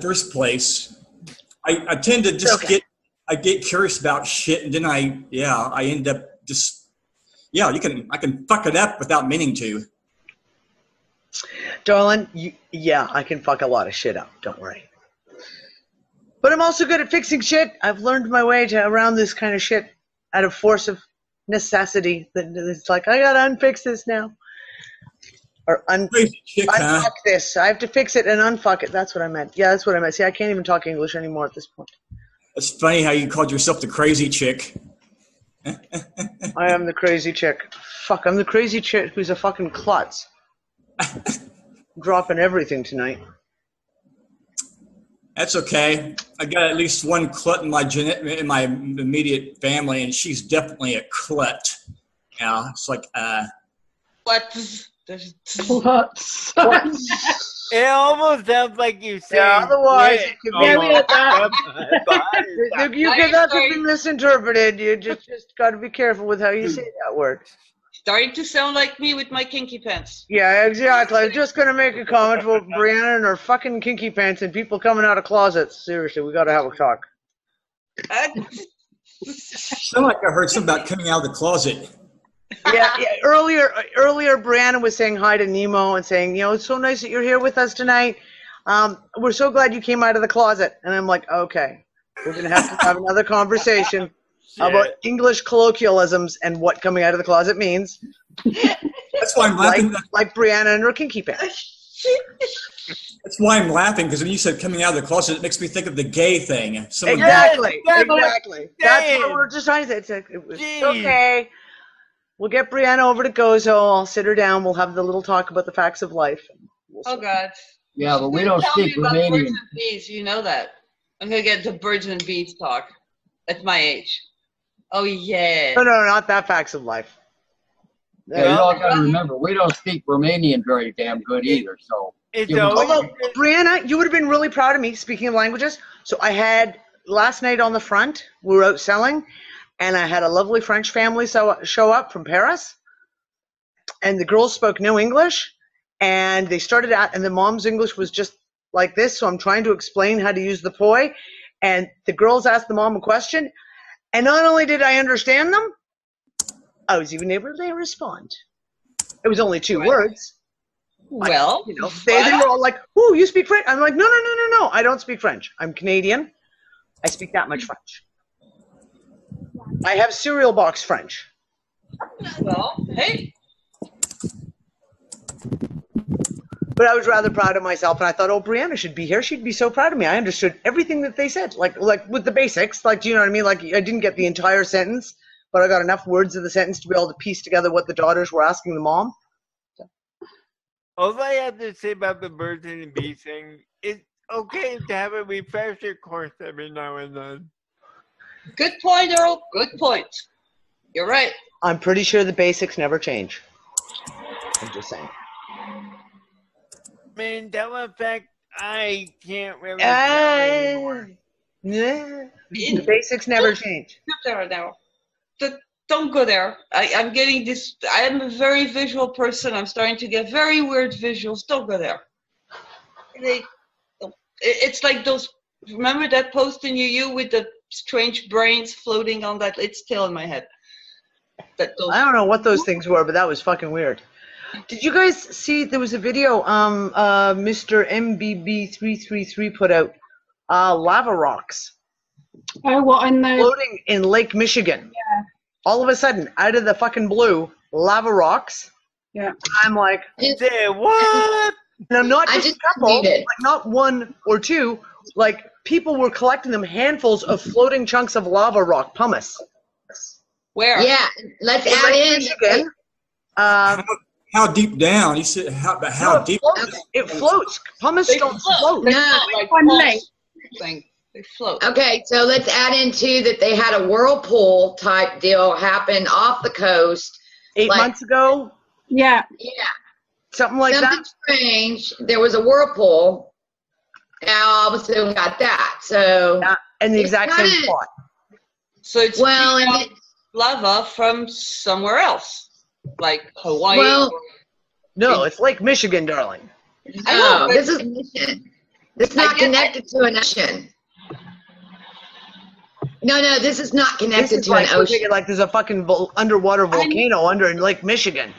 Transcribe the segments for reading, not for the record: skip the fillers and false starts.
the first place. I tend to just get curious about shit, and then I end up just I can fuck it up without meaning to. Darling, I can fuck a lot of shit up. Don't worry. But I'm also good at fixing shit. I've learned my way around this kind of shit out of force of necessity. It's like, I gotta unfix this now. Or unfuck this. I have to fix it and unfuck it. That's what I meant. Yeah, that's what I meant. See, I can't even talk English anymore at this point. It's funny how you called yourself the crazy chick. I am the crazy chick. Fuck, I'm the crazy chick who's a fucking klutz. Dropping everything tonight. That's okay. I got at least one clut in my immediate family, and she's definitely a clut. Yeah, it's like Klutz. Klutz. It almost sounds like you say. Yeah, otherwise it could be. You cannot be misinterpreted. You just got to be careful with how you say that word. Starting to sound like me with my kinky pants. Yeah, exactly. I was just going to make a comment about Brianna and her fucking kinky pants and people coming out of closets. Seriously, we got to have a talk. Sound like I heard something about coming out of the closet. Yeah. Earlier, Brianna was saying hi to Nemo and saying, it's so nice that you're here with us tonight. We're so glad you came out of the closet. And I'm like, okay, we're going to have another conversation about English colloquialisms and what coming out of the closet means. That's why I'm laughing. Like Brianna and her kinky pants. That's why I'm laughing, because when you said coming out of the closet, it makes me think of the gay thing. Exactly. That's what we're just trying to say. It was okay. We'll get Brianna over to Gozo. I'll sit her down. We'll have the little talk about the facts of life. Oh, God. Yeah, but we don't speak Romanian. Birds and bees, you know that. I'm going to get the birds and bees talk at my age. Oh, yeah. No, not that facts of life. Yeah, you all got to remember, we don't speak Romanian very damn good either. So, although, Brianna, you would have been really proud of me, speaking of languages. So I had, last night on the front, we were out selling, and I had a lovely French family show up from Paris. And the girls spoke no English. And they started out, and the mom's English was just like this. So I'm trying to explain how to use the poi. And the girls asked the mom a question. And not only did I understand them, I was even able to respond. It was only 2 words. Well, they were all like, "Oh, you speak French?" I'm like, "No, I don't speak French. I'm Canadian. I speak that much French. I have cereal box French." Well, hey. But I was rather proud of myself, and I thought, oh, Brianna should be here. She'd be so proud of me. I understood everything that they said, like with the basics. Like, do you know what I mean? Like, I didn't get the entire sentence, but I got enough words of the sentence to be able to piece together what the daughters were asking the mom. So. All I have to say about the birds and the bees thing, it's okay to have a refresher course every now and then. Good point, Earl. Good point. You're right. I'm pretty sure the basics never change. I'm just saying. Man, that one fact, I can't really tell anymore. Yeah. The basics never change. There now. Don't go there. I'm getting this. I am a very visual person. I'm starting to get very weird visuals. Don't go there. It's like those. Remember that post in UU with the strange brains floating on that? It's still in my head. I don't know what those things were, but that was fucking weird. Did you guys see there was a video Mr. MBB333 put out lava rocks floating in Lake Michigan. Yeah. All of a sudden, out of the fucking blue, lava rocks. Yeah. I'm like, what? And I'm not just a couple, like not 1 or 2, like people were collecting them, handfuls of floating chunks of lava rock pumice. Where? Yeah, let's add in. Michigan. How deep down? You said how deep? It floats. Pumice stones float. No, like one thing. They float. Okay, so let's add in too that they had a whirlpool type deal happen off the coast 8 months ago. Yeah. Yeah. Something like Something that. Strange. There was a whirlpool. Now all of a sudden we got that. So and the exact same spot. So it's lava from somewhere else, like Hawaii. Well, no, it's Lake Michigan, darling. No, this is Michigan. It's not connected to an ocean. No, this is not connected to an ocean. Like there's a fucking underwater volcano under in Lake Michigan.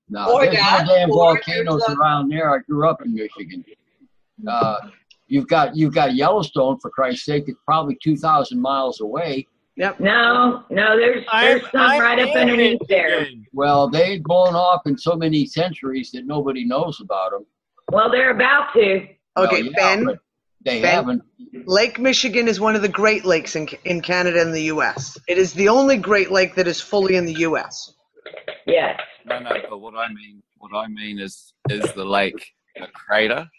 No, there's no damn volcanoes around there. I grew up in Michigan. You've got Yellowstone, for Christ's sake. It's probably 2,000 miles away. Yep. No, there's some right up underneath there. Well, they've blown off in so many centuries that nobody knows about them. Well, they're about to. Okay, Ben. But they haven't. Lake Michigan is one of the Great Lakes in Canada and the U.S. It is the only Great Lake that is fully in the U.S. Yes. No, but what I mean is the lake a crater?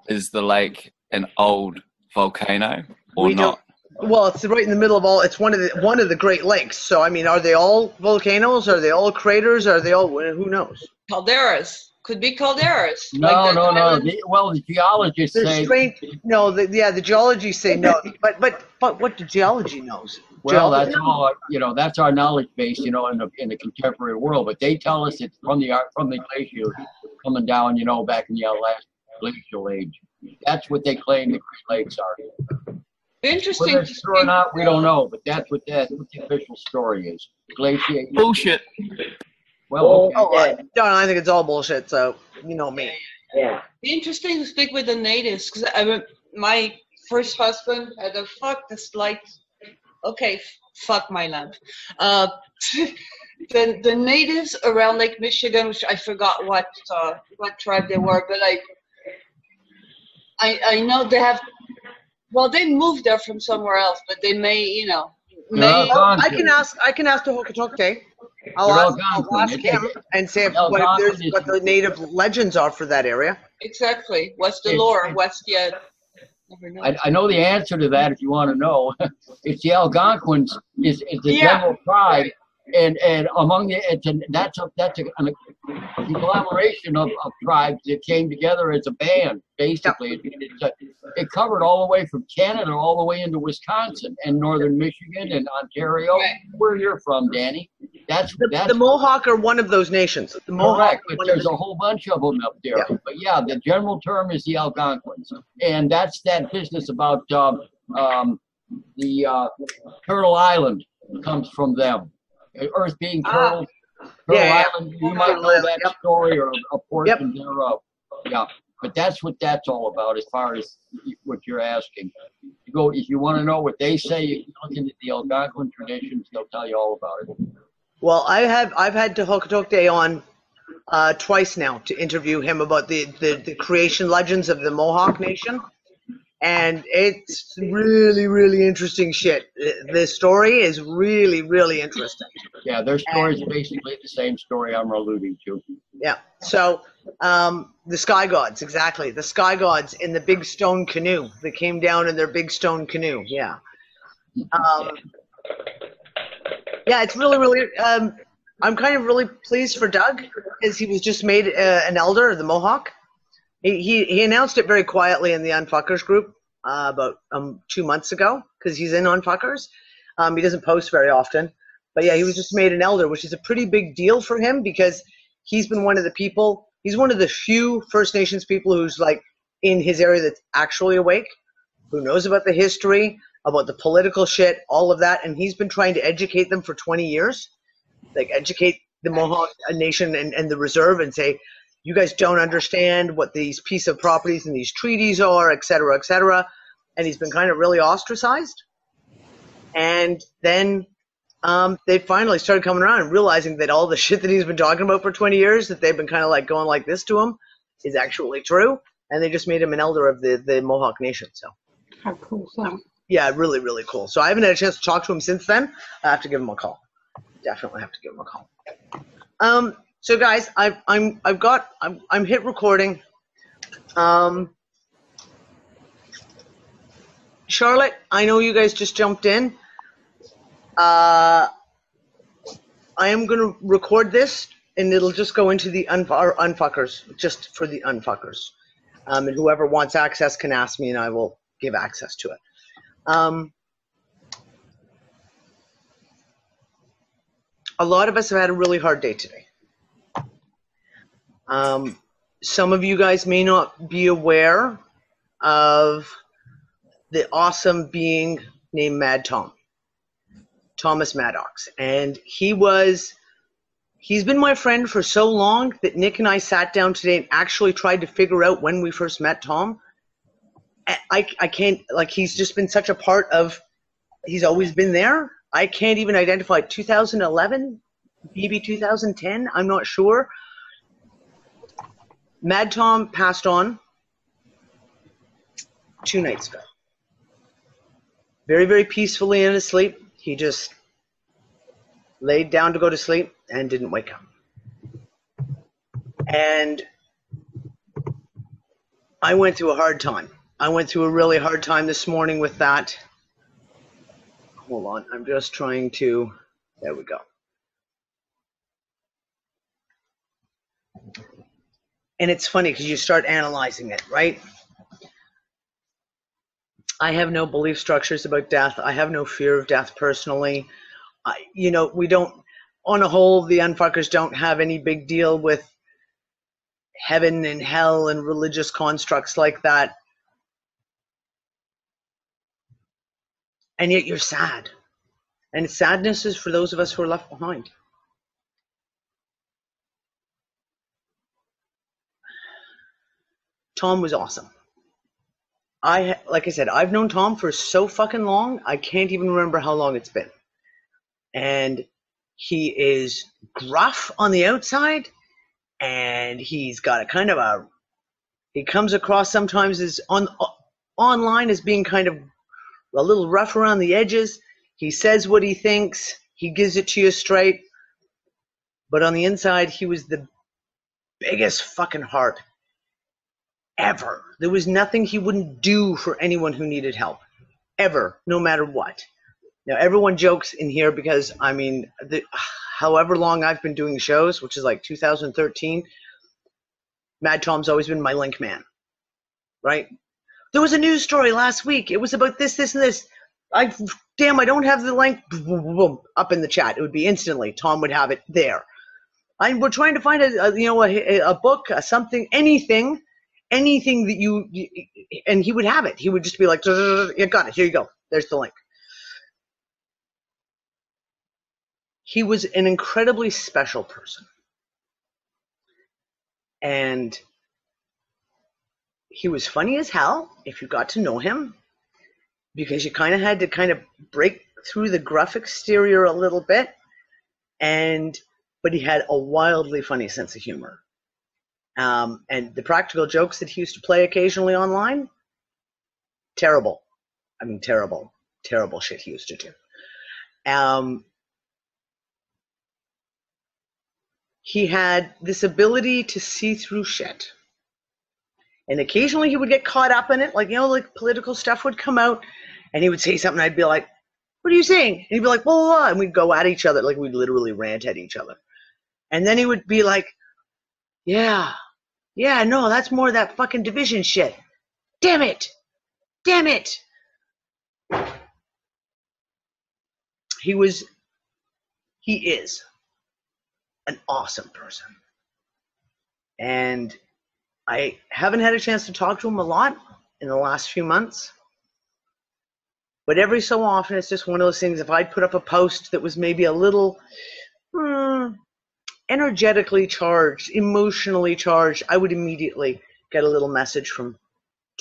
Is the lake an old volcano or not? Well, it's right in the middle of all. It's one of the Great Lakes. So I mean, are they all volcanoes? Are they all craters? Are they all? Who knows? Calderas. Could be calderas. No. Well, the geologists say. The geology say no. But what the geology knows? Well, that's all. That's our knowledge base. In the contemporary world. But they tell us it's from the glacier coming down. Back in the last glacial age. That's what they claim the Great Lakes are. Interesting. Whether it's true or not, we don't know. But that's what the official story is. Glaciation. Bullshit. Well, okay. I think it's all bullshit. So you know me. Yeah. Interesting to stick with the natives because my first husband had a fuck my land. The natives around Lake Michigan, which I forgot what tribe they were, but I know they have. Well, they moved there from somewhere else, but they may. I can ask the Hokitok. I'll ask him and say what the native legends are for that area. Exactly. What's the lore? What's the... I know the answer to that if you want to know. It's the Algonquins is the general tribe, and among that's a conglomeration of tribes that came together as a band. Basically, it covered all the way from Canada all the way into Wisconsin and northern Michigan and Ontario. Right. Where you're from, Danny? That's the Mohawk are one of those nations. The Mohawk, correct, but there's a whole bunch of them up there. Yeah. But the general term is the Algonquins, and that's that business about the Turtle Island comes from them. Earth being turtle. Turtle Island. You might know that story or a portion thereof. Yeah, but that's what that's all about as far as what you're asking. If you want to know what they say, you look into the Algonquin traditions. They'll tell you all about it. Well, I've had Hokitok on twice now to interview him about the creation legends of the Mohawk Nation, and it's really, really interesting shit. The story is really, really interesting. Yeah, their story is basically the same story I'm alluding to. Yeah. So the Sky Gods, exactly. The Sky Gods in the big stone canoe. They came down in their big stone canoe. Yeah. Yeah, it's really, really. I'm kind of really pleased for Doug because he was just made an elder of the Mohawk. He announced it very quietly in the UnFuckers group about 2 months ago because he's in UnFuckers. He doesn't post very often, but yeah, he was just made an elder, which is a pretty big deal for him because he's been one of the people. He's one of the few First Nations people who's like in his area that's actually awake, who knows about the history, about the political shit, all of that, and he's been trying to educate them for 20 years, like educate the Mohawk Nation and the reserve and say, you guys don't understand what these piece of properties and these treaties are, et cetera, and he's been kind of really ostracized. And then they finally started coming around and realizing that all the shit that he's been talking about for 20 years, that they've been kind of like going like this to him, is actually true, and they just made him an elder of the Mohawk Nation. So how cool is that? Yeah, really, really cool. So I haven't had a chance to talk to him since then. I have to give him a call. Definitely have to give him a call. So guys, I'm hit recording. Charlotte, I know you guys just jumped in. I am going to record this, and it'll just go into the UnFuckers, just for the UnFuckers. And whoever wants access can ask me, and I will give access to it. A lot of us have had a really hard day today. some of you guys may not be aware of the awesome being named Madtom, Thomas Maddox. And he's been my friend for so long that Nick and I sat down today and actually tried to figure out when we first met Tom. I can't, like, he's just been such a part of, he's always been there. I can't even identify 2011, maybe 2010, I'm not sure. Madtom passed on 2 nights ago. Very, very peacefully in his sleep. He just laid down to go to sleep and didn't wake up. And I went through a hard time. I went through a really hard time this morning with that. Hold on, I'm just trying to, there we go. And it's funny because you start analyzing it, right? I have no belief structures about death. I have no fear of death personally. You know, we don't, on a whole, the UnFuckers don't have any big deal with heaven and hell and religious constructs like that. And yet you're sad. And sadness is for those of us who are left behind. Tom was awesome. Like I said, I've known Tom for so fucking long, I can't even remember how long it's been. And he is gruff on the outside, and he's got a kind of a, he comes across sometimes as online as being kind of a little rough around the edges. He says what he thinks, he gives it to you straight, but on the inside, he was the biggest fucking heart ever. There was nothing he wouldn't do for anyone who needed help, ever, no matter what. Now, everyone jokes in here because, I mean, however long I've been doing shows, which is like 2013, Madtom's always been my link man, right? There was a news story last week. It was about this, this, and this. Damn, I don't have the link. Boom, boom, boom, up in the chat. It would be instantly. Tom would have it there. We're trying to find a book, something, anything that you, and he would have it. He would just be like, you got it, here you go. There's the link. He was an incredibly special person. And he was funny as hell if you got to know him, because you kind of had to kind of break through the gruff exterior a little bit. But he had a wildly funny sense of humor. And the practical jokes that he used to play occasionally online, terrible. I mean, terrible shit he used to do. He had this ability to see through shit. And occasionally he would get caught up in it, like, you know, like political stuff would come out, and he would say something, I'd be like, what are you saying? And he'd be like, blah, blah, blah, and we'd go at each other, like we'd literally rant at each other. And then he would be like, yeah, no, that's more of that fucking division shit. Damn it. He is an awesome person. And I haven't had a chance to talk to him a lot in the last few months. But every so often, it's just one of those things, if I'd put up a post that was maybe a little energetically charged, emotionally charged, I would immediately get a little message from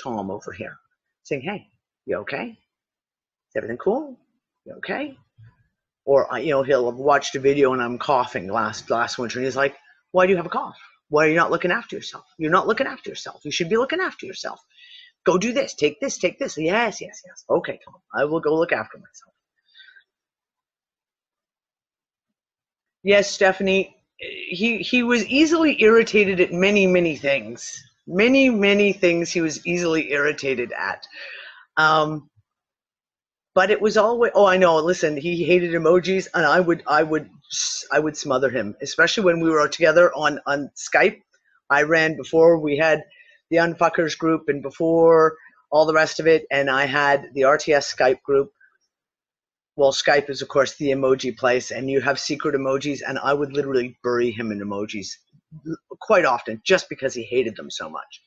Tom over here saying, hey, you okay? Is everything cool? You okay? Or, you know, he'll have watched a video and I'm coughing last winter, and he's like, why do you have a cough? Why are you not looking after yourself? You're not looking after yourself. You should be looking after yourself. Go do this, take this, take this. Yes. Okay, Tom, I will go look after myself. Yes, Stephanie, he was easily irritated at many things. Many things he was easily irritated at. But it was always, oh, I know, listen, he hated emojis, and I would smother him, especially when we were together on Skype. I ran before we had the UnFuckers group and before all the rest of it, and I had the RTS Skype group. Well, Skype is, of course, the emoji place, and you have secret emojis, and I would literally bury him in emojis. quite often just because he hated them so much.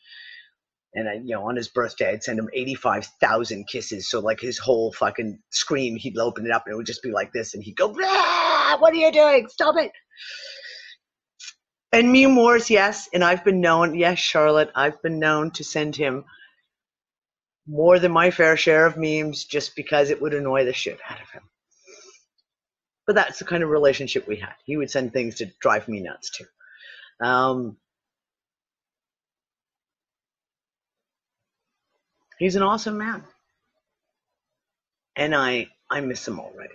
And I, on his birthday, I'd send him 85,000 kisses. So like his whole fucking scream, he'd open it up and it would just be like this. And he'd go, "Ah, what are you doing? Stop it." And meme wars, yes. And I've been known, yes, Charlotte, I've been known to send him more than my fair share of memes just because it would annoy the shit out of him. But that's the kind of relationship we had. He would send things to drive me nuts too. He's an awesome man. And I miss him already.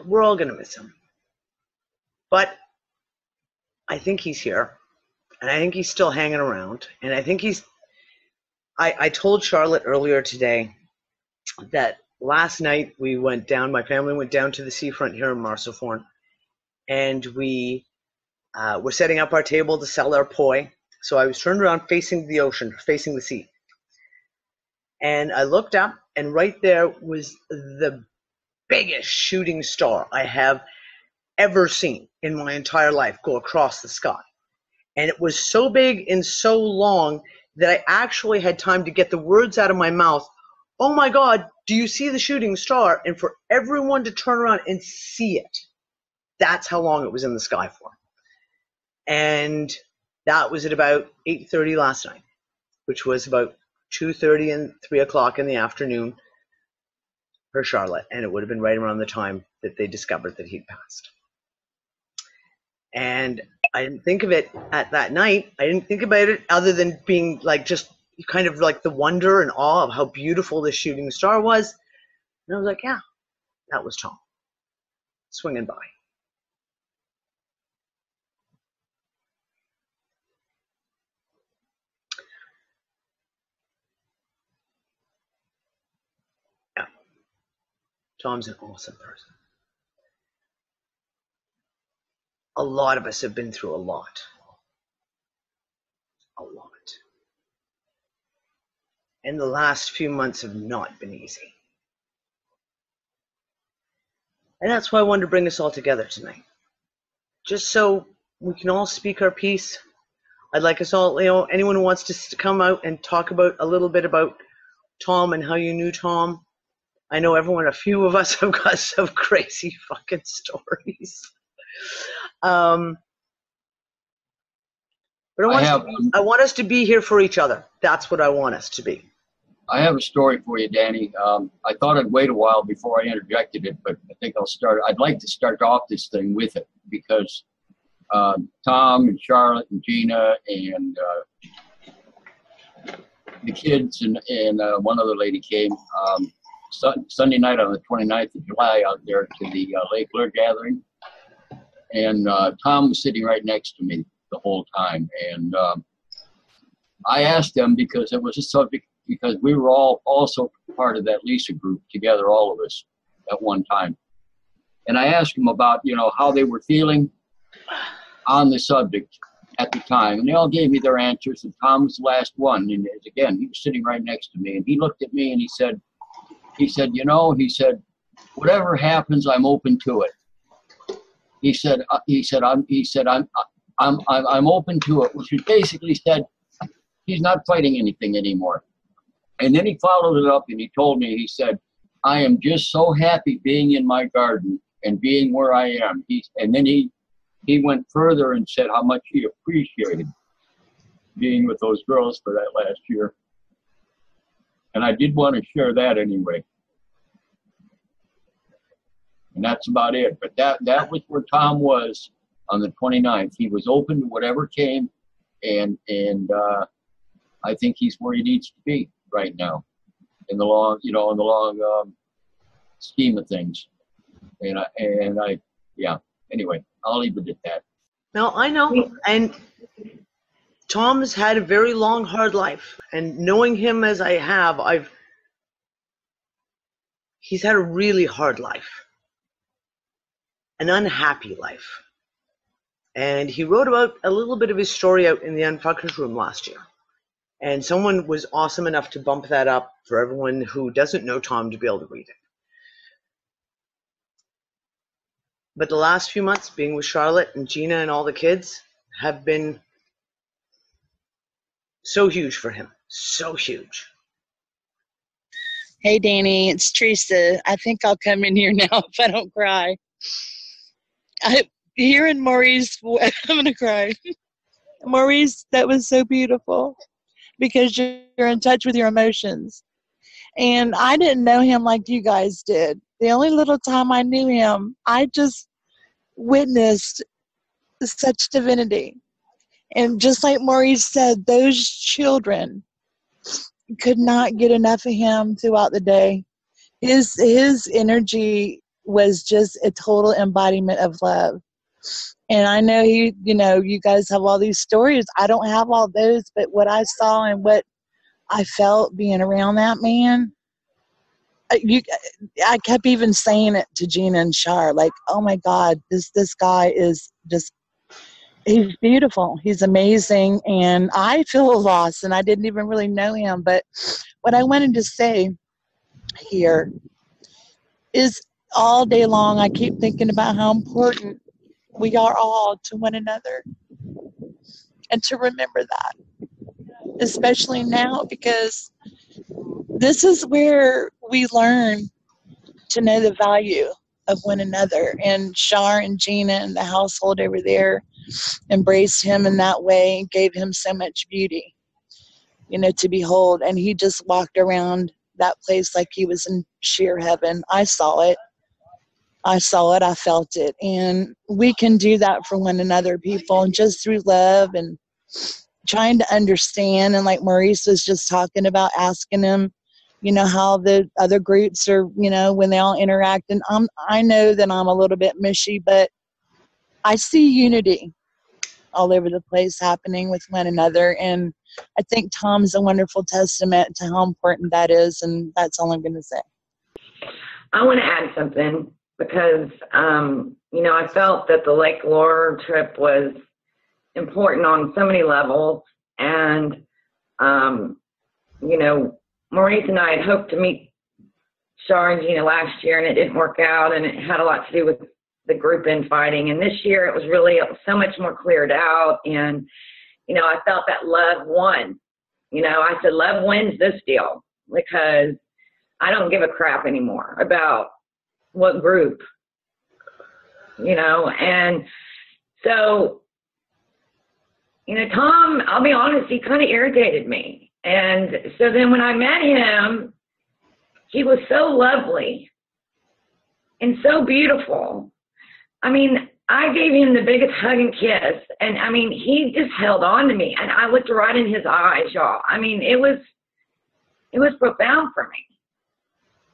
We're all going to miss him. But I think he's here. And I think he's still hanging around. And I think I told Charlotte earlier today that last night we went down, my family went down to the seafront here in Marcelforn. And we were setting up our table to sell our poi. So I was turned around facing the ocean, facing the sea. And I looked up, and right there was the biggest shooting star I have ever seen in my entire life go across the sky. And it was so big and so long that I actually had time to get the words out of my mouth, "Oh my God, do you see the shooting star?" And for everyone to turn around and see it. That's how long it was in the sky for. And that was at about 8:30 last night, which was about 2:30 and 3 o'clock in the afternoon for Charlotte. And it would have been right around the time that they discovered that he'd passed. And I didn't think of it at that night. I didn't think about it other than being like just kind of like the wonder and awe of how beautiful this shooting star was. And I was like, yeah, that was Tom swinging by. Tom's an awesome person. A lot of us have been through a lot. A lot. And the last few months have not been easy. And that's why I wanted to bring us all together tonight. Just so we can all speak our piece. I'd like us all, anyone who wants to come out and talk about a little bit about Tom and how you knew Tom. I know a few of us have got some crazy fucking stories. But I want us to be here for each other. That's what I want us to be. I have a story for you, Danny. I thought I'd wait a while before I interjected it, but I think I'd like to start off this thing with it because Tom and Charlotte and Gina and the kids and one other lady came Sunday night on the 29th of July out there to the Lake Lure gathering. And Tom was sitting right next to me the whole time. And I asked them because it was a subject, because we were all also part of that Lisa group together, all of us at one time. And I asked them about, how they were feeling on the subject at the time. And they all gave me their answers. And Tom was the last one. And again, he was sitting right next to me. And he looked at me and he said, whatever happens, I'm open to it. He said, I'm open to it, which basically said he's not fighting anything anymore. And then he followed it up and he told me, he said, I am just so happy being in my garden and being where I am. And then he went further and said how much he appreciated being with those girls for that last year. And I did want to share that anyway. And that's about it. But that was where Tom was on the 29th. He was open to whatever came, and I think he's where he needs to be right now, in the long scheme of things. Anyway, I'll leave it at that. No, I know. And Tom has had a very long, hard life. And knowing him as I have, he's had a really hard life. An unhappy life. And he wrote about a little bit of his story out in the UnFuckers room last year. And someone was awesome enough to bump that up for everyone who doesn't know Tom to be able to read it. But the last few months being with Charlotte and Gina and all the kids have been so huge for him. So huge. Hey, Danny, it's Teresa. I think I'll come in here now if I don't cry. Hearing Maurice, I'm going to cry. Maurice, that was so beautiful because you're in touch with your emotions. And I didn't know him like you guys did. The only little time I knew him, I just witnessed such divinity. And just like Maurice said, those children could not get enough of him throughout the day. His energy was just a total embodiment of love. And I know you guys have all these stories. I don't have all those, but what I saw and what I felt being around that man, I kept even saying it to Gina and Shar, like, oh my God, this guy is just, he's beautiful. He's amazing. And I feel lost, and I didn't even really know him. But what I wanted to say here is all day long, I keep thinking about how important we are all to one another, and to remember that, especially now, because this is where we learn to know the value of one another. And Shar and Gina and the household over there embraced him in that way and gave him so much beauty, to behold. And he just walked around that place like he was in sheer heaven. I saw it. I felt it. And we can do that for one another, people, and just through love and trying to understand. And like Maurice was just talking about, asking him, how the other groups are, when they all interact. And I know that I'm a little bit mushy, but I see unity all over the place happening with one another. And I think Tom's a wonderful testament to how important that is. And that's all I'm going to say. I want to add something because, I felt that the Lake Lure trip was important on so many levels. And, Maurice and I had hoped to meet Shar and Gina last year, and it didn't work out, and it had a lot to do with the group infighting. And this year it was really so much more cleared out. And, I felt that love won. I said, love wins this deal, because I don't give a crap anymore about what group, and so, Tom, I'll be honest, he kind of irritated me. And so then when I met him, he was so lovely and so beautiful. I mean, I gave him the biggest hug and kiss. And I mean, he just held on to me, and I looked right in his eyes, y'all. I mean, it was profound for me.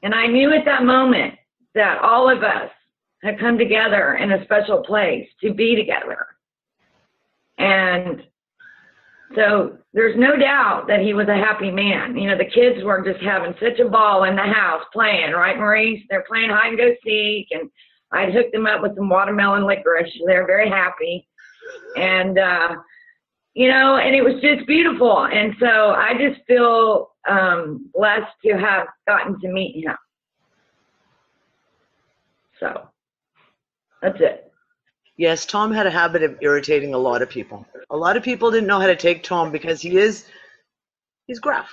And I knew at that moment that all of us had come together in a special place to be together. And so there's no doubt that he was a happy man. The kids were just having such a ball in the house playing, right, Maurice? They're playing hide and go seek, and I'd hooked them up with some watermelon licorice. They're very happy. And, and it was just beautiful. And so I just feel blessed to have gotten to meet him. So that's it. Yes, Tom had a habit of irritating a lot of people. A lot of people didn't know how to take Tom because he's gruff.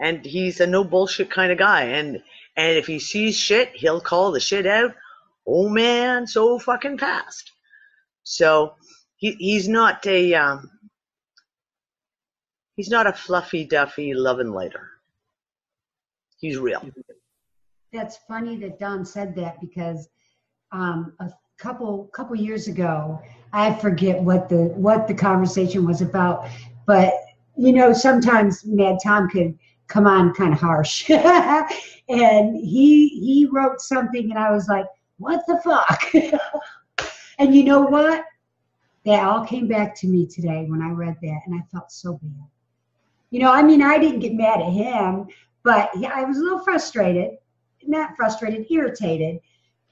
And he's a no bullshit kind of guy. And if he sees shit, he'll call the shit out. Oh man, so fucking fast. So he's not a fluffy duffy loving lighter. He's real. That's funny that Don said that, because a couple years ago, I forget what the conversation was about, but sometimes Madtom could come on kind of harsh. And he wrote something, and I was like, what the fuck? And you know what? That all came back to me today when I read that, and I felt so bad. I didn't get mad at him, but I was a little frustrated. Not frustrated, irritated,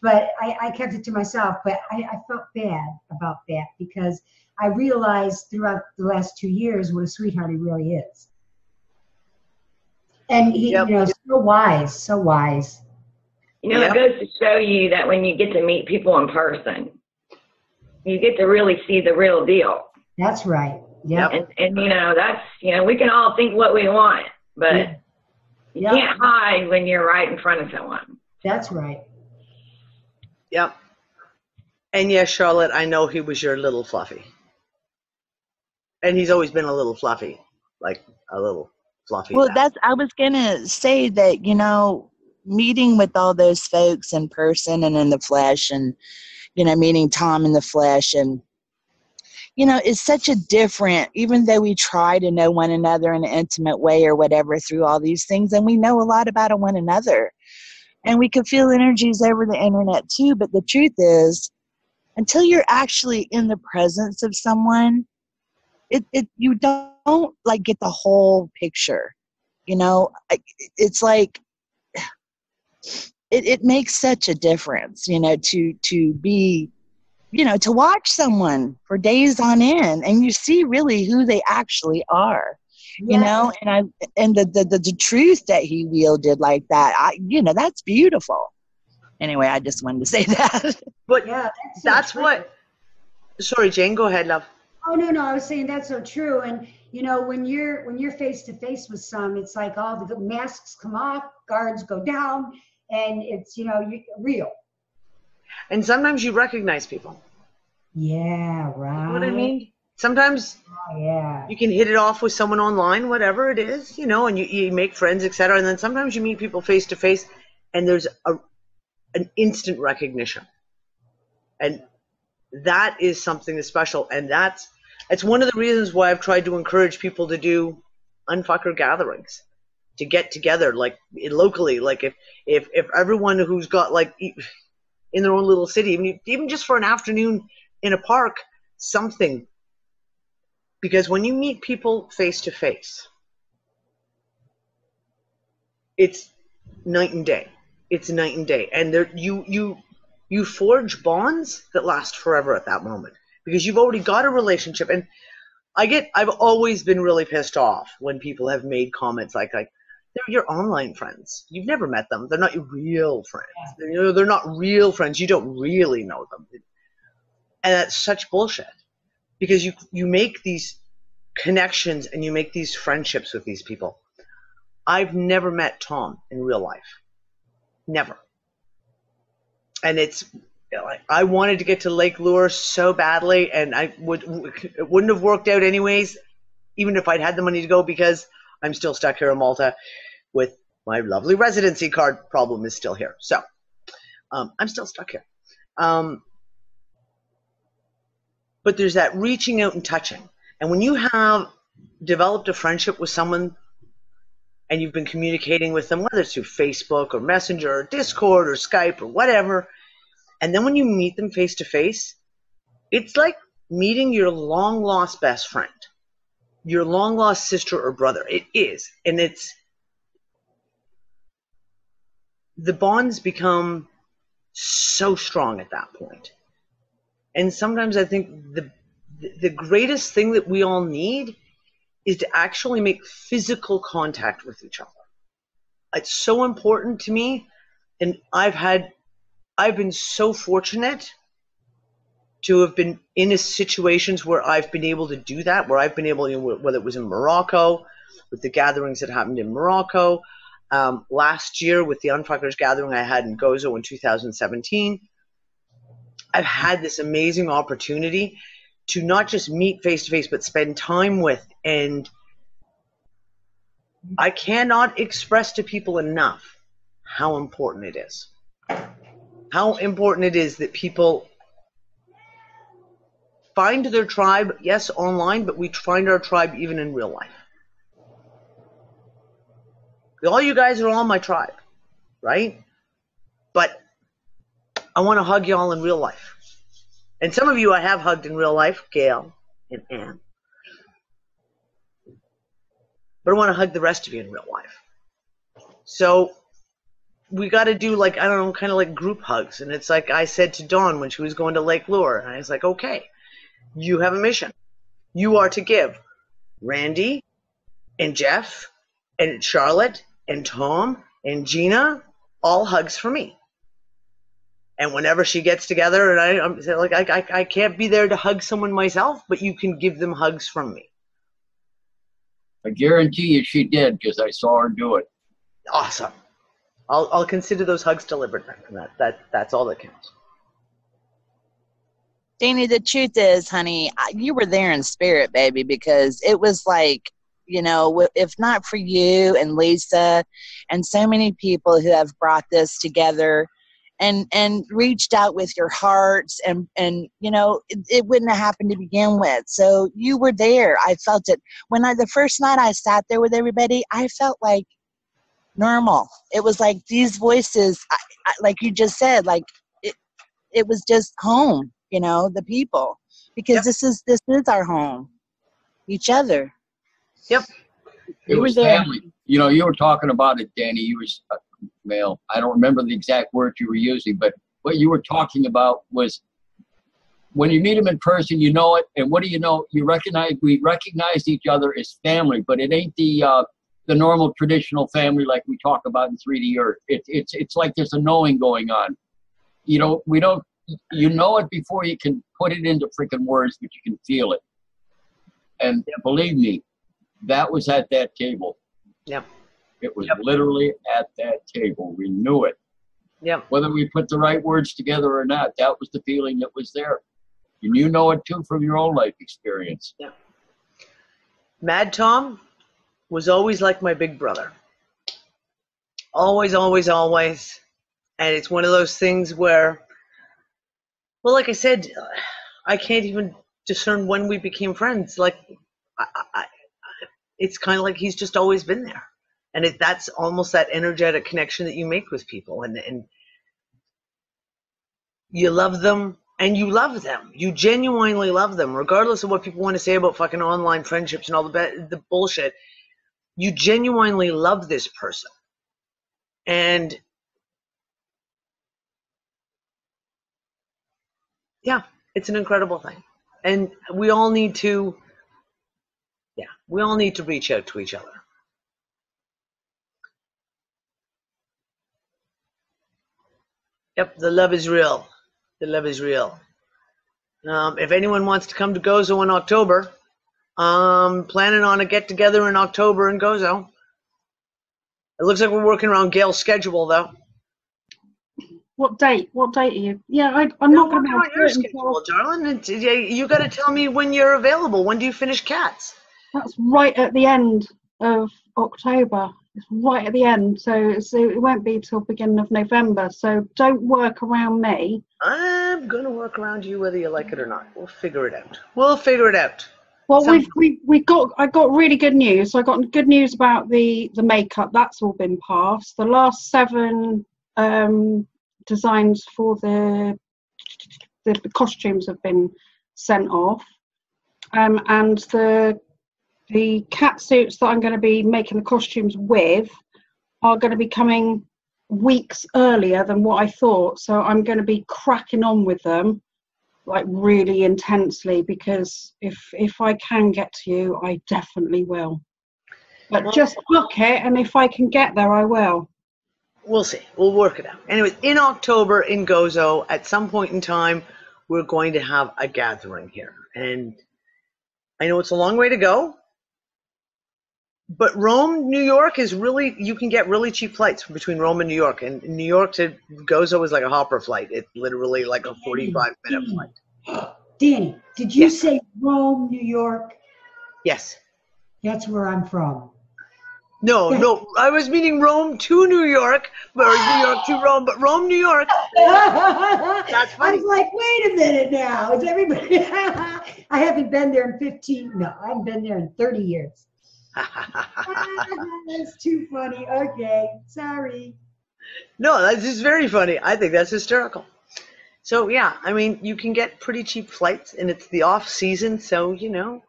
but I kept it to myself. But I felt bad about that, because I realized throughout the last 2 years what a sweetheart he really is. And he, so wise. You know, it goes to show you that when you get to meet people in person, you get to really see the real deal. That's right. Yeah. And you know, that's, you know, we can all think what we want, but you can't hide when you're right in front of someone. That's right. Yep. And yes, Charlotte, I know he was your little fluffy. And he's always been a little fluffy, like a little fluffy. Well, I was going to say that, you know, meeting with all those folks in person and in the flesh, and, you know, meeting Tom in the flesh, and, you know, it's such a different, even though we try to know one another in an intimate way or whatever through all these things, and we know a lot about one another, and we can feel energies over the internet too, but the truth is, until you're actually in the presence of someone, you don't like get the whole picture, you know. It's like it makes such a difference, you know, to be, you know, to watch someone for days on end and you see really who they actually are, you know, and the truth that he wielded like that, you know, that's beautiful. Anyway, I just wanted to say that. But that's what. Sorry, Jane, go ahead, love. Oh no, I was saying that's so true. And you know, when you're face to face with some, it's like all the masks come off, guards go down, and it's, you know, real. And sometimes you recognize people. Yeah, right. You know what I mean? Sometimes you can hit it off with someone online, whatever it is, you know, and you make friends, etc. And then sometimes you meet people face to face, and there's an instant recognition, and that is something that's special. And it's one of the reasons why I've tried to encourage people to do UnFucker gatherings, to get together, like locally, like if everyone who's got, like, in their own little city, even just for an afternoon in a park, something. Because when you meet people face to face, it's night and day. It's night and day, and you forge bonds that last forever at that moment, because you've already got a relationship. And I've always been really pissed off when people have made comments like they're your online friends. You've never met them. They're not your real friends. They're not real friends. You don't really know them, and that's such bullshit. Because you make these connections and you make these friendships with these people. I've never met Tom in real life. Never. And it's, I wanted to get to Lake Lure so badly, and it wouldn't have worked out anyways, even if I'd had the money to go, because I'm still stuck here in Malta with my lovely residency card. Problem is still here. So I'm still stuck here. But there's that reaching out and touching. And when you have developed a friendship with someone and you've been communicating with them, whether it's through Facebook or Messenger or Discord or Skype or whatever, and then when you meet them face to face, it's like meeting your long lost best friend, your long lost sister or brother. It is. And the bonds become so strong at that point. And sometimes I think the greatest thing that we all need is to actually make physical contact with each other. It's so important to me, and I've been so fortunate to have been in situations where I've been able to do that, where I've been able, whether it was in Morocco, with the gatherings that happened in Morocco, last year with the UnFuckers gathering I had in Gozo in 2017, I've had this amazing opportunity to not just meet face to face, but spend time with. And I cannot express to people enough how important it is. How important it is that people find their tribe, yes, online, but we find our tribe even in real life. All you guys are all my tribe, right? But I want to hug y'all in real life. And some of you I have hugged in real life, Gail and Anne. But I want to hug the rest of you in real life. So we got to do, like, I don't know, kind of like group hugs. And it's like I said to Dawn when she was going to Lake Lure. And I was like, okay, you have a mission. You are to give Randy and Jeff and Charlotte and Tom and Gina all hugs for me. And whenever she gets together, and I'm like, I can't be there to hug someone myself, but you can give them hugs from me. I guarantee you she did, because I saw her do it. Awesome. I'll consider those hugs delivered then. That's all that counts. Danny, the truth is, honey, you were there in spirit, baby, because it was like, you know, if not for you and Lisa and so many people who have brought this together and reached out with your hearts and you know, it wouldn't have happened to begin with. So you were there. I felt it. When the first night I sat there with everybody, I felt like normal. It was like these voices, like you just said, like it was just home, you know, the people, because this is our home, each other. Yep. It was family. You know, you were talking about it, Danny. You were, Mel, I don't remember the exact words you were using, but what you were talking about was when you meet them in person, you know it. And what do you know? We recognize each other as family, but it ain't the normal traditional family like we talk about in 3D Earth. It's like there's a knowing going on. You know, you know it before you can put it into freaking words, but you can feel it. And believe me, that was at that table. Yep. It was literally at that table. We knew it. Yep. Whether we put the right words together or not, that was the feeling that was there. And you know it too from your own life experience. Yeah. Madtom was always like my big brother. Always, always, always. And it's one of those things where, well, like I said, I can't even discern when we became friends. Like, it's kind of like he's just always been there. And that's almost that energetic connection that you make with people. And you love them, and you love them. You genuinely love them, regardless of what people want to say about fucking online friendships and all the bullshit. You genuinely love this person. And yeah, it's an incredible thing. And we all need to reach out to each other. Yep, the love is real. The love is real. If anyone wants to come to Gozo in October, planning on a get-together in October in Gozo. It looks like we're working around Gail's schedule, though. What date? What date are you? Yeah, I'm not going to be able to your schedule, darling. You got to tell me when you're available. When do you finish Cats? That's right at the end of October. It's right at the end, so it won't be till beginning of November. So don't work around me. I'm gonna work around you whether you like it or not. We'll figure it out. We'll figure it out. Well, I got really good news. I got good news about the makeup. That's all been passed. The last 7 designs for the costumes have been sent off, and the cat suits that I'm going to be making the costumes with are going to be coming weeks earlier than what I thought. So I'm going to be cracking on with them, like really intensely, because if I can get to you, I definitely will. But just book it, and if I can get there, I will. We'll see. We'll work it out. Anyways, in October in Gozo, at some point in time, we're going to have a gathering here. And I know it's a long way to go. But Rome, New York is really, you can get really cheap flights between Rome and New York. And New York to Gozo is like a hopper flight. It's literally like a 45-minute flight. Danny, did you say Rome, New York? Yes. That's where I'm from. No, I was meaning Rome to New York, or New York to Rome, but Rome, New York. That's funny. I was like, wait a minute now. Is everybody? I haven't been there in 15. No, I haven't been there in 30 years. That's too funny. Okay, sorry. No, that's just very funny. I think that's hysterical. So yeah, I mean, you can get pretty cheap flights, and it's the off season, so you know.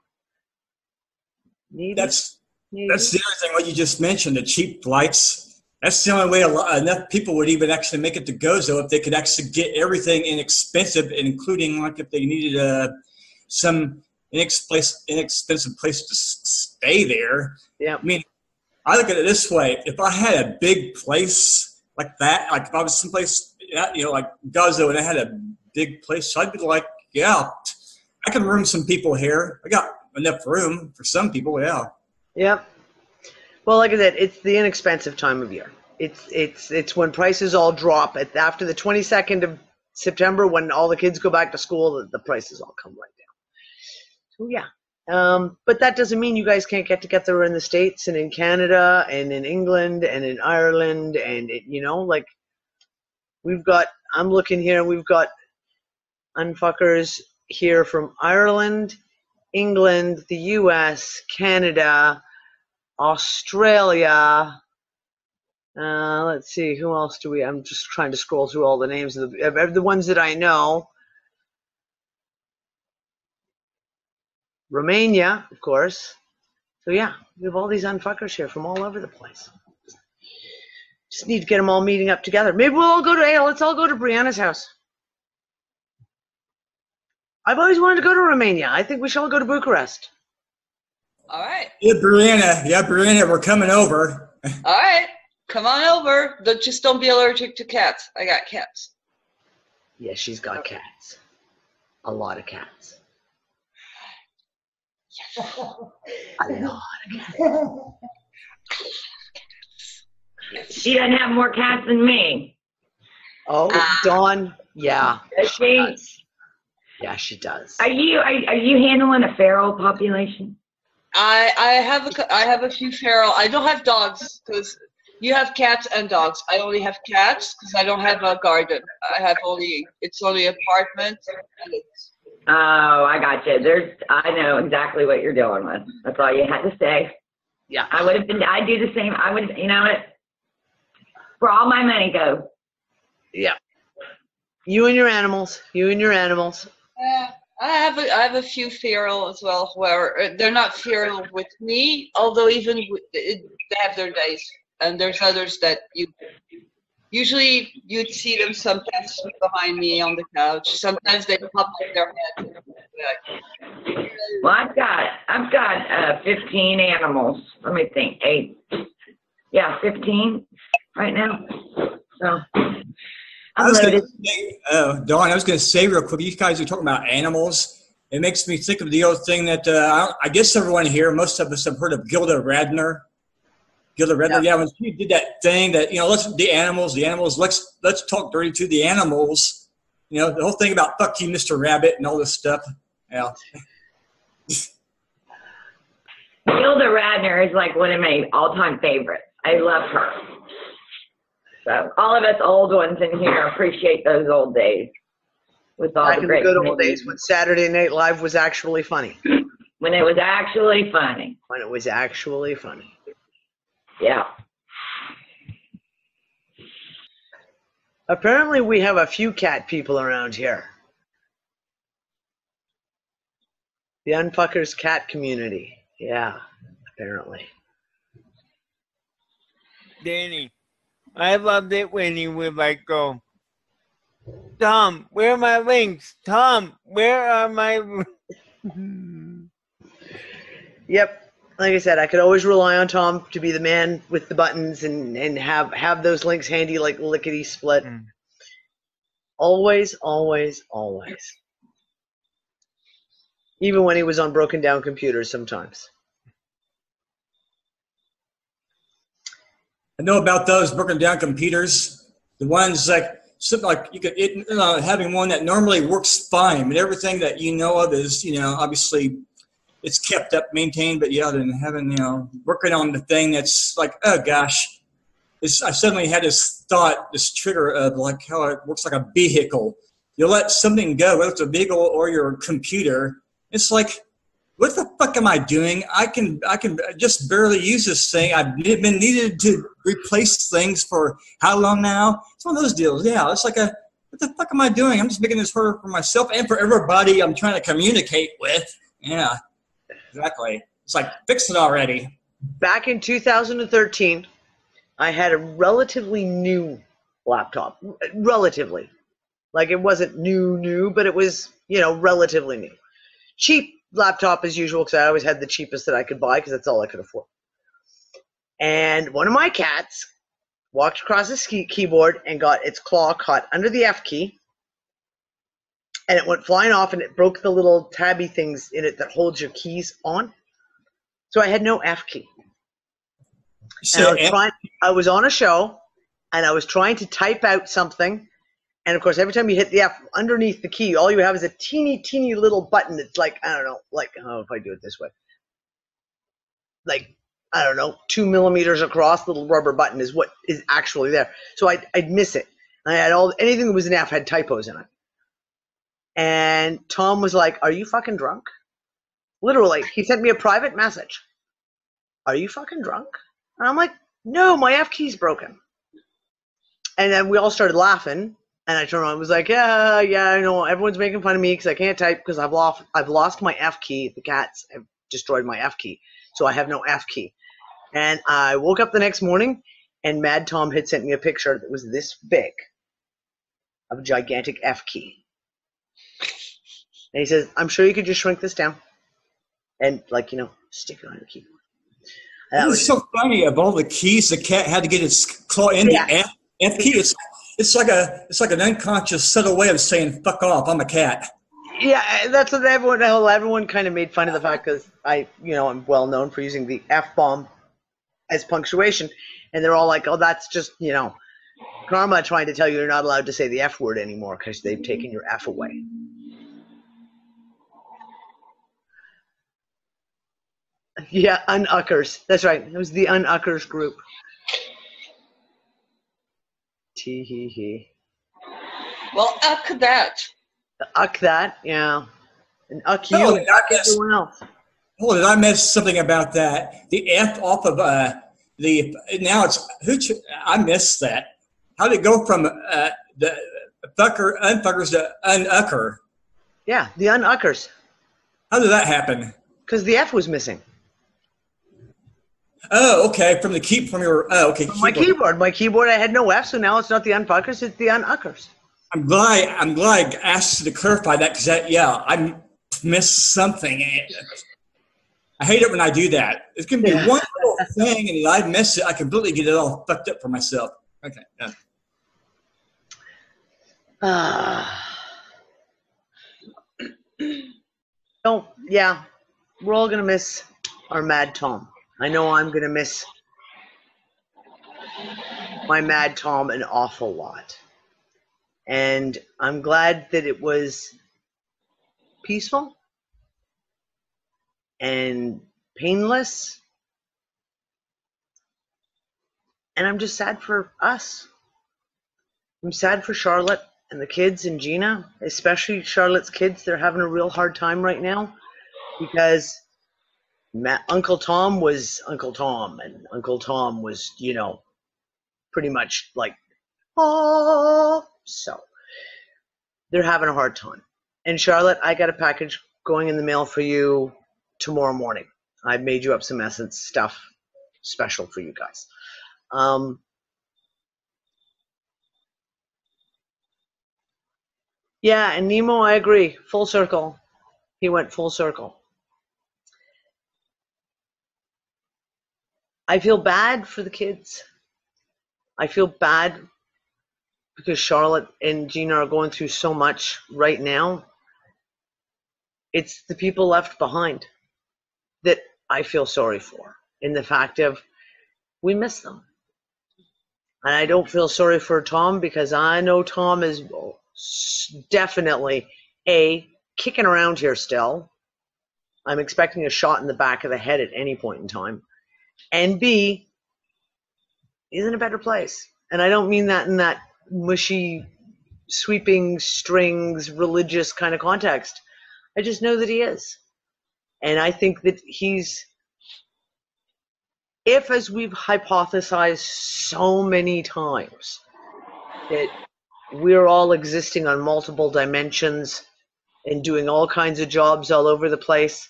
Maybe. That's the other thing. What you just mentioned, the cheap flights. That's the only way enough people would even actually make it to Gozo if they could actually get everything inexpensive, including like if they needed some inexpensive place to stay there. Yeah. I mean, I look at it this way. If I had a big place like that. Like if I was someplace, you know, like Guzzo, and I had a big place, so I'd be like, yeah, I can room some people here. I got enough room for some people. Yeah. Yep. Well, like I said, it's the inexpensive time of year. It's when prices all drop after the 22nd of September, when all the kids go back to school, the prices all come right down. So yeah. But that doesn't mean you guys can't get together in the States and in Canada and in England and in Ireland and you know, like I'm looking here, we've got UnFuckers here from Ireland, England, the US, Canada, Australia. Let's see, who else do we? I'm just trying to scroll through all the names of the ones that I know. Romania, of course. So yeah, we have all these UnFuckers here from all over the place. Just need to get them all meeting up together. Maybe we'll all go to let's all go to Brianna's house. I've always wanted to go to Romania. I think we should all go to Bucharest. All right. Yeah, Brianna, we're coming over. All right. Come on over. Just don't be allergic to cats. I got cats. Yeah, she's got cats. A lot of cats. Yes. A lot of cats. She doesn't have more cats than me. Oh, Dawn. Yeah. Does she? Yeah, she does. Are you handling a feral population? I have a few feral. I don't have dogs because you have cats and dogs. I only have cats because I don't have a garden. It's only apartment. And Oh, I got you. I know exactly what you're dealing with. That's all you had to say. Yeah. I'd do the same. I would, you know what? Where all my money go. Yeah. You and your animals. I have a few feral as well, where they're not feral with me, although they have their days. And there's others that usually you'd see them sometimes behind me on the couch. Sometimes they pop up their head. Well, I've got 15 animals. Let me think. 8. Yeah, 15 right now. So Dawn, I was going to say real quick, you guys are talking about animals. It makes me think of the old thing that I guess everyone here, most of us have heard of Gilda Radner. Yeah, when she did that thing that, you know, the animals, let's talk dirty to the animals. You know, the whole thing about fuck you, Mr. Rabbit, and all this stuff. Yeah. Gilda Radner is like one of my all-time favorites. I love her. So all of us old ones in here appreciate those old days with all Back the great in the good old days when Saturday Night Live was actually funny. When it was actually funny. Yeah. Apparently we have a few cat people around here. The UnFuckers cat community. Yeah, apparently. Danny, I loved it when he would like go, Tom, where are my links? Tom, where are my... Yep. Like I said, I could always rely on Tom to be the man with the buttons and have those links handy like lickety split. Always. Even when he was on broken down computers sometimes. I know about those broken down computers. The ones something like you could having one that normally works fine, but everything that you know of is, you know, obviously it's kept up, maintained, but yeah, then having, you know, working on the thing that's like, oh gosh, I suddenly had this thought, this trigger of like how it works like a vehicle. You let something go, whether it's a vehicle or your computer, it's like, what the fuck am I doing? I can just barely use this thing. I've been needed to replace things for how long now? It's one of those deals. Yeah, it's like what the fuck am I doing? I'm just making this harder for myself and for everybody I'm trying to communicate with. Yeah, exactly. It's like, fix it already. Back in 2013, I had a relatively new laptop. Relatively. Like it wasn't new, but it was, you know, relatively new. Cheap laptop as usual, because I always had the cheapest that I could buy because that's all I could afford. And one of my cats walked across the keyboard and got its claw caught under the F key, and it went flying off, and it broke the little tabby things in it that holds your keys on. So I had no F key. And I was on a show, and I was trying to type out something, and of course, every time you hit the F underneath the key, all you have is a teeny little button. It's like, I don't know, like, oh, if I do it this way, like, I don't know, 2 millimeters across. Little rubber button is what is actually there. So I'd miss it. I had anything that was an F had typos in it. And Tom was like, "Are you fucking drunk?" Literally, he sent me a private message. "Are you fucking drunk?" And I'm like, "No, my F key's broken." And then we all started laughing. And I turned around and was like, yeah, I know. Everyone's making fun of me because I can't type because I've lost my F key. The cats have destroyed my F key. So I have no F key. And I woke up the next morning, and Madtom had sent me a picture that was this big of a gigantic F key. And he says, "I'm sure you could just shrink this down and, like, you know, stick it on your keyboard." It was so funny. Of all the keys, the cat had to get its claw in the F key. It's like an unconscious subtle way of saying "fuck off." I'm a cat. Yeah, that's what everyone kind of made fun of the fact, because I'm well known for using the F-bomb as punctuation, and they're all like, "Oh, that's just karma trying to tell you you're not allowed to say the F word anymore because they've taken your F away." Yeah, UnFuckers. That's right. It was the UnFuckers group. Tee hee hee. Well, uck that. Uck that, yeah. And uck you and uck everyone else. Hold it, I missed something about that. The F off of now it's I missed that. How did it go from the UnFuckers to UnFucker? Yeah, the UnFuckers. How did that happen? Because the F was missing. Oh, okay. From your My keyboard, I had no F, so now it's not the UnFuckers, it's the UnFuckers. I'm glad I asked you to clarify that, because I missed something. I hate it when I do that. It can be one little thing, and I miss it. I completely get it all fucked up for myself. Okay. Yeah. We're all gonna miss our Madtom. I know I'm gonna miss my Madtom an awful lot. And I'm glad that it was peaceful and painless. And I'm just sad for us. I'm sad for Charlotte and the kids and Gina, especially Charlotte's kids. They're having a real hard time right now because Uncle Tom was Uncle Tom, and Uncle Tom was, pretty much like, oh, so they're having a hard time. And Charlotte, I got a package going in the mail for you tomorrow morning. I've made you up some Essence stuff special for you guys. Yeah, and Nemo, I agree. Full circle. He went full circle. I feel bad for the kids. I feel bad because Charlotte and Gina are going through so much right now. It's the people left behind that I feel sorry for, in the fact of we miss them. And I don't feel sorry for Tom, because I know Tom is definitely kicking around here still. I'm expecting a shot in the back of the head at any point in time. And B, he's in a better place. And I don't mean that in that mushy, sweeping strings, religious kind of context. I just know that he is. And I think that if, as we've hypothesized so many times, that we're all existing on multiple dimensions and doing all kinds of jobs all over the place,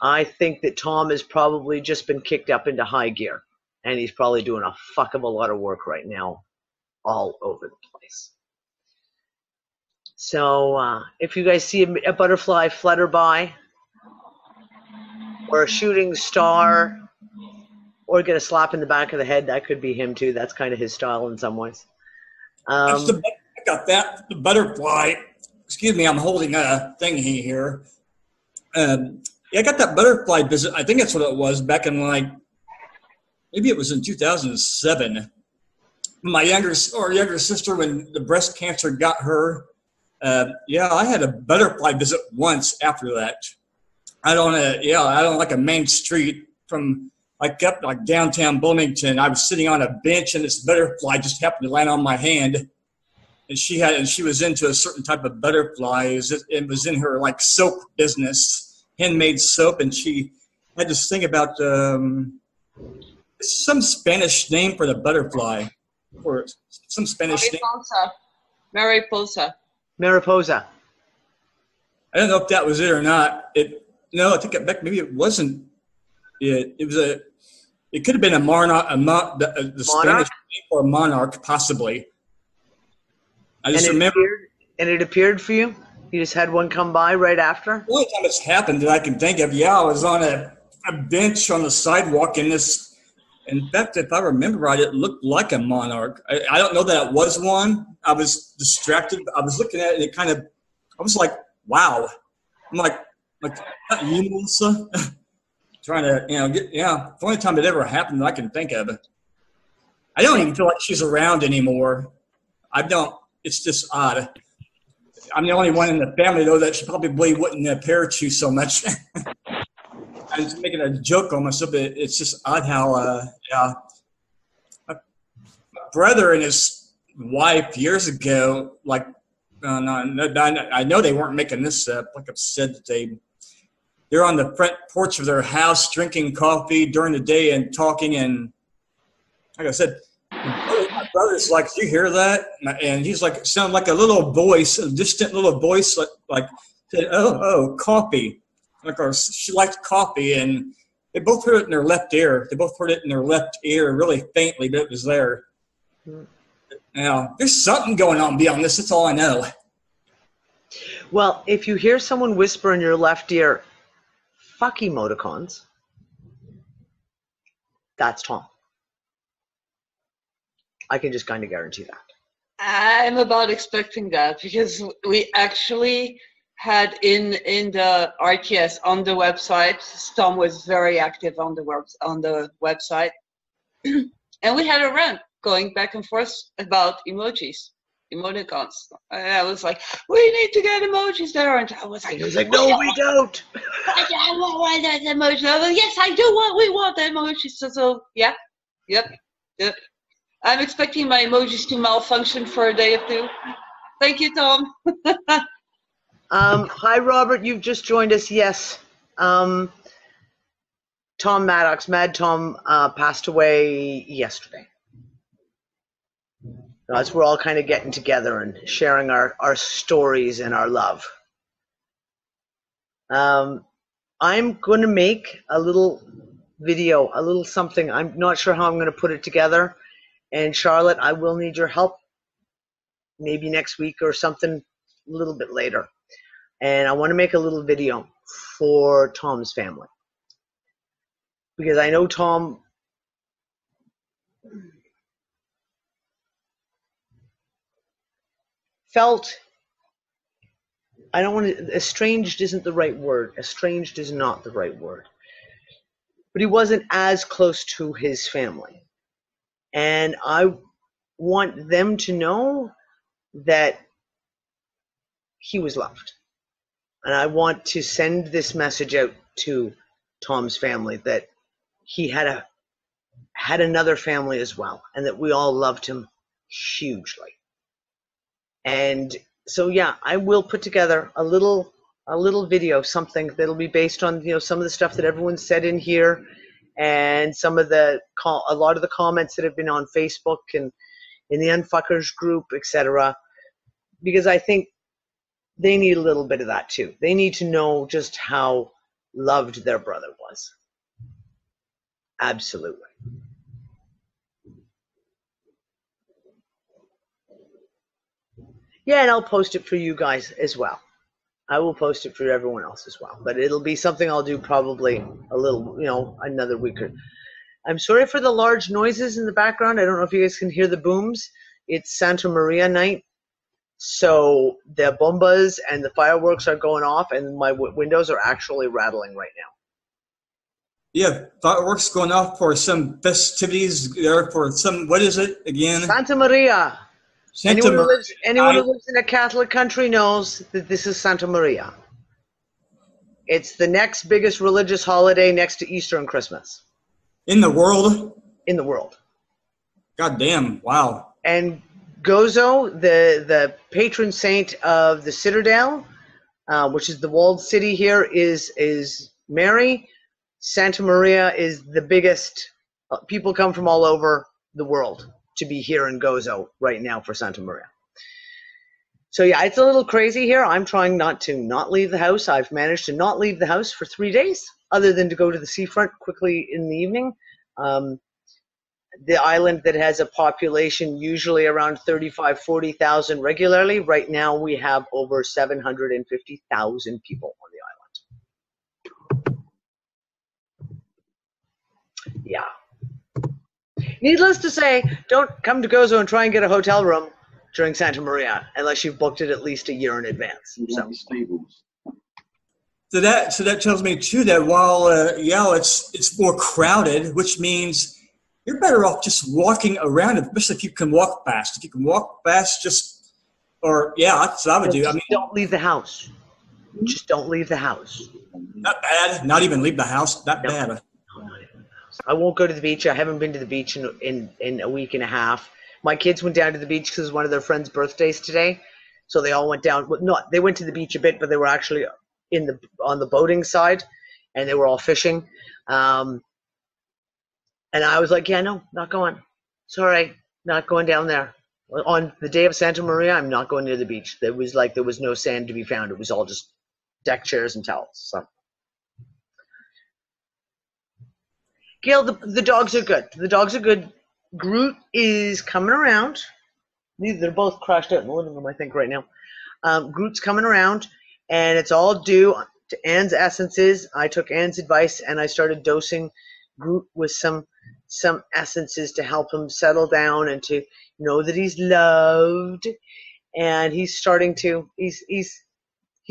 I think that Tom has probably just been kicked up into high gear, and he's probably doing a fuck of a lot of work right now all over the place. So if you guys see a butterfly flutter by, or a shooting star, or get a slap in the back of the head. That could be him too. That's kind of his style in some ways. I got that, the butterfly. Excuse me, I'm holding a thing here. Yeah, I got that butterfly visit. I think that's what it was back in maybe it was in 2007. My younger sister, when the breast cancer got her, yeah, I had a butterfly visit once after that. I don't like a main street from up downtown Bloomington. I was sitting on a bench and this butterfly just happened to land on my hand. And she was into a certain type of butterfly. It was in her soap business, handmade soap, and she had this thing about some Spanish name for the butterfly, or some Spanish name. Mariposa. Mariposa. I don't know if that was it or not. No, I think maybe it wasn't. It could have been a monarch, the Spanish name for a monarch, possibly. I just remember. It appeared for you? You just had one come by right after? The only time it's happened that I can think of, I was on a bench on the sidewalk in fact, if I remember right, it looked like a monarch. I don't know that it was one. I was distracted. I was looking at it and I was like, wow. I'm like not you, Melissa? Trying to, it's the only time it ever happened that I can think of. I don't even feel like she's around anymore. I don't. It's just odd. I'm the only one in the family, though, that she probably wouldn't parachute so much. I was making a joke on myself, but it's just odd how, my brother and his wife years ago, I know they weren't making this up. Like I've said, that they're on the front porch of their house drinking coffee during the day and talking, and like I said, my brother's like, "Do you hear that?" And he's like, it sounded like a little voice, a distant little voice, like said, "Oh, coffee." Or she liked coffee, and they both heard it in their left ear. They both heard it in their left ear, really faintly, but it was there. Now, there's something going on beyond this. That's all I know. Well, if you hear someone whisper in your left ear, "Fuck emoticons," that's Tom. I can just kind of guarantee that. I'm about expecting that, because we actually had in the RTS on the website, Tom was very active on the website, and we had a rant going back and forth about emoticons. I was like, "We need to get emojis there," and I was like, "No, we don't." I want that emoji. I was like, "Yes, I do. We want the emojis." So yeah, yep. I'm expecting my emojis to malfunction for a day or two. Thank you, Tom. Hi, Robert. You've just joined us. Yes. Tom Maddox, Madtom, passed away yesterday. As we're all kind of getting together and sharing our stories and our love. I'm going to make a little video, a little something. I'm not sure how I'm going to put it together. And Charlotte, I will need your help maybe next week or something a little bit later. And I want to make a little video for Tom's family. Because I know Tom felt, I don't want to, estranged isn't the right word. Estranged is not the right word. But he wasn't as close to his family. And I want them to know that he was loved. And I want to send this message out to Tom's family that he had another family as well, and that we all loved him hugely. And so yeah, I will put together a little video, something that'll be based on some of the stuff that everyone said in here, and some of a lot of the comments that have been on Facebook and in the UnFuckers group, etc. Because I think they need a little bit of that too. They need to know just how loved their brother was. Absolutely. Yeah, and I'll post it for you guys as well. I will post it for everyone else as well. But it'll be something I'll do probably a little, another week or I'm sorry for the large noises in the background. I don't know if you guys can hear the booms. It's Santa Maria night. So the bombas and the fireworks are going off, and my windows are actually rattling right now. Yeah, fireworks going off for some festivities there for some, what is it again? Santa Maria. Santa Anyone who lives in a Catholic country knows that this is Santa Maria. It's the next biggest religious holiday next to Easter and Christmas. In the world? In the world. God damn, wow. And Gozo, the patron saint of the Citadel, which is the walled city here, is Mary. Santa Maria is the biggest. People come from all over the world to be here in Gozo right now for Santa Maria. So yeah, it's a little crazy here. I'm trying not leave the house. I've managed to not leave the house for 3 days, other than to go to the seafront quickly in the evening. The island that has a population usually around 35, 40,000 regularly. Right now we have over 750,000 people on the island. Yeah. Needless to say, don't come to Gozo and try and get a hotel room during Santa Maria unless you've booked it at least a year in advance. So that tells me too that while it's more crowded, which means you're better off just walking around, especially if you can walk fast. If you can walk fast, that's what I would do. I mean, don't leave the house. Just don't leave the house. Not bad. Not even leave the house. Not bad. I won't go to the beach. I haven't been to the beach in a week and a half. My kids went down to the beach because it was one of their friends' birthdays today. So they all went down. Well, they went to the beach a bit, but they were actually on the boating side, and they were all fishing. And I was like, yeah, no, not going. Sorry, not going down there. On the day of Santa Maria, I'm not going near the beach. There was no sand to be found. It was all just deck chairs and towels. So, Gail, the dogs are good. The dogs are good. Groot is coming around. They're both crashed out in the living room, I think, right now. Groot's coming around, and it's all due to Anne's essences. I took Anne's advice, and I started dosing Groot with some essences to help him settle down and to know that he's loved. And he's starting to. He's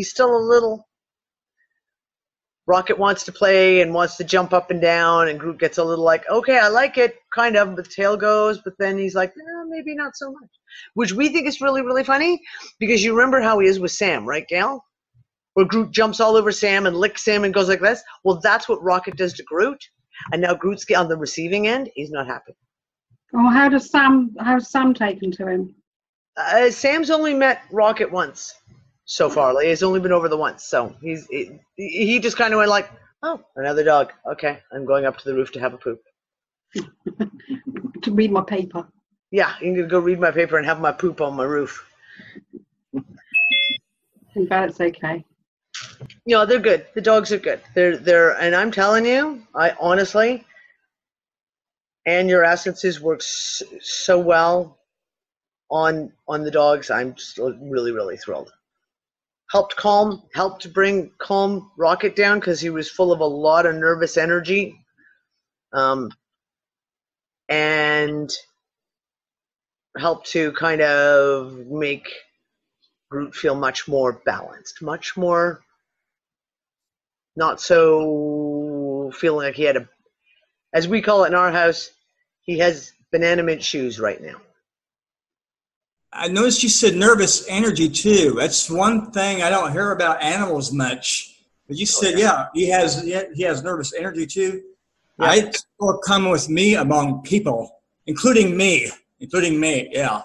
still a little. Rocket wants to play and wants to jump up and down, and Groot gets a little like, okay, I like it, kind of, but the tail goes, but then he's like, maybe not so much. Which we think is really, really funny, because you remember how he is with Sam, right, Gail? Where Groot jumps all over Sam and licks him and goes like this. Well, that's what Rocket does to Groot, and now Groot's on the receiving end. He's not happy. Oh, how's Sam taken to him? Sam's only met Rocket once. So far, like, he's only been over the once, so he just kind of went like, oh, another dog. Okay, I'm going up to the roof to have a poop. To read my paper. Yeah, I'm gonna go read my paper and have my poop on my roof. I'm glad it's okay. No, they're good. The dogs are good. They're, and I'm telling you, I honestly, and your essences work so well on the dogs. I'm just really, really thrilled. Helped to bring calm Rocket down because he was full of a lot of nervous energy. And helped to kind of make Groot feel much more balanced, much more not so feeling like he had as we call it in our house, he has banana mint shoes right now. I noticed you said nervous energy too. That's one thing I don't hear about animals much. But you said, he has nervous energy too. Yeah. It's more common with me among people, including me. Yeah.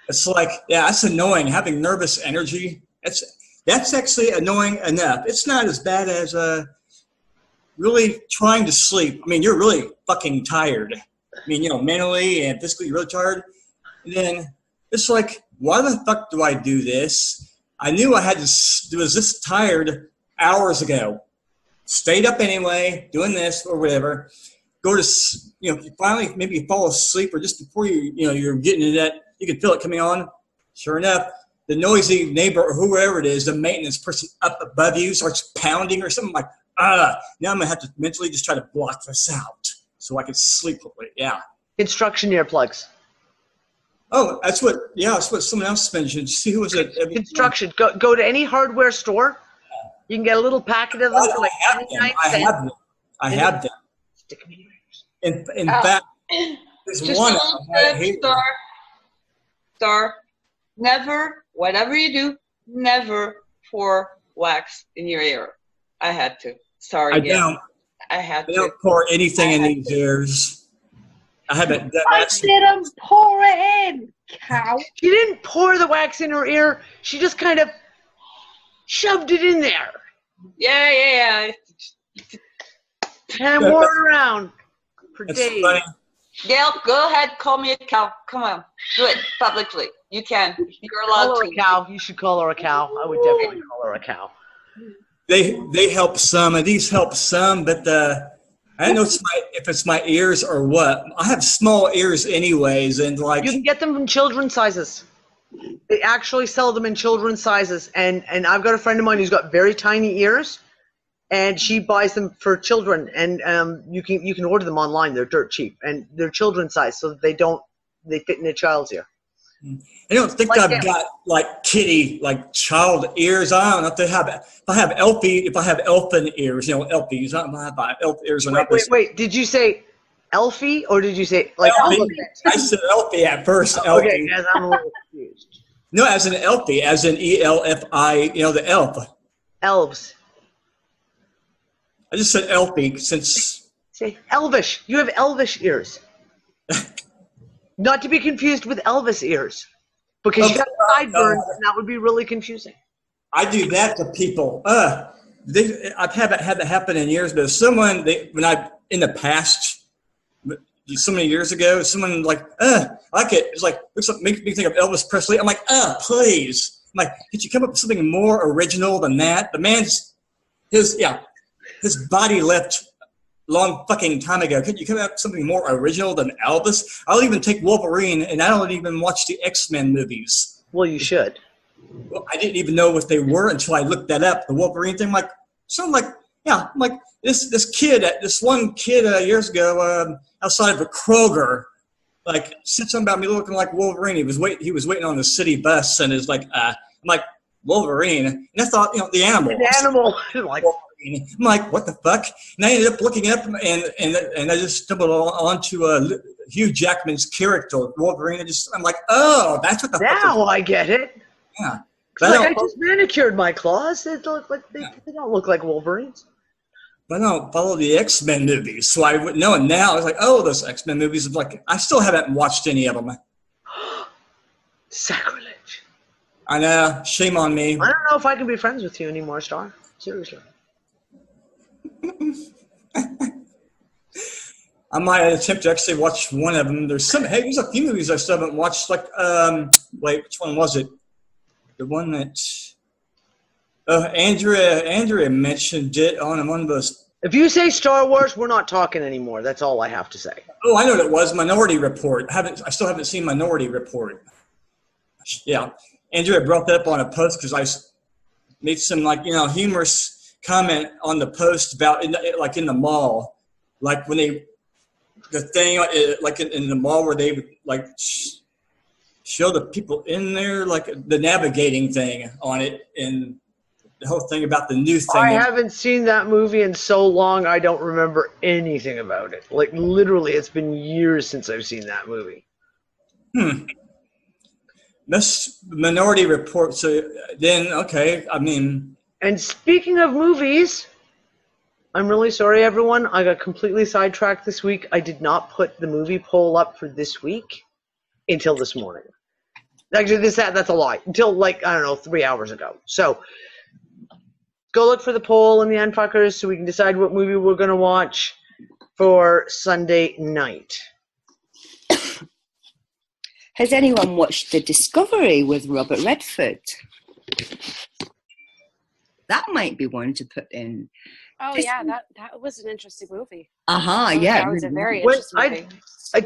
It's like, that's annoying. Having nervous energy, that's actually annoying enough. It's not as bad as really trying to sleep. I mean, you're really fucking tired. I mean, mentally and physically, you're really tired. And then it's like, why the fuck do I do this? I knew I was this tired hours ago. Stayed up anyway, doing this or whatever. Go to, finally maybe you fall asleep or just before you're getting into that, you can feel it coming on. Sure enough, the noisy neighbor or whoever it is, the maintenance person up above you starts pounding or something like, now I'm going to have to mentally just try to block this out. so I could sleep. Yeah. Construction earplugs. Oh, that's what someone else mentioned. See, who was it? Construction. Go to any hardware store. You can get a little packet of them for like 99 cents. I have them. Stick them in your ears. In fact, there's Just one. a little tip, Star. Never, whatever you do, never pour wax in your ear. I had to. Sorry, I don't. I had to. I don't pour anything in these ears. I haven't done I that. didn't pour it in, cow. She didn't pour the wax in her ear. She just kind of shoved it in there. Yeah. And wore it around for It's days. funny. Gail, go ahead, call me a cow. Come on, do it publicly. You can. You're allowed Call her to. a cow. You should call her a cow. I would definitely call her a cow. They help some, and these help some, but I don't know if it's my ears or what. I have small ears anyways, and like You can get them in children's sizes. They actually sell them in children's sizes, and I've got a friend of mine who's got very tiny ears, and she buys them for children, and you can order them online. They're dirt cheap, and they're children's size, so they fit in a child's ear. I don't think I've got like kitty, like child ears. I don't know if I have elfin ears, elfies. I don't know if I have elf ears or not. Wait. Did you say Elfie or did you say like Elfie? I said Elfie at first. Elfie. Okay, guys, I'm a little confused. No, as in Elfie, as in ELFI, the elf. Elves. I just said Elfie since. Say elvish. You have elvish ears. Not to be confused with Elvis ears, because you got sideburns, and that would be really confusing. I do that to people. I haven't had that happen in years, but in the past, so many years ago, someone like, I like it. It's like, makes me think of Elvis Presley. I'm like, please. I'm like, could you come up with something more original than that? The man's, his body left long fucking time ago. Could you come up with something more original than Elvis? I'll even take Wolverine, and I don't even watch the X-Men movies. Well, you should. Well, I didn't even know what they were until I looked that up. The Wolverine thing, I'm like this one kid years ago outside of a Kroger, like said something about me looking like Wolverine. He was waiting on the city bus, and is like, I'm like, Wolverine, and I thought, the animal. An animal, like. I'm like, what the fuck? And I ended up looking up, and I just stumbled onto Hugh Jackman's character, Wolverine. I'm like, oh, that's what the fuck. Now I get it. Yeah. I just manicured my claws. They don't look like Wolverines. But I don't follow the X-Men movies, so I wouldn't know. And now it's like, oh, those X-Men movies. I still haven't watched any of them. Sacrilege. I know. Shame on me. I don't know if I can be friends with you anymore, Star. Seriously. I might attempt to actually watch one of them. There's a few movies I still haven't watched. Like, which one was it? The one that Andrea mentioned it on one of those. If you say Star Wars, we're not talking anymore. That's all I have to say. Oh, I know what it was. Minority Report. I still haven't seen Minority Report. Yeah, Andrea brought that up on a post because I made some humorous comment on the post about in the mall, like when in the mall where they would show the people in there, like the navigating thing on it, and the whole thing about the new thing. I haven't seen that movie in so long, I don't remember anything about it. Like, literally, it's been years since I've seen that movie. That's Minority Report. So then, okay, I mean. And speaking of movies, I'm really sorry, everyone. I got completely sidetracked this week. I did not put the movie poll up for this week until this morning. Actually, that's a lie. Until, 3 hours ago. So, go look for the poll in the UnFuckers so we can decide what movie we're going to watch for Sunday night. Has anyone watched The Discovery with Robert Redford? That might be one to put in. Oh, yeah, that was an interesting movie. Yeah. That was a very interesting movie. I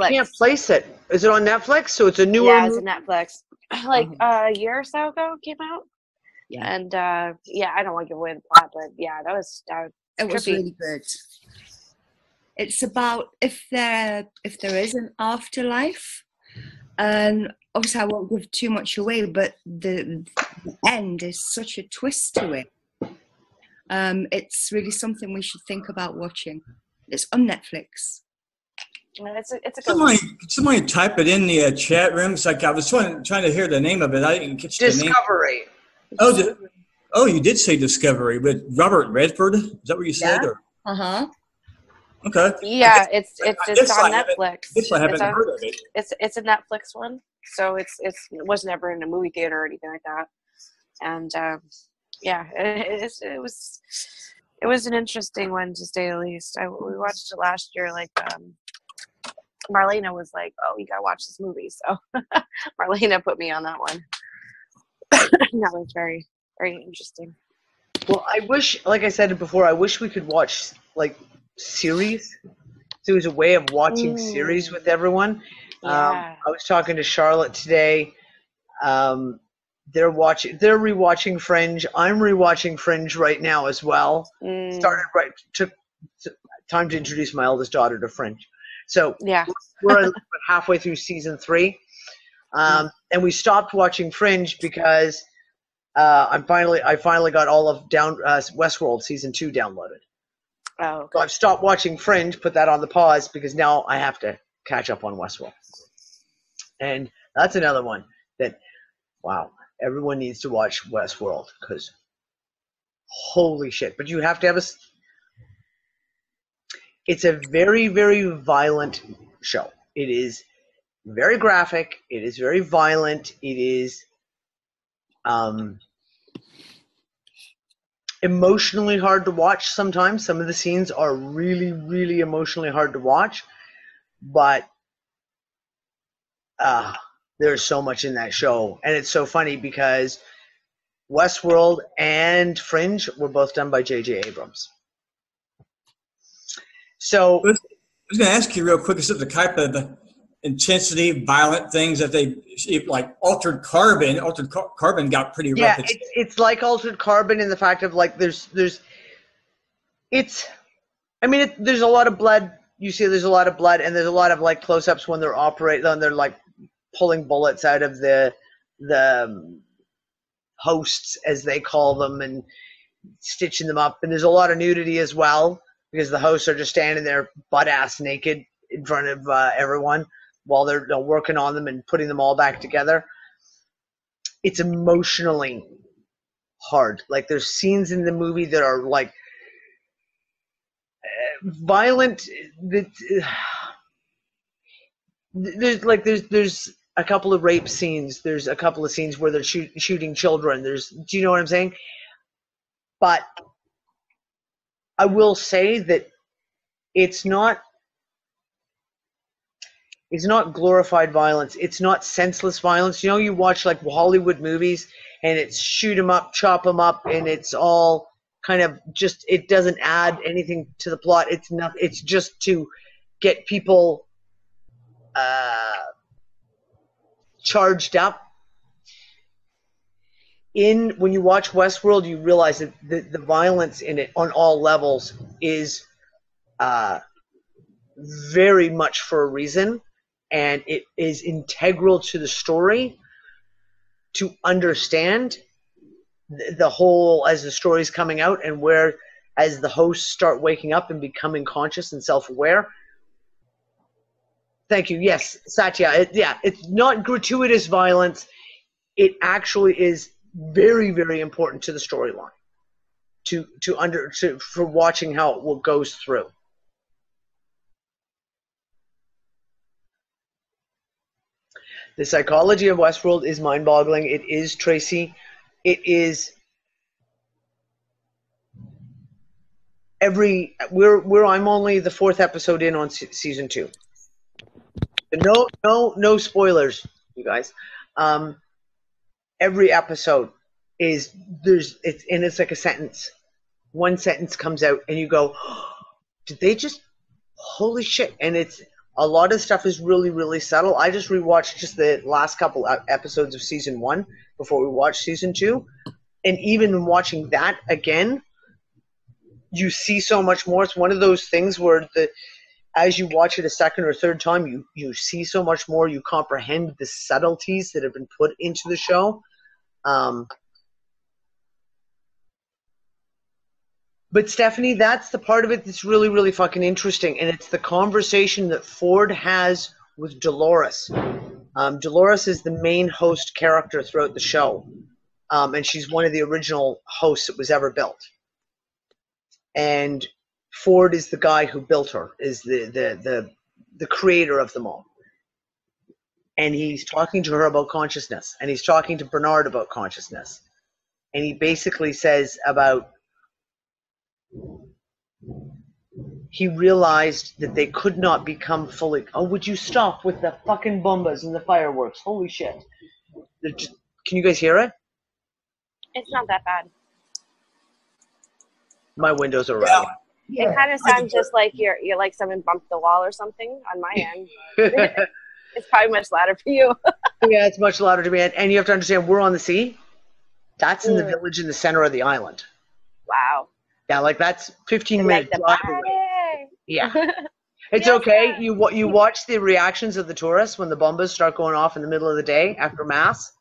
can't place it. Is it on Netflix? So it's a newer movie? Yeah, it's on Netflix. A year or so ago it came out. Yeah. And, I don't want to give away the plot, but yeah, it was really good. it's about if there is an afterlife. And obviously I won't give too much away, but the end is such a twist to it. It's really something we should think about watching. It's on Netflix. It's a good one. Somebody type it in the chat room. It's like I was trying to hear the name of it. I didn't catch the name. Discovery. Oh, you did say Discovery with Robert Redford. Is that what you said? Yeah. Okay. Yeah, it's just on Netflix. I haven't heard of it. It's a Netflix one, so it was never in a movie theater or anything like that. And yeah, it was an interesting one to say the least. We watched it last year. Like Marlena was like, "Oh, you gotta watch this movie," so Marlena put me on that one. That was very, very interesting. Well, I wish, like I said before, I wish we could watch like series. So it was a way of watching series with everyone. Yeah. I was talking to Charlotte today. They're rewatching Fringe. I'm rewatching Fringe right now as well. Took time to introduce my eldest daughter to Fringe. So yeah, we're halfway through season 3. And we stopped watching Fringe because I finally got all of Westworld season 2 downloaded. Oh, okay. So I've stopped watching Fringe, put that on the pause because now I have to catch up on Westworld. And that's another one that, wow, everyone needs to watch Westworld because holy shit. But you have to have it's a very, very violent show. It is very graphic. It is very violent. It is emotionally hard to watch sometimes. Some of the scenes are really, really emotionally hard to watch. But there's so much in that show. And it's so funny because Westworld and Fringe were both done by J.J. Abrams. So I was going to ask you real quick, is it the type of intensity, violent things that they, like Altered Carbon got pretty rough. Yeah, it's like Altered Carbon in the fact of like there's a lot of blood. You see there's a lot of blood and there's a lot of like close-ups when they're like pulling bullets out of the hosts, as they call them, and stitching them up. And there's a lot of nudity as well because the hosts are just standing there butt-ass naked in front of everyone while they're working on them and putting them all back together. It's emotionally hard. Like there's scenes in the movie that are like violent. There's a couple of rape scenes. There's a couple of scenes where they're shooting children. Do you know what I'm saying? But I will say that it's not glorified violence. It's not senseless violence. You know, you watch like Hollywood movies and it's shoot 'em up, chop 'em up, and it's all kind of just, it doesn't add anything to the plot. It's just to get people charged up. When you watch Westworld, you realize that the violence in it on all levels is very much for a reason, and it is integral to the story to understand the whole as the story's coming out, and where as the hosts start waking up and becoming conscious and self-aware. Thank you. Yes, Satya. It's not gratuitous violence. It actually is very, very important to the storyline, for watching how it goes through. The psychology of Westworld is mind-boggling. It is, Tracy. It is I'm only the 4th episode in on season 2. No spoilers, you guys. Every episode it's like a sentence. One sentence comes out and you go, oh, did they just, holy shit. And it's, a lot of stuff is really, really subtle. I just rewatched just the last couple episodes of season 1 before we watched season 2. And even watching that again, you see so much more. It's one of those things where as you watch it a second or third time, you see so much more. You comprehend the subtleties that have been put into the show. But Stephanie, that's the part of it that's really, really fucking interesting. And it's the conversation that Ford has with Dolores. Dolores is the main host character throughout the show. And she's one of the original hosts that was ever built. And Ford is the guy who built her, is the creator of them all. And he's talking to her about consciousness. And he's talking to Bernard about consciousness. And he basically says about, he realized that they could not become fully. Oh, would you stop with the fucking bombas and the fireworks? Holy shit. Can you guys hear it? It's not that bad. My windows are rattling. It kind of sounds just like you're like someone bumped the wall or something on my end. It's probably much louder for you. Yeah, it's much louder to me. And you have to understand, we're on the sea. That's in the village in the center of the island. Wow. Yeah, like that's 15 minutes drive away. Yeah. It's Yes, okay. You watch the reactions of the tourists when the bombas start going off in the middle of the day after mass.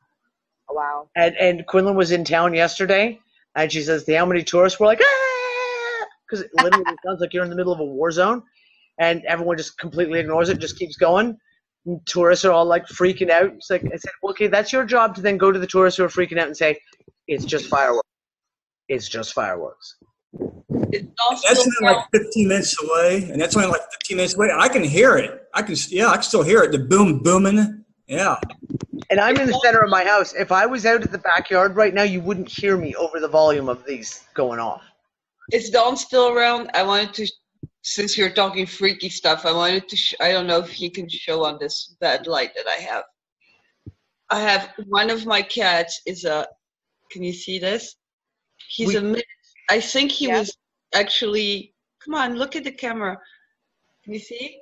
Wow. And Quinlan was in town yesterday, and she says, how many tourists were like, ah! Because it literally sounds like you're in the middle of a war zone, and everyone just completely ignores it, just keeps going. And tourists are all like freaking out. It's like, I said, okay, that's your job to then go to the tourists who are freaking out and say, it's just fireworks. It's just fireworks. That's only like 15 minutes away, and that's only like 15 minutes away. I can hear it. I can still hear it. The boom booming. Yeah. And I'm in the center of my house. If I was out at the backyard right now, you wouldn't hear me over the volume of these going off. Is Don still around? I wanted to, since you're talking freaky stuff, I wanted to, I don't know if he can show on this bad light that I have. I have one of my cats is a, can you see this? He's a mix. I think he was actually, come on, look at the camera. Can you see?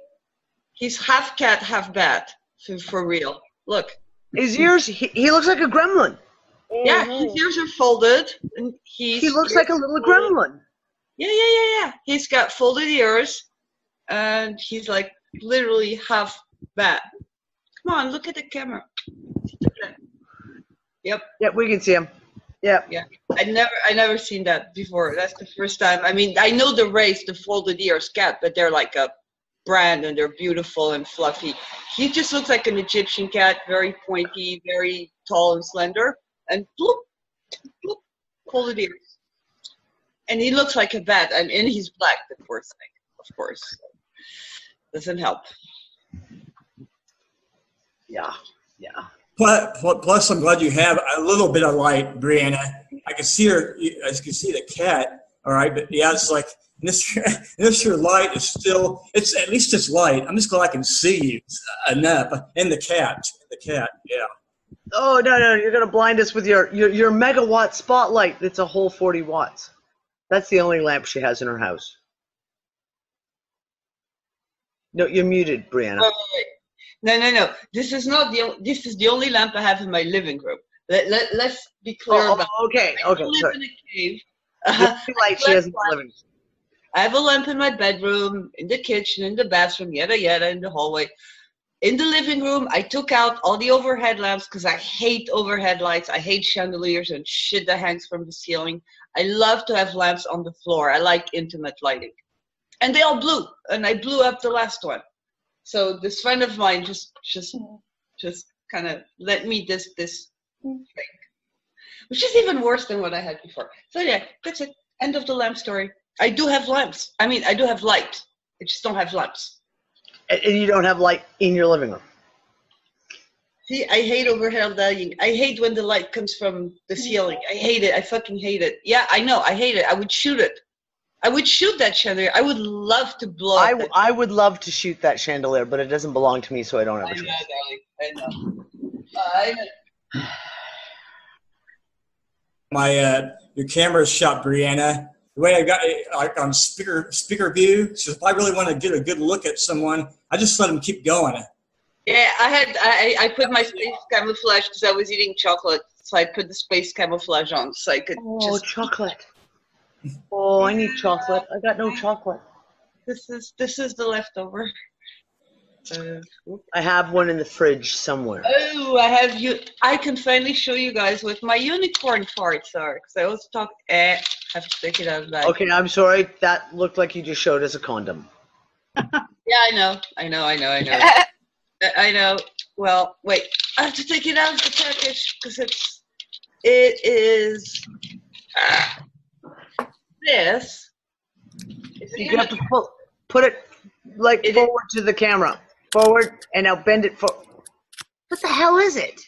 He's half cat, half bat, for real. Look. His ears, he looks like a gremlin. Yeah, his ears are folded. And he looks like a little gremlin. Yeah. He's got folded ears, and he's like literally half bat. Come on, look at the camera. Yep. Yep, we can see him. Yeah. Yeah. I never seen that before. That's the first time. I mean, I know the race, the folded ears cat, but they're like a brand and they're beautiful and fluffy. He just looks like an Egyptian cat, very pointy, very tall and slender, and bloop, bloop, folded ears. And he looks like a bat, and he's black, the poor thing, of course. Doesn't help. Yeah. Plus, I'm glad you have a little bit of light, Brianna. I can see her. I can see the cat. All right, but yeah, it's like this. Your light is still. It's at least it's light. I'm just glad I can see you enough. And the cat. Yeah. Oh no! You're gonna blind us with your megawatt spotlight. That's a whole 40 watts. That's the only lamp she has in her house. No, you're muted, Brianna. Oh, No. This is not this is the only lamp I have in my living room. Let's be clear about okay. I live in a cave. She has in the living room. I have a lamp in my bedroom, in the kitchen, in the bathroom, yada, in the hallway. In the living room, I took out all the overhead lamps because I hate overhead lights. I hate chandeliers and shit that hangs from the ceiling. I love to have lamps on the floor. I like intimate lighting. And they all blew, and I blew up the last one. So this friend of mine just kind of lent me this thing, which is even worse than what I had before. So yeah, that's it. End of the lamp story. I do have lamps. I mean, I do have light. I just don't have lamps. And you don't have light in your living room. See, I hate overhead lighting. I hate when the light comes from the ceiling. I hate it. I fucking hate it. Yeah, I know. I hate it. I would shoot it. I would shoot that chandelier. I would love to blow up. I would love to shoot that chandelier, but it doesn't belong to me, so I don't have a choice. I know. Your camera's shot, Brianna. The way I got it, like on speaker view. So if I really want to get a good look at someone, I just let them keep going. Yeah, I put my space camouflage because I was eating chocolate, so I put the space camouflage on so I could chocolate. Oh, I need chocolate. I got no chocolate. This is the leftover. I have one in the fridge somewhere. Oh, I can finally show you guys what my unicorn farts are. Because I always talk. Have to take it out of that. Okay, I'm sorry. That looked like you just showed us a condom. Yeah, I know. I know. Well, wait. I have to take it out of the package because it is this. You have to put it like forward to the camera. Forward, and now bend it for. What the hell is it?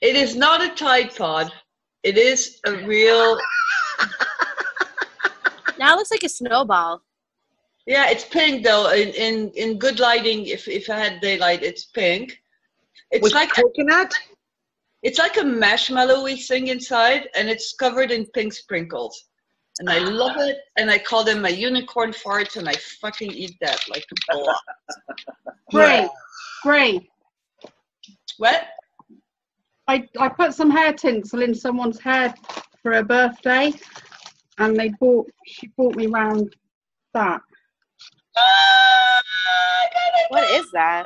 It is not a Tide Pod. It is a real. Now it looks like a snowball. Yeah, it's pink though. In good lighting, if I had daylight, it's pink. It's with like coconut. It's like a marshmallowy thing inside, and it's covered in pink sprinkles. And I love it, and I call them my unicorn farts, and I fucking eat that like a bull. Great. What? I put some hair tinsel in someone's hair for her birthday, and she bought me round that. What is that?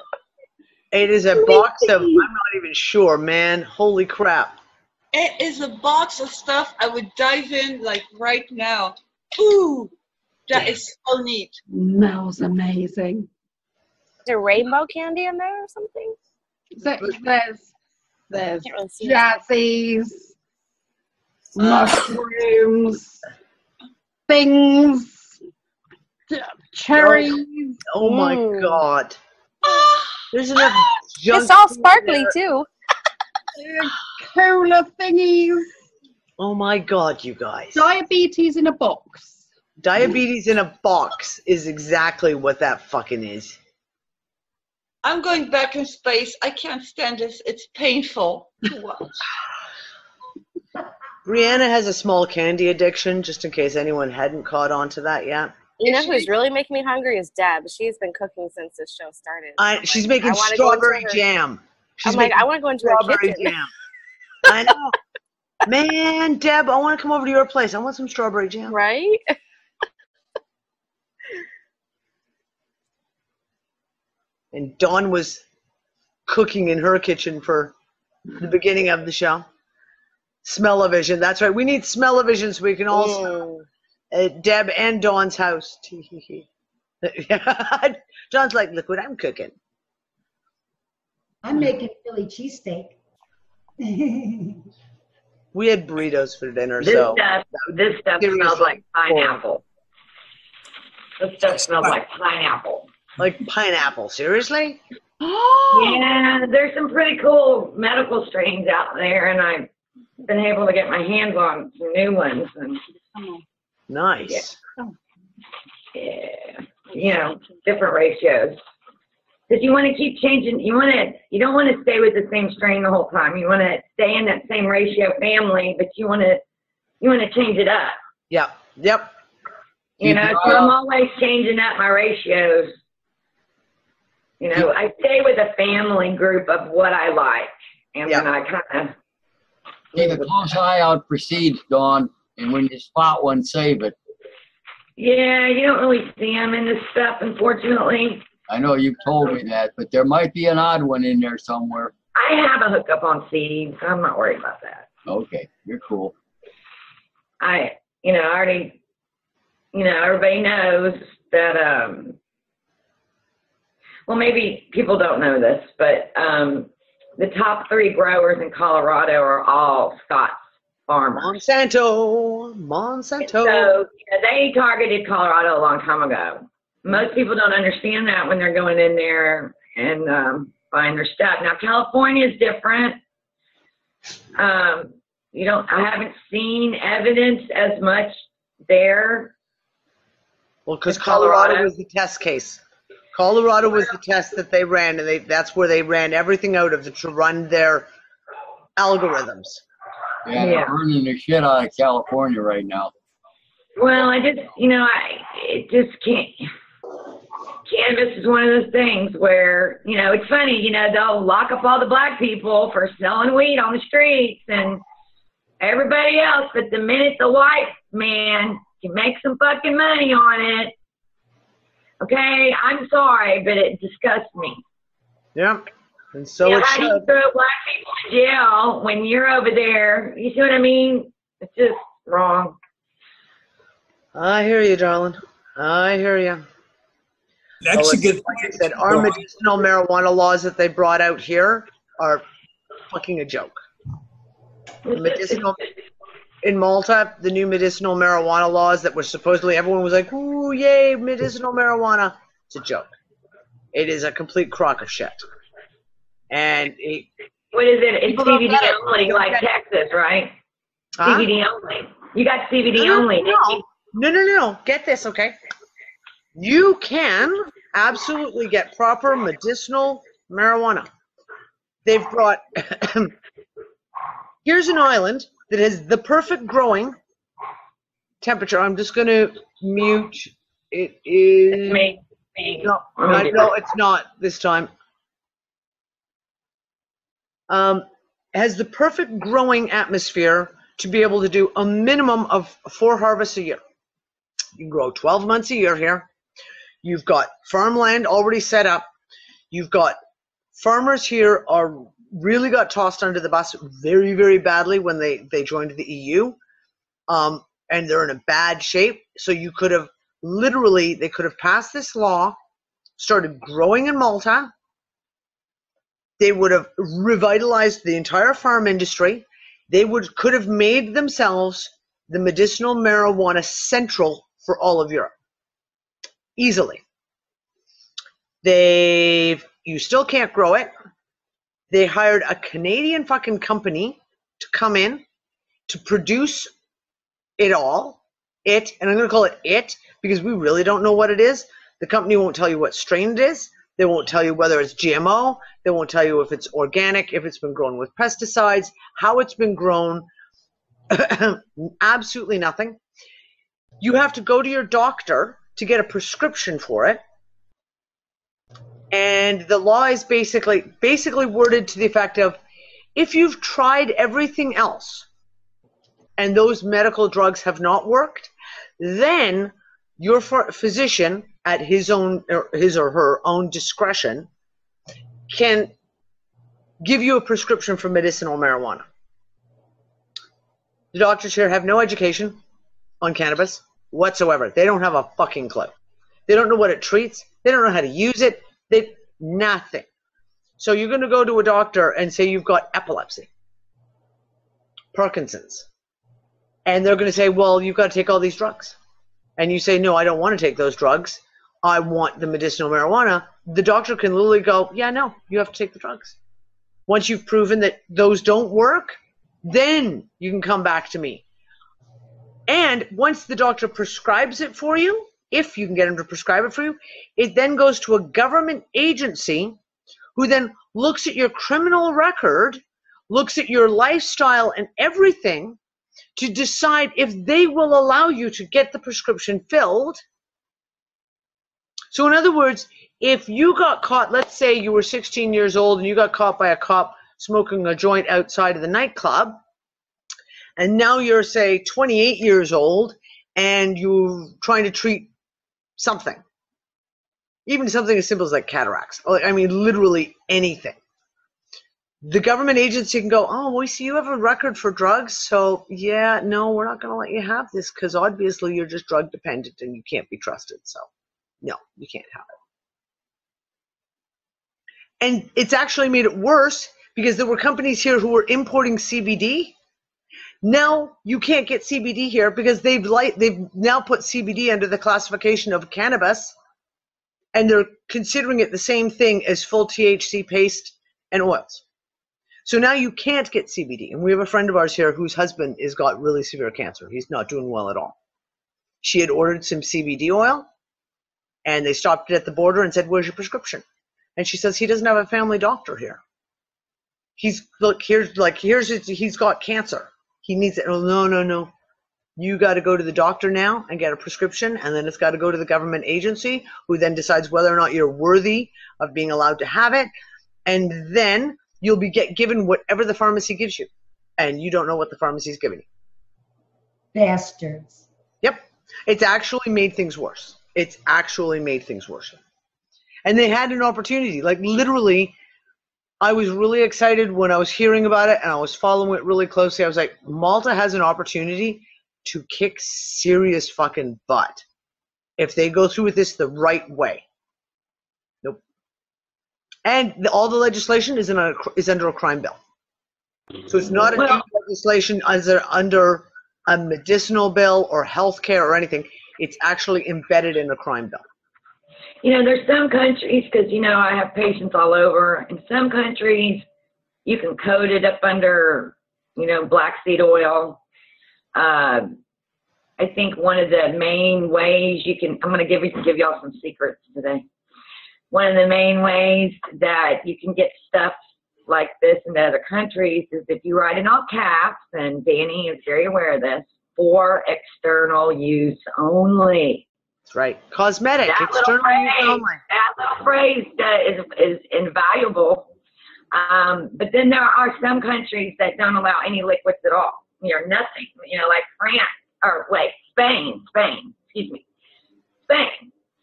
It is a box of, I'm not even sure, man. Holy crap. It is a box of stuff I would dive in like right now. Ooh, that is so neat. Smells amazing. Is there rainbow candy in there or something? There's jazzies, mushrooms, things, cherries. Oh my God. There's enough junk. It's all sparkly too. Cola thingies. Oh my God, you guys. Diabetes in a box. Diabetes in a box is exactly what that fucking is. I'm going back in space. I can't stand this. It's painful to watch. Brianna has a small candy addiction, just in case anyone hadn't caught on to that yet. You know who's really making me hungry is Deb. She's been cooking since this show started. She's making strawberry jam. I'm like, I want to go into her kitchen. Jam. I know. Man, Deb, I want to come over to your place. I want some strawberry jam. Right? And Dawn was cooking in her kitchen for the beginning of the show. Smell-o-vision. That's right. We need smell-o-vision so we can all smell Deb and Dawn's house. Dawn's like, look what I'm cooking. I'm making Philly cheesesteak. We had burritos for dinner. This stuff smells like pineapple. This stuff smells like pineapple. Like pineapple, seriously? Yeah, there's some pretty cool medical strains out there, and I've been able to get my hands on some new ones. And nice. Yeah, different ratios. Because you want to keep changing. You don't want to stay with the same strain the whole time. You want to stay in that same ratio family, but you want to change it up. Yep. So I'm always changing up my ratios. I stay with a family group of what I like, and then I kind of keep a close eye out for seeds, Dawn, and when you spot one, save it. Yeah, you don't really see them in this stuff, unfortunately. I know you've told me that, but there might be an odd one in there somewhere. I have a hookup on seeds. So I'm not worried about that. Okay, you're cool. I already, everybody knows that, well, maybe people don't know this, but the top 3 growers in Colorado are all Scott's farmers. Monsanto. So they targeted Colorado a long time ago. Most people don't understand that when they're going in there and buying their stuff. Now, California is different. I haven't seen evidence as much there. Well, because Colorado was the test case. Colorado was the test that they ran, and that's where they ran everything out of to run their algorithms. Yeah, they're burning the shit out of California right now. Well, it just can't. Cannabis is one of those things where, it's funny, they'll lock up all the black people for selling weed on the streets and everybody else, but the minute the white man can make some fucking money on it, Okay, I'm sorry, but it disgusts me. Yeah. And so You know, it how do you should. throw black people in jail when you're over there? You see what I mean? It's just wrong. I hear you, darling. I hear you. That's a good Like I said, our medicinal marijuana laws that they brought out here are fucking a joke. The medicinal in Malta, the new medicinal marijuana laws that were supposedly everyone was like, "Ooh, yay, medicinal marijuana!" It's a joke. It is a complete crock of shit. And What is it? It's people don't CBD get it. only, like Texas, right? Huh? CBD only. You got CBD No, only. No. Get this, okay? You can absolutely get proper medicinal marijuana. They've brought. Here's an island that has the perfect growing temperature. I'm just going to mute. It is. It's me. No, it's not this time. Has the perfect growing atmosphere to be able to do a minimum of 4 harvests a year. You can grow 12 months a year here. You've got farmland already set up. You've got farmers here are really got tossed under the bus very, very badly when they joined the EU. And they're in a bad shape. So you could have literally, they could have passed this law, started growing in Malta. They would have revitalized the entire farm industry. They could have made themselves the medicinal marijuana central for all of Europe. Easily. You still can't grow it. They hired a Canadian fucking company to come in to produce it all. And I'm going to call it it because we really don't know what it is. The company won't tell you what strain it is. They won't tell you whether it's GMO. They won't tell you if it's organic, if it's been grown with pesticides, how it's been grown. Absolutely nothing. You have to go to your doctor to get a prescription for it. And the law is basically worded to the effect of, if you've tried everything else and those medical drugs have not worked, then your physician at his or her own discretion can give you a prescription for medicinal marijuana. The doctors here have no education on cannabis whatsoever. They don't have a fucking clue. They don't know what it treats. They don't know how to use it. Nothing. So you're going to go to a doctor and say you've got epilepsy, Parkinson's. And they're going to say, well, you've got to take all these drugs. And you say, no, I don't want to take those drugs. I want the medicinal marijuana. The doctor can literally go, yeah, no, you have to take the drugs. Once you've proven that those don't work, then you can come back to me. And once the doctor prescribes it for you, if you can get him to prescribe it for you, it then goes to a government agency who then looks at your criminal record, looks at your lifestyle and everything to decide if they will allow you to get the prescription filled. So in other words, if you got caught, let's say you were 16 years old and you got caught by a cop smoking a joint outside of the nightclub, and now you're, say, 28 years old and you're trying to treat something, even something as simple as like cataracts. I mean, literally anything. The government agency can go, oh, we see you have a record for drugs, so yeah, no, we're not going to let you have this because obviously you're just drug dependent and you can't be trusted. So no, you can't have it. And it's actually made it worse because there were companies here who were importing CBD. Now you can't get CBD here because they've now put CBD under the classification of cannabis, and they're considering it the same thing as full THC paste and oils. So now you can't get CBD. And we have a friend of ours here whose husband has got really severe cancer. He's not doing well at all. She had ordered some CBD oil, and they stopped it at the border and said, where's your prescription? And she says, he doesn't have a family doctor here. He's got cancer. He needs it. Oh, no. You got to go to the doctor now and get a prescription, and then it's got to go to the government agency, who then decides whether or not you're worthy of being allowed to have it. And then you'll be given whatever the pharmacy gives you, and you don't know what the pharmacy is giving you. Bastards. Yep. It's actually made things worse. It's actually made things worse. And they had an opportunity. Like, literally, I was really excited when I was hearing about it, and I was following it really closely. I was like, Malta has an opportunity to kick serious fucking butt if they go through with this the right way. Nope. And all the legislation is under a crime bill. So it's not legislation under a medicinal bill or healthcare or anything. It's actually embedded in the crime bill. You know, there's some countries, because, you know, I have patients all over. In some countries, you can code it up under, you know, black seed oil. I think one of the main ways you can, I'm going to give y'all some secrets today. One of the main ways that you can get stuff like this in other countries is if you write in all caps, and Danny is very aware of this, for external use only. That's right. Cosmetic, external use only. That little phrase is invaluable. But then there are some countries that don't allow any liquids at all. You know, nothing. You know, like Spain.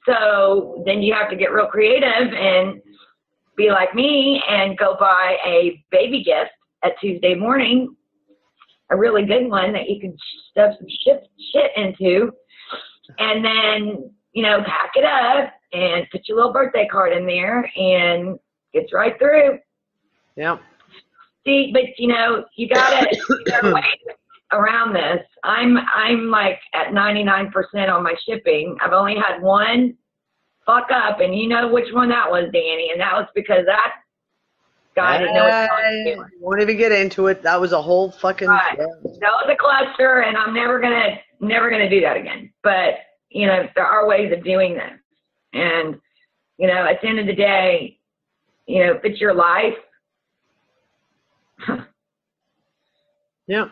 So then you have to get real creative and be like me and go buy a baby gift at Tuesday morning, a really good one that you can stuff some shit into, and then, you know, pack it up and put your little birthday card in there, and gets right through. Yeah. See, but you know, you gotta wait around this. I'm like at 99% on my shipping. I've only had one fuck up, and you know which one that was, Danny, and that was because that guy didn't know what he was doing. Won't even get into it. That was a whole fucking. Right. That was a cluster, and I'm never gonna do that again. But you know, there are ways of doing this, and you know, at the end of the day, you know, if it's your life. Yeah.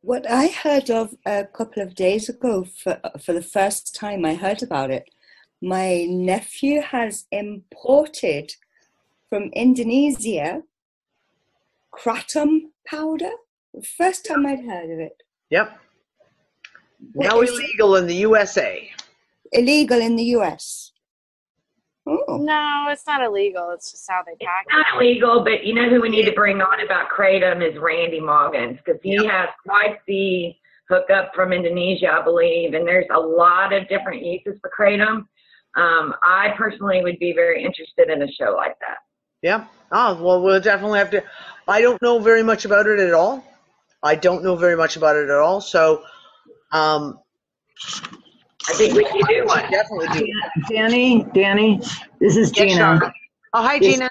What I heard of a couple of days ago, for the first time I heard about it, my nephew has imported from Indonesia kratom powder. First time I'd heard of it. Yep. Now illegal in the USA. Illegal in the US. Oh. No, it's not illegal. It's just how they package it. It's not illegal, but you know who we need to bring on about kratom is Randy Moggins, because he has quite the hookup from Indonesia, I believe, and there's a lot of different uses for kratom. I personally would be very interested in a show like that. Yeah. Oh, well, we'll definitely have to. I don't know very much about it at all. So, I think we can do one. Definitely do. Danny, this is Gina. Oh, hi, Gina.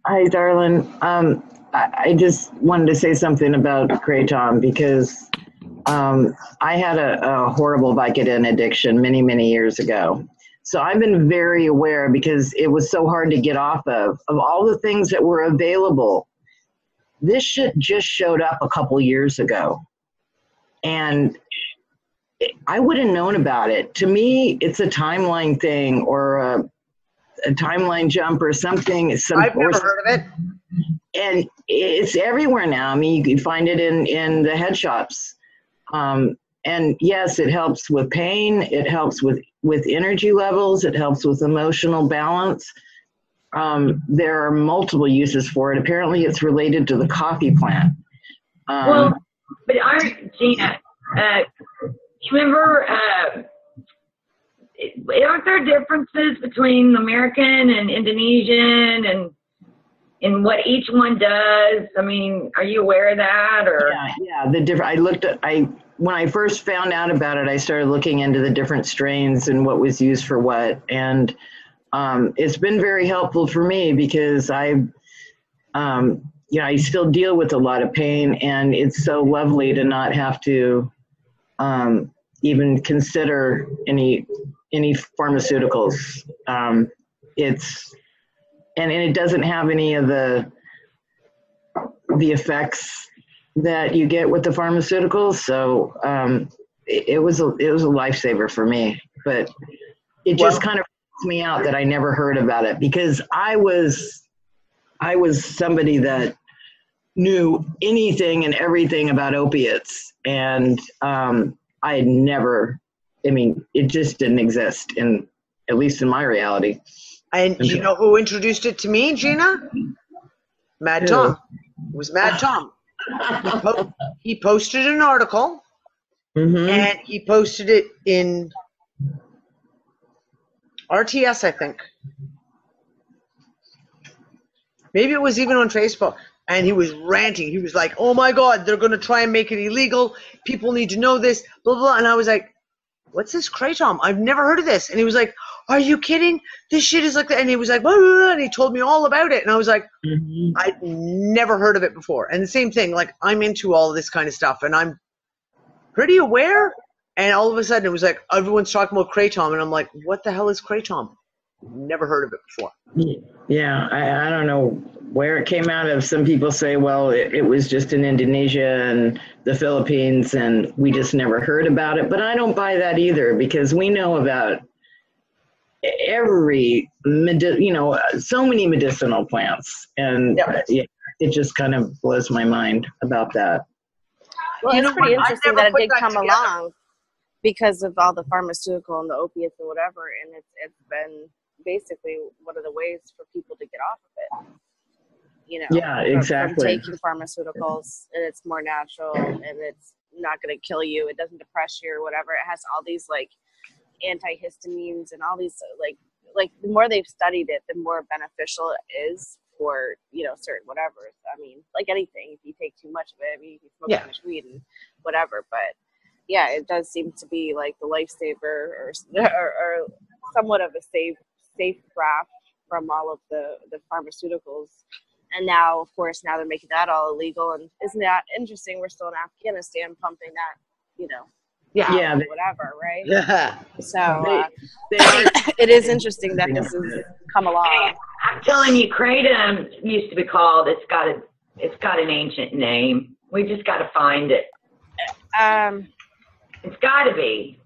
Hi, darling. I just wanted to say something about kratom because I had a horrible Vicodin addiction many, many years ago. So I've been very aware, because it was so hard to get off of all the things that were available. This shit just showed up a couple years ago, and I would have known about it. To me, it's a timeline thing, or a timeline jump or something. I've never heard of it. And it's everywhere now. I mean, you can find it in the head shops. And yes, it helps with pain. It helps with energy levels. It helps with emotional balance. There are multiple uses for it. Apparently, it's related to the coffee plant. Well, but Gina, you remember, aren't there differences between American and Indonesian and what each one does? I mean, are you aware of that? Or yeah, the different. When I first found out about it, I started looking into the different strains and what was used for what, and it's been very helpful for me, because I still deal with a lot of pain, and it's so lovely to not have to even consider any pharmaceuticals. And it doesn't have any of the effects that you get with the pharmaceuticals. So it was a lifesaver for me, but it just kind of freaks me out that I never heard about it, because I was somebody that knew anything and everything about opiates, and I had never I mean, it just didn't exist at least in my reality. And do you know who introduced it to me, Gina? Madtom. It was Madtom. He posted an article, and he posted it in RTS, I think. Maybe it was even on Facebook. And he was ranting. He was like, oh my God, they're going to try and make it illegal. People need to know this, blah, blah. And I was like, what's this Kratom? I've never heard of this. And he was like, are you kidding? This shit is like that. And he was like, blah, blah, blah, and he told me all about it. And I was like, I'd never heard of it before. And the same thing, like, I'm into all of this kind of stuff, and I'm pretty aware. And all of a sudden, it was like, everyone's talking about Kratom. And I'm like, what the hell is Kratom? Never heard of it before. Yeah, I don't know where it came out of. Some people say, well, it was just in Indonesia and the Philippines, and we just never heard about it. But I don't buy that either, because we know about every, so many medicinal plants. And yeah, it just kind of blows my mind about that. Well, it's pretty interesting that it did come along because of all the pharmaceutical and the opiates and whatever, and it's been basically one of the ways for people to get off of it. Yeah, exactly. From taking pharmaceuticals, and it's more natural, and it's not going to kill you. It doesn't depress you or whatever. It has all these like antihistamines and all these like the more they've studied it, the more beneficial it is for certain whatever. I mean, like anything, if you take too much of it, I mean, you can smoke too much weed and whatever. But yeah, it does seem to be like the lifesaver or somewhat of a safe craft from all of the pharmaceuticals. And now, of course, they're making that all illegal. And isn't that interesting? We're still in Afghanistan pumping that, Yeah, whatever, right? Yeah. So it is interesting that this has come along. I'm telling you, Kratom used to be called. It's got an ancient name. We just got to find it. It's got to be.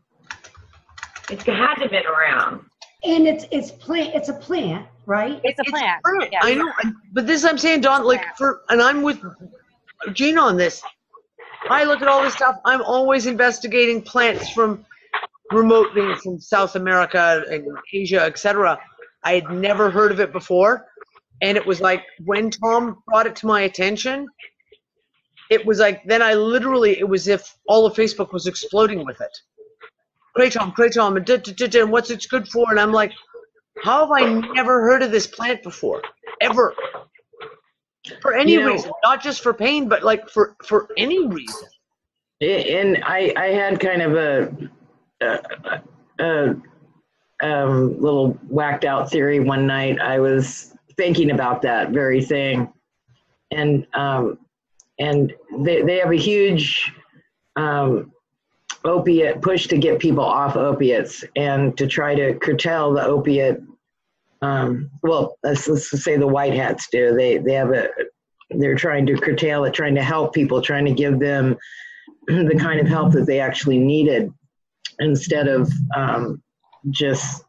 It had to have been around. And it's a plant, right? It's a plant. Yeah, I know, but this I'm saying, Don, and I'm with Gina on this. I look at all this stuff. I'm always investigating plants from remotely from South America and Asia, etc. I had never heard of it before, and it was like when Tom brought it to my attention, it was like then it was as if all of Facebook was exploding with it. Kratom, and what's it good for? And I'm like, how have I never heard of this plant before, ever? For any reason, not just for pain, but like for any reason. And I had kind of a little whacked out theory one night. I was thinking about that very thing, and they have a huge opiate push to get people off opiates and to try to curtail the opiate. Let's say the white hats do. They're trying to curtail it, trying to help people, trying to give them the kind of help that they actually needed, instead of just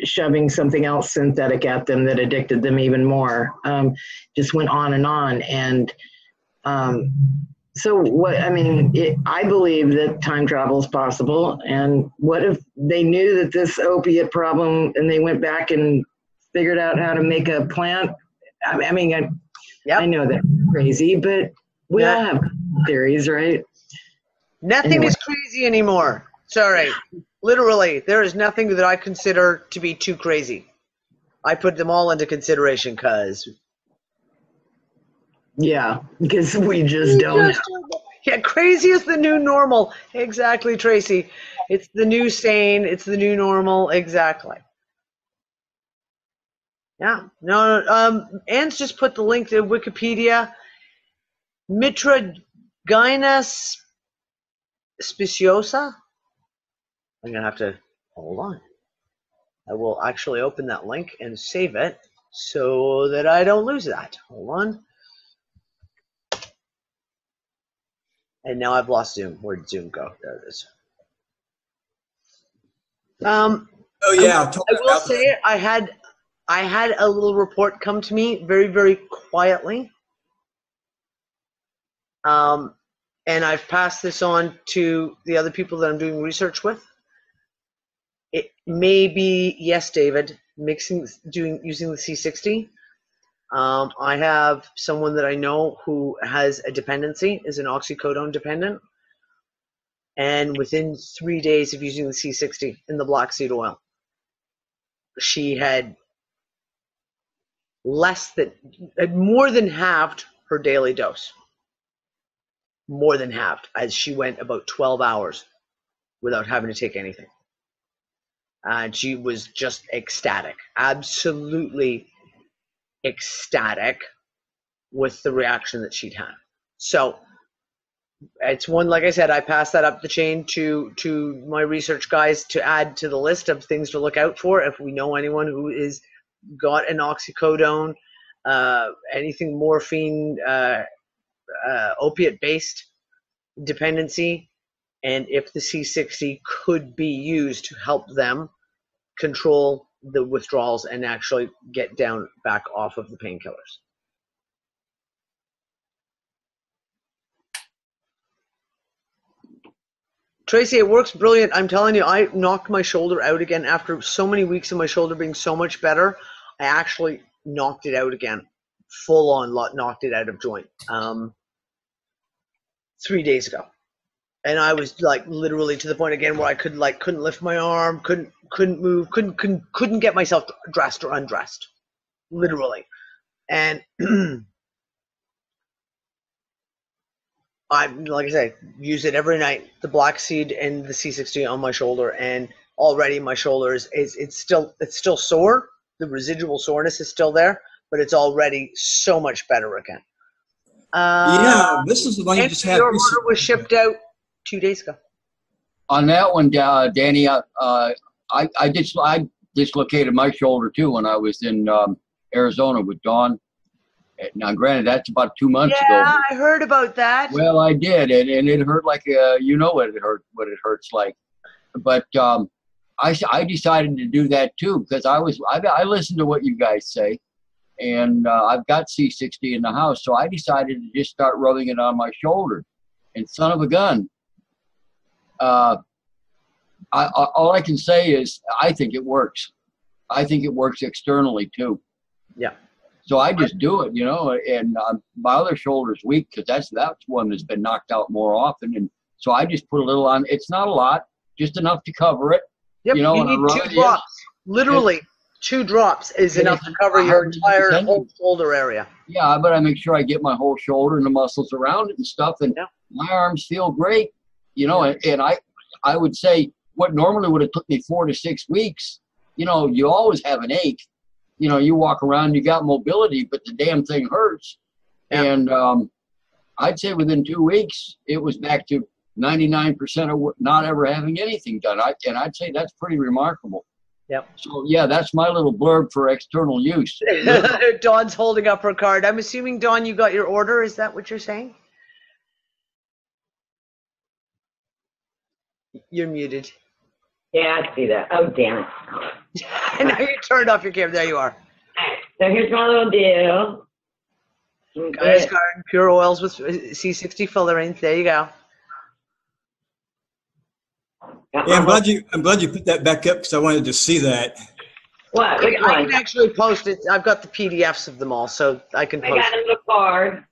shoving something else synthetic at them that addicted them even more. Just went on and on. And I believe that time travel is possible. And what if they knew that this opiate problem and they went back and figured out how to make a plant? I know that's crazy, but we all have theories, right? Nothing is crazy anymore. Sorry. Literally, there is nothing that I consider to be too crazy. I put them all into consideration because we just don't. Yeah, crazy is the new normal. Exactly, Tracy. It's the new sane. It's the new normal. Exactly. Yeah. No. Anne's just put the link to Wikipedia. Mitragyna speciosa. I'm gonna have to hold on. I will actually open that link and save it so that I don't lose that. Hold on. And now I've lost Zoom. Where'd Zoom go? There it is. I will say I had a little report come to me very, very quietly. And I've passed this on to the other people that I'm doing research with. It may be, yes, David, using the C60. I have someone that I know who has a dependency, is an oxycodone dependent, and within 3 days of using the C60 in the black seed oil, she had more than halved her daily dose. More than halved, as she went about 12 hours without having to take anything. And she was just ecstatic, absolutely ecstatic with the reaction that she'd had. So it's one, like I said, I passed that up the chain to my research guys to add to the list of things to look out for if we know anyone who is got an oxycodone, anything morphine, opiate-based dependency, and if the C60 could be used to help them control the withdrawals and actually get down back off of the painkillers. Tracy, it works brilliant. I'm telling you, I knocked my shoulder out again after so many weeks of my shoulder being so much better. I actually knocked it out again, full on knocked it out of joint 3 days ago. And I was like literally to the point again where I couldn't lift my arm, couldn't move, couldn't get myself dressed or undressed, literally. And I, like I said, use it every night, the black seed and the C60 on my shoulder, and already my shoulder it's still sore. The residual soreness is still there, but it's already so much better again. Yeah, this is the one you just had. Your order was shipped out 2 days ago. On that one, Danny, I dislocated my shoulder too when I was in Arizona with Dawn. Now, granted, that's about 2 months ago. Yeah, I heard about that. Well, I did, and it hurt like you know what it hurts like. But I decided to do that too because I listened to what you guys say, and I've got C60 in the house, so I decided to just start rubbing it on my shoulder. And son of a gun, all I can say is I think it works. I think it works externally too. Yeah. So I just do it, you know, and my other shoulder's weak because that's one that's been knocked out more often. And so I just put a little on. It's not a lot, just enough to cover it. Yep, you know, you need 2 drops. Literally, 2 drops is enough to cover your entire whole shoulder area. Yeah, but I make sure I get my whole shoulder and the muscles around it and stuff, and my arms feel great, you know. And I would say what normally would have took me 4 to 6 weeks, you know, you always have an ache. You know, you walk around, you got mobility, but the damn thing hurts. Yeah. And I'd say within 2 weeks, it was back to 99% of not ever having anything done. And I'd say that's pretty remarkable. Yep. So, yeah, that's my little blurb for external use. Dawn's holding up her card. I'm assuming, Dawn, you got your order. Is that what you're saying? You're muted. Yeah, I see that. Oh, damn it. And now you turned off your camera. There you are. So here's my little deal. Guys, Garden Pure Oils with C60 fullerene. There you go. Yeah, I'm glad you put that back up because I wanted to see that. What? I can actually post it. I've got the PDFs of them all, so I can post it. I got the card.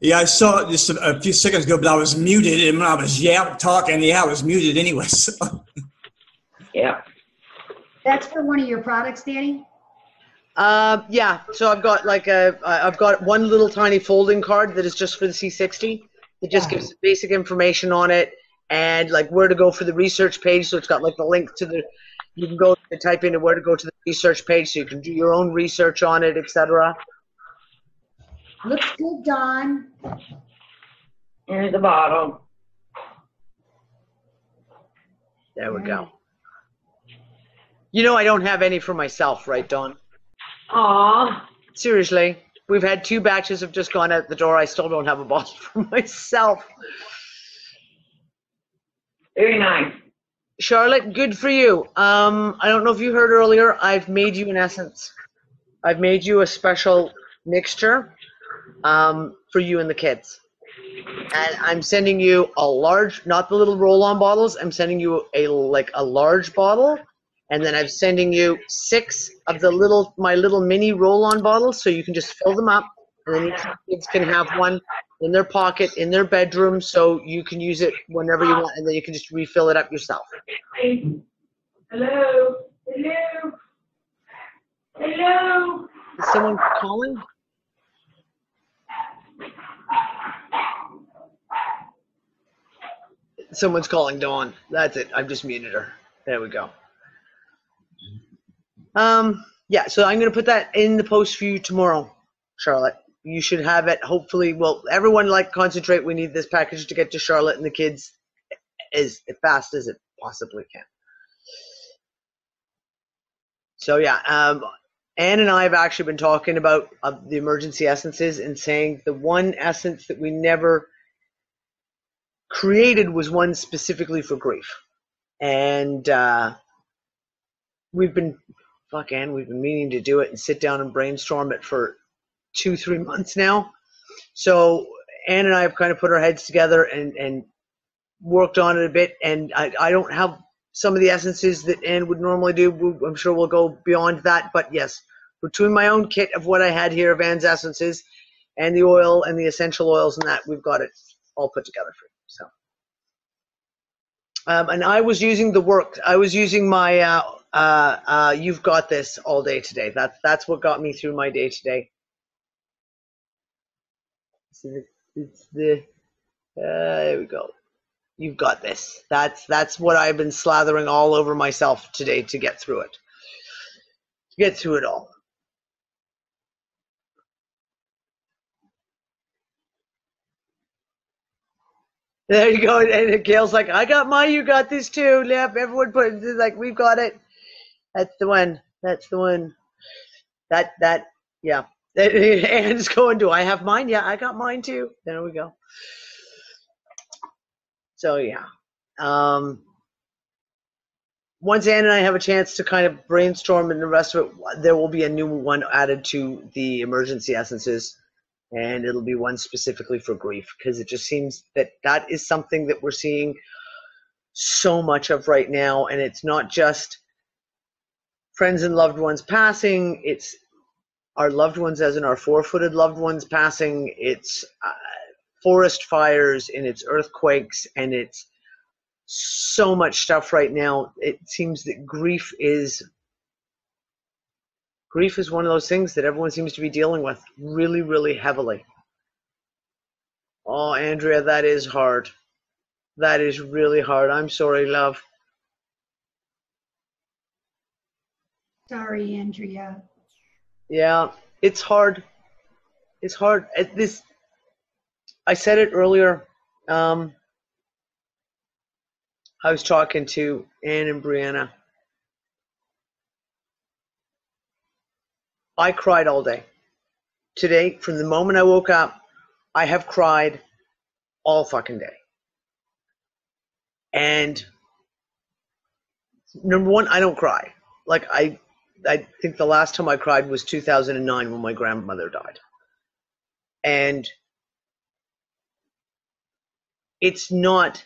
Yeah, I saw it just a few seconds ago, but I was muted, and when I was talking, I was muted anyway. So. Yeah. That's for one of your products, Danny? Yeah. So I've got I've got one little tiny folding card that is just for the C60. It just gives basic information on it and like where to go for the research page. So it's got like the link to the, you can go and type in where to go to the research page so you can do your own research on it, etc. Looks good, Dawn. Here's the bottle. There we go. You know I don't have any for myself, right, Dawn? Aw. Seriously. We've had 2 batches have just gone out the door. I still don't have a bottle for myself. Very nice. Charlotte, good for you. I don't know if you heard earlier, I've made you an essence. I've made you a special mixture for you and the kids. And I'm sending you a large, not the little roll-on bottles. I'm sending you a large bottle, and then I'm sending you 6 of the my little mini roll-on bottles, so you can just fill them up, and then each kids can have one in their pocket in their bedroom, so you can use it whenever you want, and then you can just refill it up yourself. Hello. Hello. Hello. Is someone calling? Someone's calling Dawn. That's it. I've just muted her. There we go. Yeah, so I'm going to put that in the post for you tomorrow, Charlotte. You should have it, hopefully. Well, everyone concentrate. We need this package to get to Charlotte and the kids as fast as it possibly can. So yeah, Anne and I have actually been talking about the emergency essences and saying the one essence that we never created was one specifically for grief. And we've been meaning to do it and sit down and brainstorm it for 2-3 months now. So Anne and I have kind of put our heads together and worked on it a bit. And I don't have some of the essences that Anne would normally do. I'm sure we'll go beyond that. But yes, between my own kit of what I had here of Anne's essences and the oil and the essential oils and that, we've got it all put together for you. So, and I was using my You've Got This all day today. That's what got me through my day today. There we go. You've got this. That's what I've been slathering all over myself today to get through it. To get through it all. There you go. And Gail's like, I got my You Got This too. Yep, everyone put it like, we've got it. That's the one. That's the one. Yeah. Anne's going, do I have mine? Yeah, I got mine too. There we go. So yeah. Once Anne and I have a chance to kind of brainstorm and the rest of it, there will be a new one added to the emergency essences. And it'll be one specifically for grief, because it just seems that is something that we're seeing so much of right now. And it's not just friends and loved ones passing. It's our loved ones, as in our 4-footed loved ones passing. It's forest fires, and it's earthquakes, and it's so much stuff right now. It seems that grief is one of those things that everyone seems to be dealing with really, really heavily. Oh, Andrea, that is hard. That is really hard. I'm sorry, love. Sorry, Andrea. Yeah, it's hard. It's hard. I said it earlier. I was talking to Anne and Brianna. I cried all day. Today, from the moment I woke up, I have cried all fucking day. And number one, I don't cry. Like I think the last time I cried was 2009 when my grandmother died. And it's not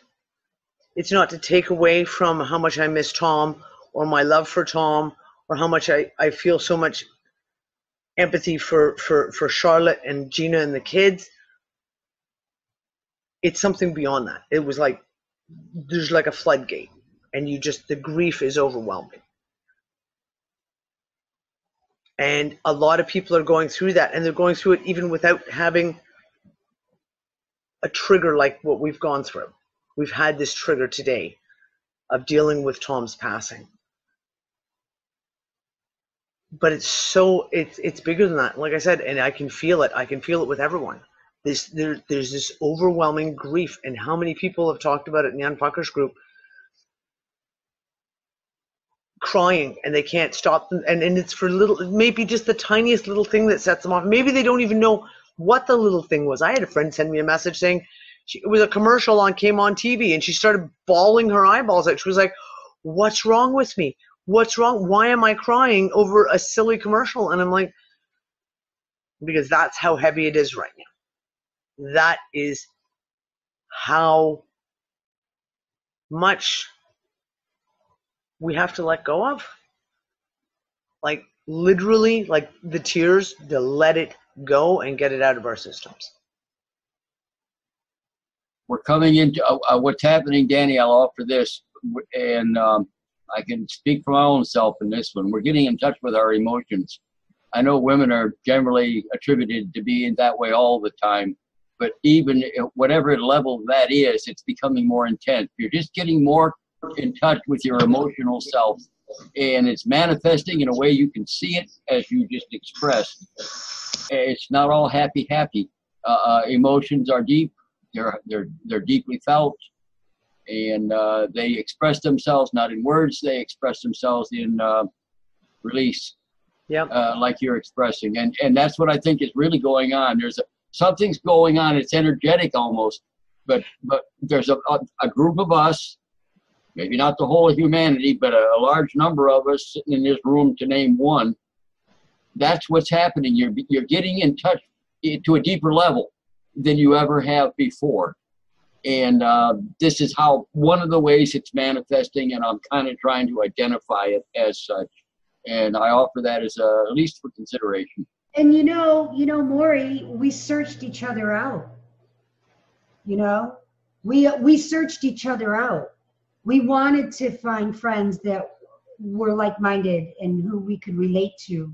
to take away from how much I miss Tom or my love for Tom or how much I feel so much empathy for Charlotte and Gina and the kids. It's something beyond that. It was like there's like a floodgate, and the grief is overwhelming. And a lot of people are going through that, and they're going through it even without having a trigger like what we've gone through. We've had this trigger today of dealing with Tom's passing. But it's bigger than that. Like I said, and I can feel it. I can feel it with everyone. There's this overwhelming grief, and how many people have talked about it in the UnFuckers group, crying, and they can't stop them. And it's for maybe just the tiniest little thing that sets them off. Maybe they don't even know what the little thing was. I had a friend send me a message saying it was a commercial came on TV, and she started bawling her eyeballs out. She was like, "What's wrong with me? What's wrong? Why am I crying over a silly commercial?" And I'm like, because that's how heavy it is right now. That is how much we have to let go of. Like literally, like the tears, to let it go and get it out of our systems. We're coming into what's happening, Danny. I'll offer this, and I can speak for my own self in this one. We're getting in touch with our emotions. I know women are generally attributed to being that way all the time, but even whatever level that is, it's becoming more intense. You're just getting more in touch with your emotional self, and it's manifesting in a way you can see it, as you just expressed. It's not all happy. Emotions are deep. They're deeply felt, and they express themselves not in words. They express themselves in release. Yeah. Like you're expressing, and that's what I think is really going on. Something's going on. It's energetic almost, but there's a group of us, maybe not the whole of humanity, but a large number of us sitting in this room, to name one. That's what's happening. You're getting in touch to a deeper level than you ever have before, and this is how one of the ways it's manifesting, and I'm kind of trying to identify it as such. And I offer that as at least for consideration. And you know, Maury, we searched each other out. You know, we searched each other out. We wanted to find friends that were like-minded and who we could relate to.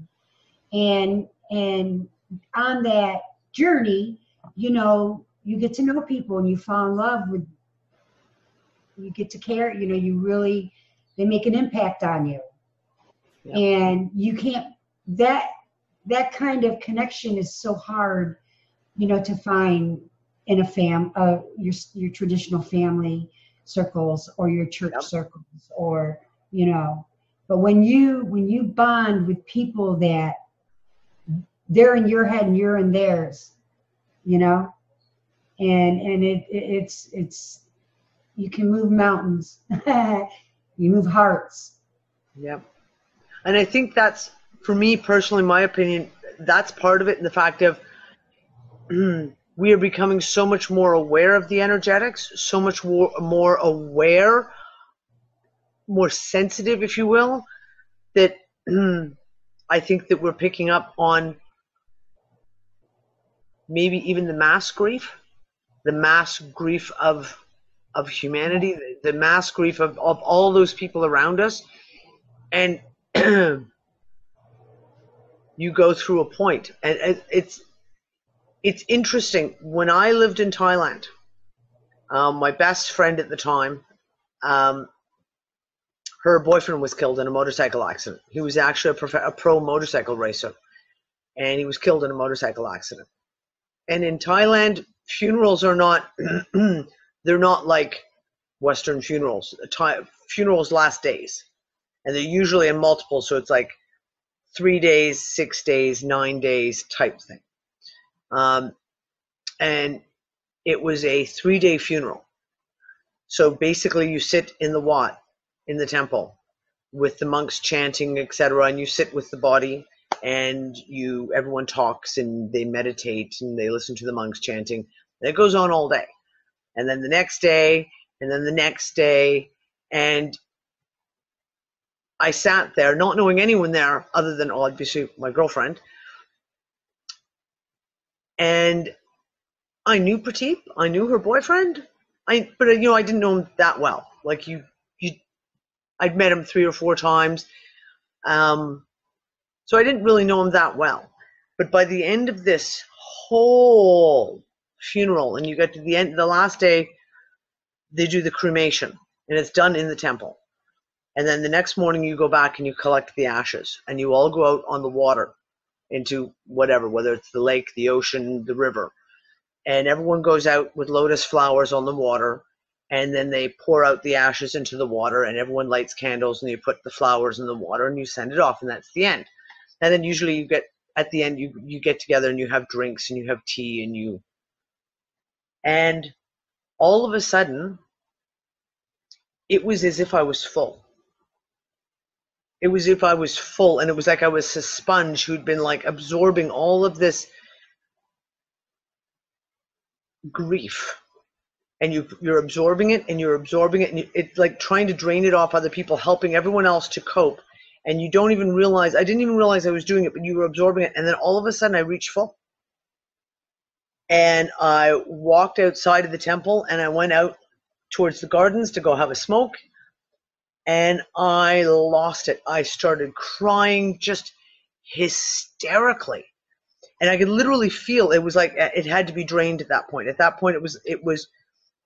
And on that journey, you know, you get to know people and you fall in love with, you get to care, you know, they make an impact on you. Yeah. And you can't, that kind of connection is so hard, you know, to find in a your traditional family circles or your church circles, or, you know, but when you bond with people that they're in your head and you're in theirs, you know, and it's you can move mountains. You move hearts. Yep. And I think that's, for me personally, my opinion, that's part of it, in the fact of we are becoming so much more aware of the energetics, so much more aware, more sensitive, if you will, that I think that we're picking up on maybe even the mass grief of humanity, the mass grief of all those people around us. And you go through a point, and it's interesting. When I lived in Thailand, my best friend at the time, her boyfriend was killed in a motorcycle accident. He was actually a pro motorcycle racer, and he was killed in a motorcycle accident. And in Thailand, funerals are not they're not like Western funerals. Funerals last days, and they're usually in multiple, so it's like 3 days, 6 days, 9 days type thing. And it was a 3-day funeral. So basically you sit in the Wat, in the temple, with the monks chanting, etc., and you sit with the body, and everyone talks and they meditate and they listen to the monks chanting. And it goes on all day. And then the next day, and then the next day, and I sat there not knowing anyone there other than obviously my girlfriend. And I knew Prateep, I knew her boyfriend, but you know, I didn't know him that well. Like I'd met him 3 or 4 times. So I didn't really know him that well. But by the end of this whole funeral, and you get to the end, the last day, they do the cremation, and it's done in the temple. And then the next morning you go back and you collect the ashes, and you all go out on the water into whatever, whether it's the lake, the ocean, the river. And everyone goes out with lotus flowers on the water, and then they pour out the ashes into the water, and everyone lights candles, and you put the flowers in the water and you send it off, and that's the end. And then usually you get, at the end, you get together and you have drinks and you have tea and all of a sudden, it was as if I was full. It was as if I was full, and it was like I was a sponge who'd been like absorbing all of this grief and you're absorbing it, and you're absorbing it, and it's like trying to drain it off other people, helping everyone else to cope. And you don't even realize, I didn't even realize I was doing it, but you were absorbing it. And then all of a sudden I reached full. And I walked outside of the temple, and I went out towards the gardens to go have a smoke. And I lost it. I started crying just hysterically. And I could literally feel it was like it had to be drained at that point. At that point, it was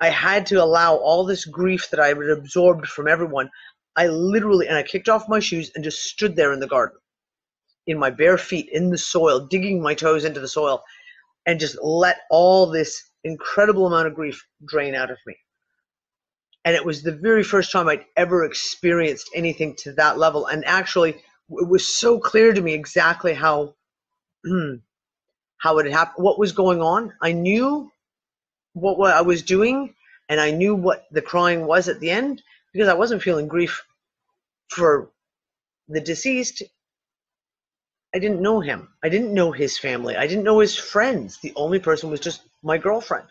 I had to allow all this grief that I had absorbed from everyone. I kicked off my shoes and just stood there in the garden, in my bare feet, in the soil, digging my toes into the soil, and just let all this incredible amount of grief drain out of me. And it was the very first time I'd ever experienced anything to that level. And actually, it was so clear to me exactly how it had happened, what was going on. I knew what I was doing, and I knew what the crying was at the end, because I wasn't feeling grief for the deceased. I didn't know him. I didn't know his family. I didn't know his friends. The only person was just my girlfriend.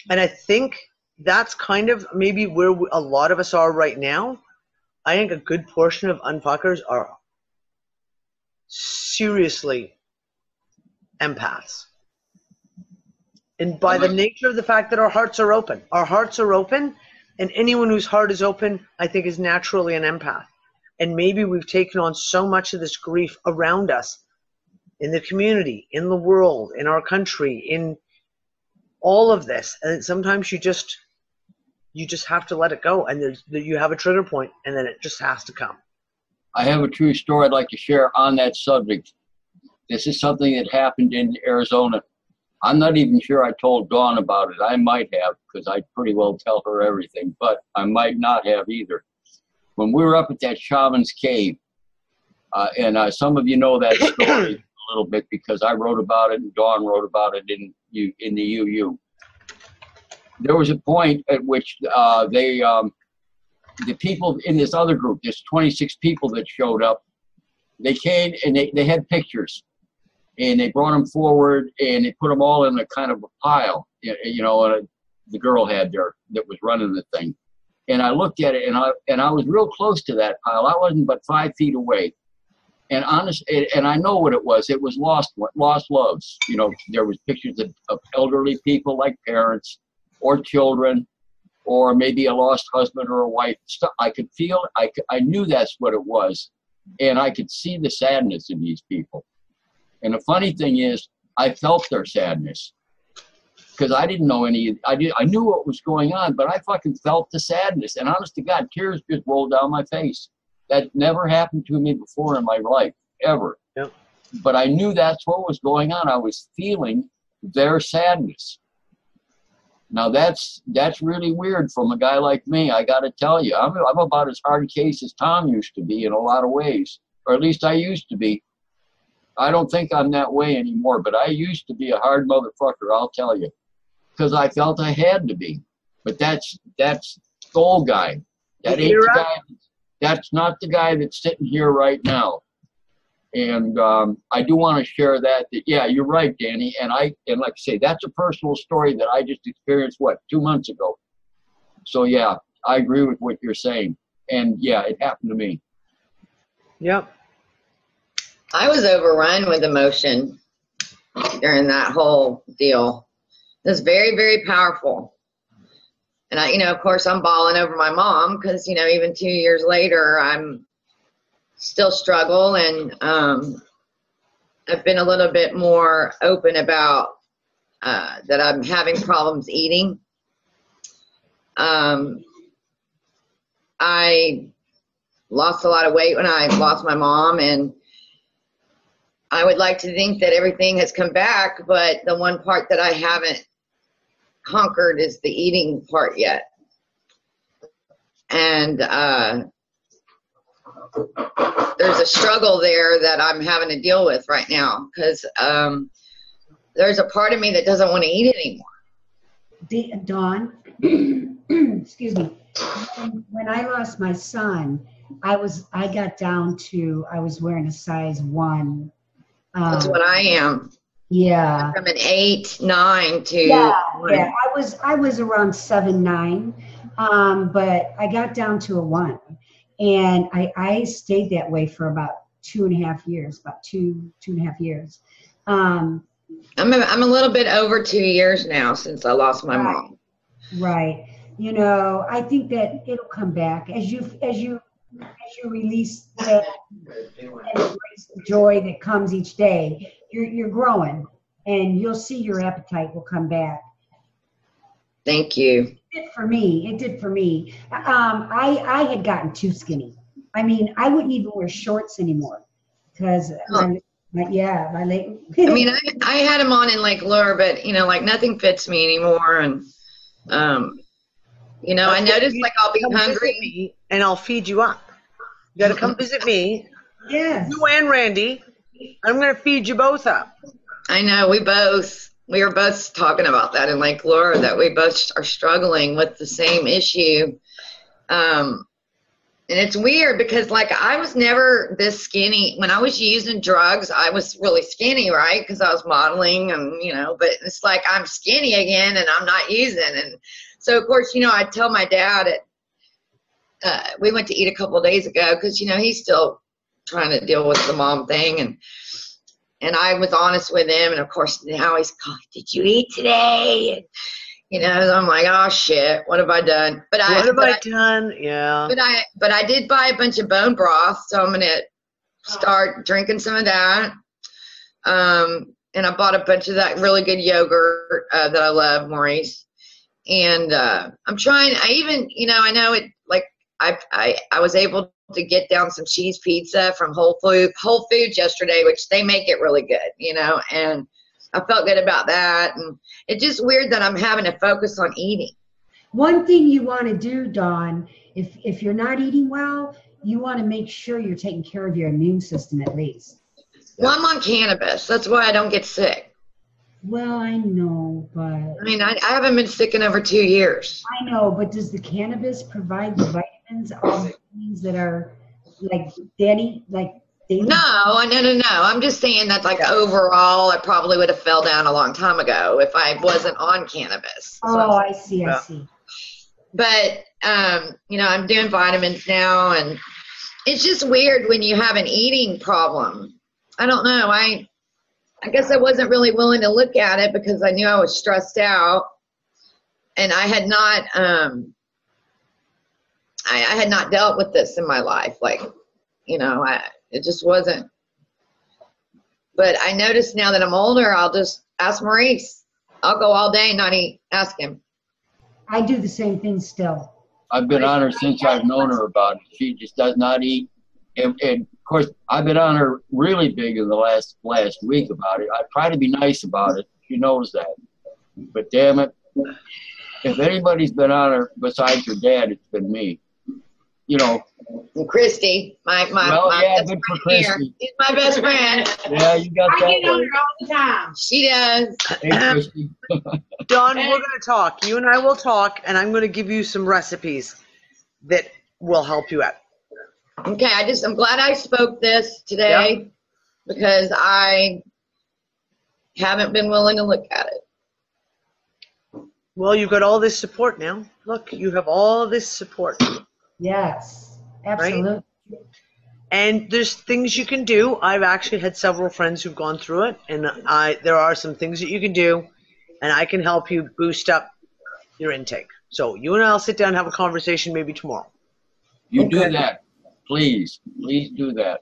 And I think that's kind of maybe where a lot of us are right now. I think a good portion of UnFuckers are seriously empaths. And by the nature of the fact that our hearts are open. Our hearts are open, and anyone whose heart is open, I think, is naturally an empath. And maybe we've taken on so much of this grief around us, in the community, in the world, in our country, in all of this. And sometimes you just have to let it go, and you have a trigger point, and then it just has to come. I have a true story I'd like to share on that subject. This is something that happened in Arizona. I'm not even sure I told Dawn about it. I might have, because I pretty well tell her everything, but I might not have either. When we were up at that shaman's cave, and some of you know that story a little bit because I wrote about it and Dawn wrote about it in the UU. There was a point at which the people in this other group, there's 26 people that showed up, they came and they had pictures. And they brought them forward, and they put them all in a kind of a pile, the girl had there that was running the thing. And I looked at it, and I was real close to that pile. I wasn't but 5 feet away. And and I know what it was. It was lost loves. There was pictures of elderly people, like parents or children, or maybe a lost husband or a wife. I could feel, I knew that's what it was. And I could see the sadness in these people. And the funny thing is, I felt their sadness because I didn't know I knew what was going on, but I fucking felt the sadness. And honest to God, tears just rolled down my face. That never happened to me before in my life, ever. Yep. But I knew that's what was going on. I was feeling their sadness. Now that's really weird from a guy like me. I got to tell you, I'm about as hard case as Tom used to be in a lot of ways, or at least I used to be. I don't think I'm that way anymore, but I used to be a hard motherfucker, I'll tell you, because I felt I had to be. But that's the old guy. That ain't the guy. That's not the guy that's sitting here right now. And I do want to share that yeah, you're right, Danny. And like I say, that's a personal story that I just experienced 2 months ago. So yeah, I agree with what you're saying. And yeah, it happened to me. Yep. I was overrun with emotion during that whole deal. It was very, very powerful. And of course I'm bawling over my mom because, even 2 years later, I'm still struggle. And I've been a little bit more open about that I'm having problems eating. I lost a lot of weight when I lost my mom, and I would like to think that everything has come back, but the one part that I haven't conquered is the eating part yet. And there's a struggle there that I'm having to deal with right now because there's a part of me that doesn't want to eat anymore. Dawn, excuse me. When I lost my son, I got down to, I was wearing a size 1. That's what I am. Yeah. From an 8, 9 to Yeah, 1. yeah. I was around 7, 9, but I got down to a 1, and I stayed that way for about 2.5 years, about 2.5 years. I'm a little bit over 2 years now since I lost my mom. Right. You know, I think that it'll come back as you release that and embrace the joy that comes each day. You're growing, and you'll see your appetite will come back. Thank you. It did for me. It did for me. I had gotten too skinny. I mean, I wouldn't even wear shorts anymore because my leg. I mean, I had them on in Lake Lure, but you know, like nothing fits me anymore, and you know, I noticed like I'll be hungry and I'll feed you up. You got to come visit me. Yeah. You and Randy. I'm going to feed you both up. I know we were both talking about that in Lake Lure, that we both are struggling with the same issue. And it's weird because like I was never this skinny. When I was using drugs, I was really skinny, right? Because I was modeling and, you know, but it's like I'm skinny again and I'm not using. And so, of course, you know, I tell my dad, we went to eat a couple of days ago because, you know, he's still trying to deal with the mom thing. And I was honest with him. And, of course, now he's calling, did you eat today? And, you know, I'm like, oh, shit, what have I done? What have I done? Yeah. But I did buy a bunch of bone broth, so I'm going to start drinking some of that. And I bought a bunch of that really good yogurt that I love, Maurice. And I'm trying, I know it, like, I was able to get down some cheese pizza from Whole Foods yesterday, which they make it really good, you know, and I felt good about that. And it's just weird that I'm having to focus on eating. One thing you want to do, Dawn, if you're not eating well, you want to make sure you're taking care of your immune system at least. Well, I'm on cannabis. That's why I don't get sick. Well, I know, but... I mean, I haven't been sick in over 2 years. I know, but does the cannabis provide the vitamins, all the things that are, like, daily? No. I'm just saying that, like, overall, I probably would have fell down a long time ago if I wasn't on cannabis. Oh, I see. But, you know, I'm doing vitamins now, and it's just weird when you have an eating problem. I don't know. I guess I wasn't really willing to look at it because I knew I was stressed out, and I had not, I had not dealt with this in my life. Like, you know, it just wasn't. But I noticed now that I'm older, I'll just ask Maurice. I'll go all day and not eat. Ask him. I do the same thing still. I've been on her since I've known her about it. She just does not eat. And of course, I've been on her really big in the last week about it. I try to be nice about it. She knows that. But damn it, if anybody's been on her besides her dad, it's been me. You know. And Christy, my best good for friend here. Christy. She's my best friend. Yeah, you got that. I get on her all the time. She does. Hey, Christy. Dawn, we're going to talk. You and I will talk, and I'm going to give you some recipes that will help you out. Okay, I'm glad I spoke this today because I haven't been willing to look at it. Well, you've got all this support now. Look, you have all this support. Yes, absolutely. Right? And there's things you can do. I've actually had several friends who've gone through it, and there are some things that you can do, and I can help you boost up your intake. So you and I'll sit down and have a conversation maybe tomorrow. You do that. Please do that.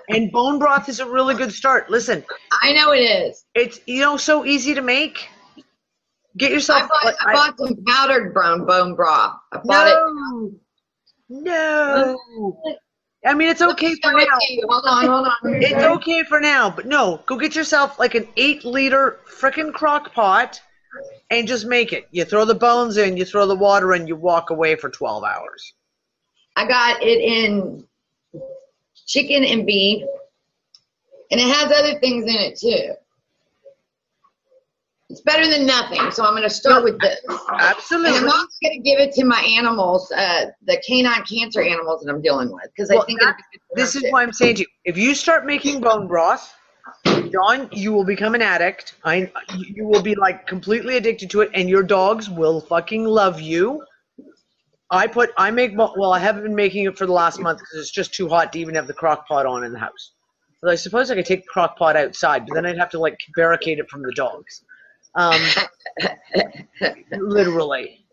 And bone broth is a really good start. Listen. I know it is. It's, so easy to make. Get yourself. I bought some powdered bone broth. I bought it. No. I mean, it's okay for now. Hold on. It's okay for now, but no. Go get yourself like an 8-liter frickin' crock pot and just make it. You throw the bones in, you throw the water in, you walk away for 12 hours. I got it in chicken and beef, and it has other things in it too. It's better than nothing, so I'm going to start with this. Absolutely. And I'm also going to give it to my animals, the canine cancer animals that I'm dealing with, because I think this is why I'm saying to you, if you start making bone broth, Dawn, you will become an addict. You will be like completely addicted to it, and your dogs will fucking love you. I haven't been making it for the last month because it's just too hot to even have the crock pot on in the house. But I suppose I could take the crock pot outside, but then I'd have to like barricade it from the dogs. Literally.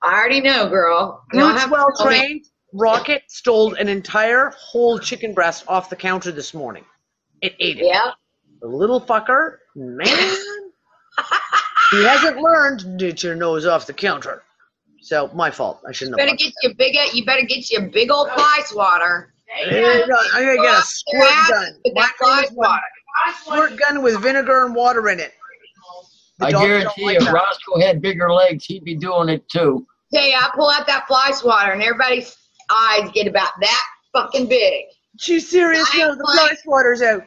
I already know, girl. Roots well trained. Rocket stole an entire whole chicken breast off the counter this morning. It ate it. Yeah. The little fucker, man. He hasn't learned to get your nose off the counter. So my fault. I shouldn't have. You better get you a big old fly swatter. I'm gonna get a squirt gun. Squirt gun with vinegar and water in it. I guarantee if Roscoe had bigger legs, he'd be doing it too. Hey, I pull out that fly swatter and everybody's eyes get about that fucking big. She's serious now. The fly swatter's out.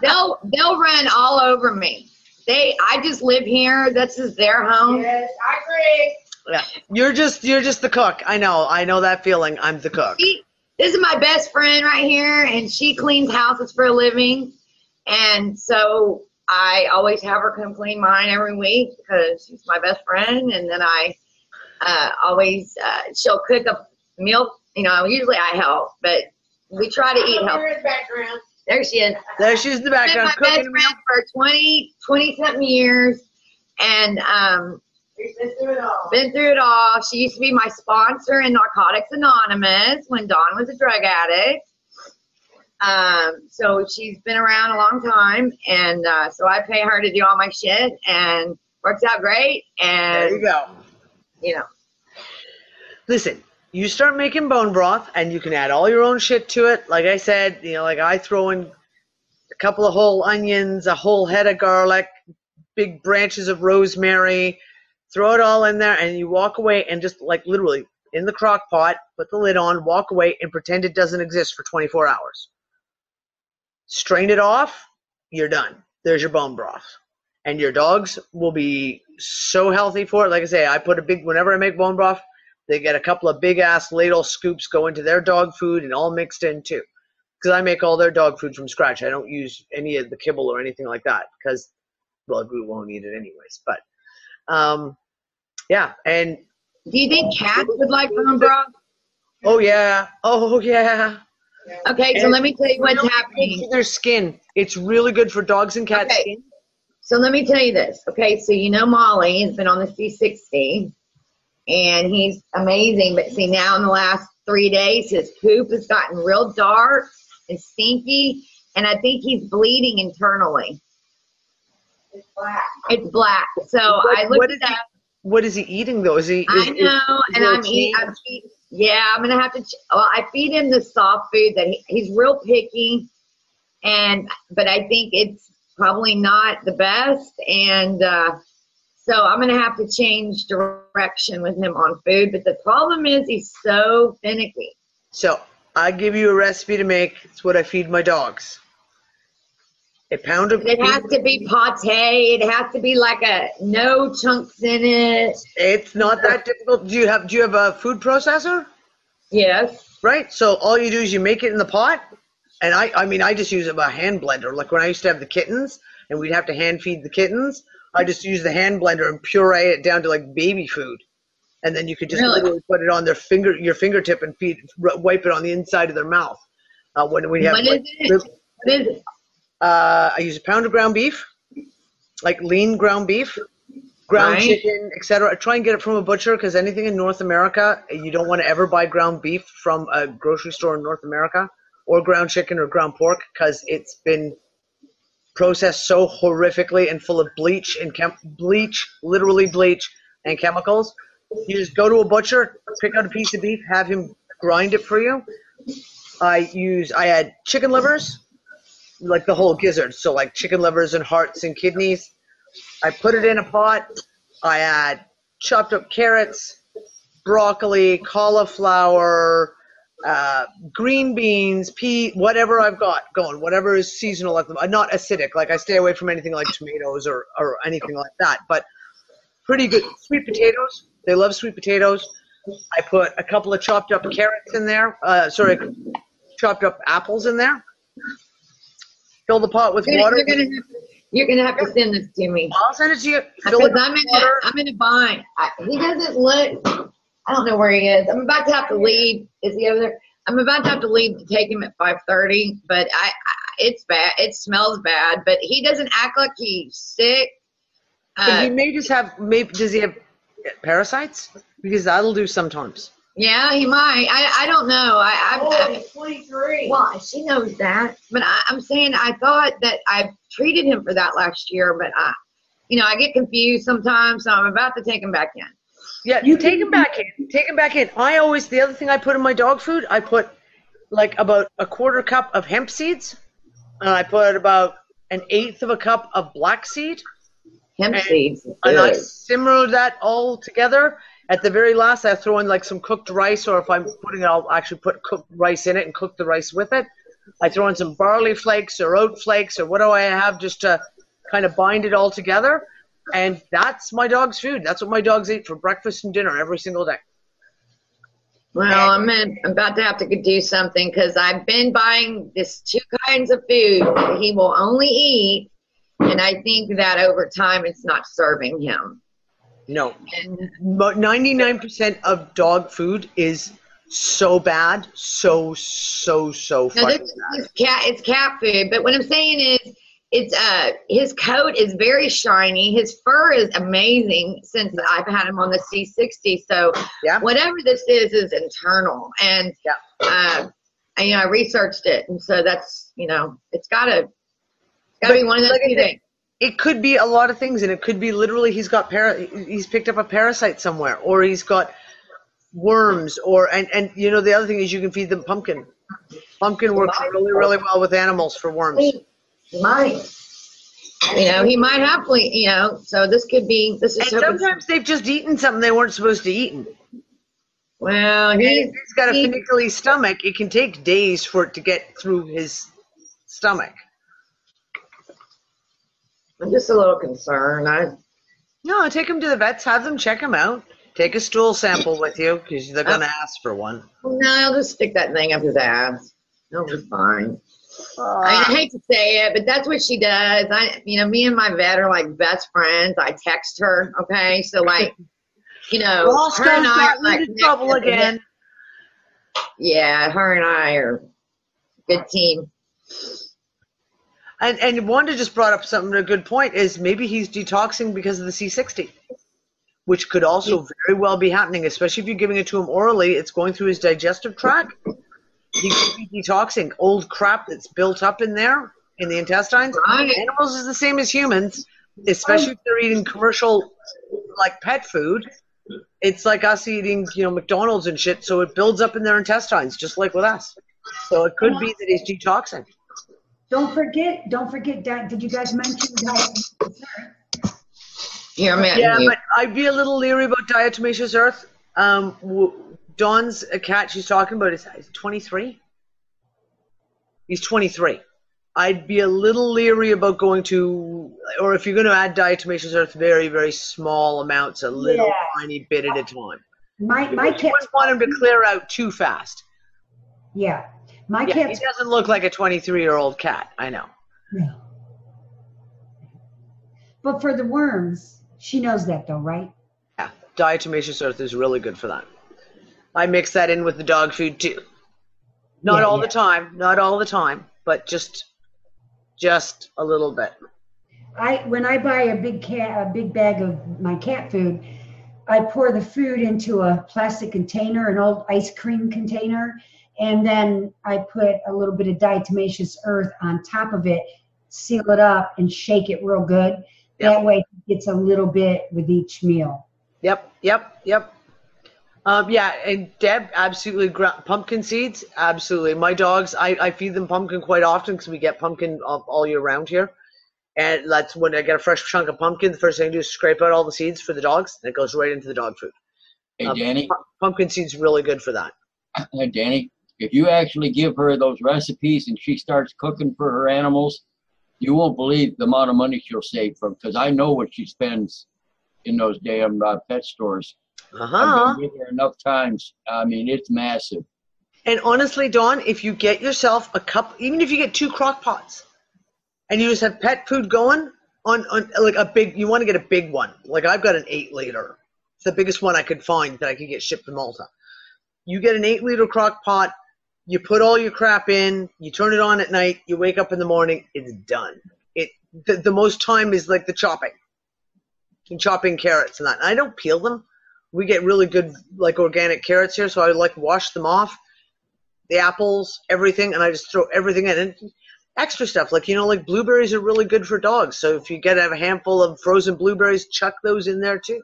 They'll run all over me. I just live here. This is their home. Yes, I agree. Yeah, you're just the cook. I know that feeling. I'm the cook. This is my best friend right here, and she cleans houses for a living, and so I always have her come clean mine every week because she's my best friend. And then I always she'll cook a meal. Usually I help, but we try to eat healthy. There she is. There she's in the background. She's been my best friend for 20-something years, and been through it all. She used to be my sponsor in Narcotics Anonymous when Dawn was a drug addict. So she's been around a long time, and so I pay her to do all my shit, and works out great. And there you go. Listen. You start making bone broth, and you can add all your own shit to it. Like I said, like I throw in a couple of whole onions, a whole head of garlic, big branches of rosemary, throw it all in there, and you walk away and just like literally in the crock pot, put the lid on, walk away, and pretend it doesn't exist for 24 hours. Strain it off, you're done. There's your bone broth. And your dogs will be so healthy for it. Like I say, whenever I make bone broth, they get a couple of big-ass ladle scoops go into their dog food and all mixed in, too. Because I make all their dog food from scratch. I don't use any of the kibble or anything like that because, well, we won't eat it anyways. But, yeah. And do you think cats would like bone broth? Oh, yeah. Oh, yeah. Okay, so let me tell you what's happening. Their skin. It's really good for dogs and cats' skin. So let me tell you this. Okay, so Molly has been on the C60. And he's amazing, but see now in the last 3 days, his poop has gotten real dark and stinky, and I think he's bleeding internally. It's black. It's black. So I looked it up. What is he eating though? I'm gonna have to. I feed him the soft food that he's real picky, but I think it's probably not the best, and. So I'm going to have to change direction with him on food. But the problem is he's so finicky. So I give you a recipe to make. It's what I feed my dogs. A pound of It has to be pate. It has to be like no chunks in it. It's not that difficult. Do you have a food processor? Yes. Right. So all you do is you make it in the pot. And I just use a hand blender. Like when I used to have the kittens and we'd have to hand feed the kittens. I just use the hand blender and puree it down to like baby food, and then you could just literally put it on your fingertip and wipe it on the inside of their mouth. What is it? I use a pound of ground beef, like lean ground beef, ground chicken, etc. I try and get it from a butcher because anything in North America, you don't want to ever buy ground beef from a grocery store in North America, or ground chicken or ground pork because it's been processed so horrifically and full of bleach and literally bleach and chemicals. You just go to a butcher, pick out a piece of beef, have him grind it for you. I add chicken livers, like the whole gizzard, so like chicken livers and hearts and kidneys. I put it in a pot. I add chopped up carrots, broccoli, cauliflower, green beans, pea, whatever I've got going, whatever is seasonal. Like not acidic. Like I stay away from anything like tomatoes or anything like that. But pretty good. Sweet potatoes. They love sweet potatoes. I put a couple of chopped up carrots in there. Chopped up apples in there. Fill the pot with water. You're gonna have to send this to me. I'll send it to you. Because I'm in a bind. He doesn't look. I don't know where he is. I'm about to have to leave. Is he over there? I'm about to have to leave to take him at 5:30. But it's bad. It smells bad. But he doesn't act like he's sick. He may just have. Maybe does he have parasites? Because that'll do sometimes. Yeah, he might. I don't know. I'm 23. Well, she knows that. But I'm saying I thought that I treated him for that last year. But I get confused sometimes. So I'm about to take him back in. Yeah, you take him back in. Take him back in. The other thing I put in my dog food, I put like about a quarter cup of hemp seeds, and I put about an eighth of a cup of black seed. Hemp seeds. And I simmer that all together. At the very last, I throw in like some cooked rice, or if I'm putting it, I'll actually put cooked rice in it and cook the rice with it. I throw in some barley flakes or oat flakes or what do I have just to kind of bind it all together. And that's my dog's food. That's what my dogs eat for breakfast and dinner every single day. Well, I'm about to have to do something because I've been buying this 2 kinds of food that he will only eat. And I think that over time it's not serving him. No. About 99% of dog food is so bad. So fucking bad. It's cat food. But what I'm saying is, his coat is very shiny. His fur is amazing since I've had him on the C60. So whatever this is internal. And I researched it, and so that's it's gotta be one of those two things. It could be a lot of things, and it could be literally he's picked up a parasite somewhere, or he's got worms, or and the other thing is you can feed them pumpkin. Pumpkin works really well with animals for worms. He might. He might have, so this could be, this is. And sometimes they've just eaten something they weren't supposed to eat. Well, he's got a finicky stomach. It can take days for it to get through his stomach. I'm just a little concerned. No, take him to the vets, have them check him out. Take a stool sample with you because they're going to ask for one. No, I'll just stick that thing up his ass. He'll be fine. I hate to say it, but that's what she does. Me and my vet are like best friends. I text her, okay? So her and I are like trouble again. Yeah, her and I are a good team. And Wanda just brought up a good point is maybe he's detoxing because of the C60, which could also very well be happening, especially if you're giving it to him orally. It's going through his digestive tract. He could be detoxing old crap that's built up in there in the intestines. Right. Animals is the same as humans, especially if they're eating commercial, like pet food. It's like us eating, McDonald's and shit. So it builds up in their intestines, just like with us. So it could be that he's detoxing. Don't forget. Did you guys mention diatomaceous earth? Yeah, but I'd be a little leery about diatomaceous earth. Dawn's a cat she's talking about is 23. He's 23. I'd be a little leery about going to, or if you're going to add diatomaceous earth, very, very small amounts, a little tiny bit at a time. My cat. You wouldn't want him to clear out too fast. Yeah. My cat. He doesn't look like a 23-year-old cat. I know. No. But for the worms, she knows that though, right? Yeah. Diatomaceous earth is really good for that. I mix that in with the dog food too. Not all the time, but just a little bit. When I buy a big bag of my cat food, I pour the food into a plastic container, an old ice cream container, and then I put a little bit of diatomaceous earth on top of it, seal it up, and shake it real good. Yep. That way it gets a little bit with each meal. Yep. And Deb, absolutely. Pumpkin seeds, absolutely. My dogs, I feed them pumpkin quite often because we get pumpkin all year round here. And that's when I get a fresh chunk of pumpkin, the first thing I do is scrape out all the seeds for the dogs, and it goes right into the dog food. Hey, Danny. Pumpkin seeds really good for that. Hey, Danny, if you actually give her those recipes and she starts cooking for her animals, you won't believe the amount of money she'll save from, because I know what she spends in those damn pet stores. I've been with her enough times. I mean, it's massive. And honestly, Dawn, if you get yourself a cup, even if you get 2 crock pots, and you just have pet food going on like a big, you want to get a big one. Like I've got an 8-liter. It's the biggest one I could find that I could get shipped to Malta. You get an 8-liter crock pot, you put all your crap in, you turn it on at night, you wake up in the morning, it's done. The most time is like the chopping. And chopping carrots and that. And I don't peel them. We get really good like organic carrots here, so I like wash them off. The apples, everything, and I just throw everything in. And extra stuff, like, like blueberries are really good for dogs. So if you get a handful of frozen blueberries, chuck those in there too.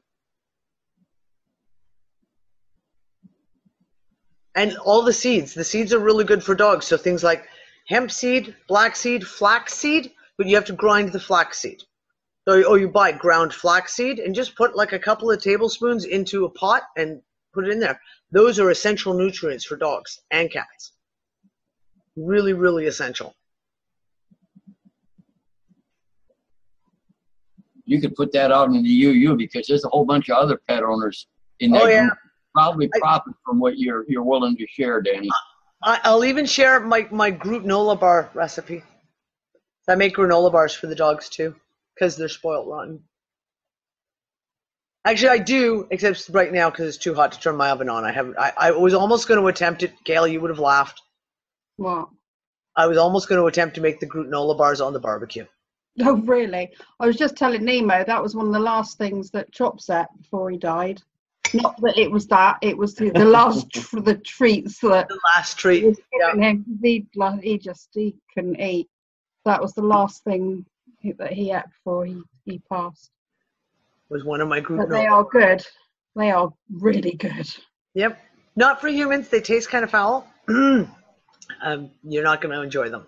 And all the seeds are really good for dogs. So things like hemp seed, black seed, flax seed, but you have to grind the flax seed. Or you buy ground flax seed and just put like a couple of tablespoons into a pot and put it in there. Those are essential nutrients for dogs and cats. Really, really essential. You could put that out in the UU because there's a whole bunch of other pet owners in that group. Probably profit from what you're willing to share, Danny. I'll even share my granola bar recipe. I make granola bars for the dogs too, because they're spoiled rotten. Actually, I do, except right now because it's too hot to turn my oven on. I was almost going to attempt it. Gail, you would have laughed. What? I was almost going to attempt to make the granola bars on the barbecue. Oh, really? I was just telling Nemo that was one of the last things that Chop said before he died. Not that it was that; it was the last the treats that the last treat. Him. He couldn't eat. That was the last thing that he ate before he passed. Was one of my group. But they are good. They are really good. Yep. Not for humans. They taste kind of foul. You're not going to enjoy them.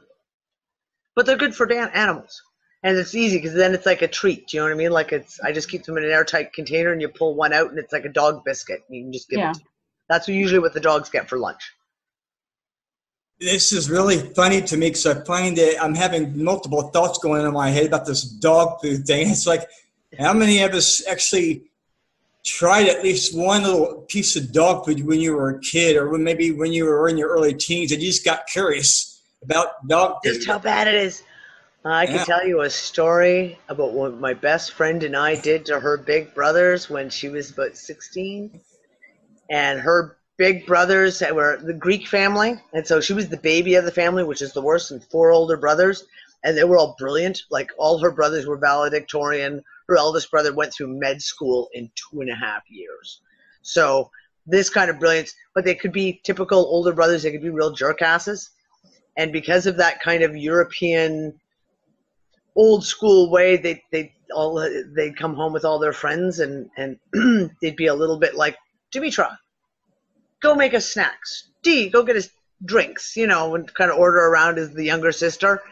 But they're good for animals. And it's easy because then it's like a treat. Do you know what I mean? Like I just keep them in an airtight container and you pull one out and it's like a dog biscuit. You can just give it. That's usually what the dogs get for lunch. This is really funny to me because I find that I'm having multiple thoughts going on in my head about this dog food thing. It's like, how many of us actually tried at least one little piece of dog food when you were a kid or maybe when you were in your early teens and you just got curious about dog food? Just how bad it is. I can tell you a story about what my best friend and I did to her big brothers when she was about 16. And her big brothers were the Greek family. And so she was the baby of the family, which is the worst, and 4 older brothers. And they were all brilliant. Like all her brothers were valedictorian. Her eldest brother went through med school in 2.5 years. So this kind of brilliance, but they could be typical older brothers. They could be real jerkasses. And because of that kind of European old school way, they'd come home with all their friends and they'd be a little bit like, Dimitra, go make us snacks. Dee, go get us drinks, and kind of order around as the younger sister.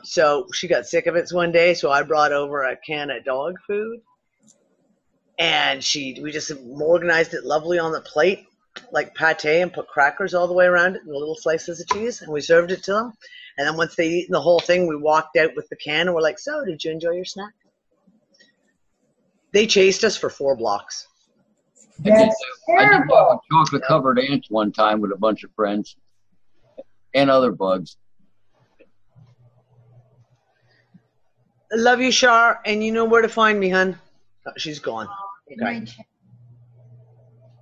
So she got sick of it one day, so I brought over a can of dog food. And we just organized it lovely on the plate, like pate, and put crackers all the way around it and little slices of cheese, and we served it to them. And then once they'd eaten the whole thing, we walked out with the can, and we're like, so, did you enjoy your snack? They chased us for 4 blocks. That's terrible. I did chocolate-covered ants one time with a bunch of friends and other bugs. I love you, Shar, and you know where to find me, hun. Oh, she's gone. Okay.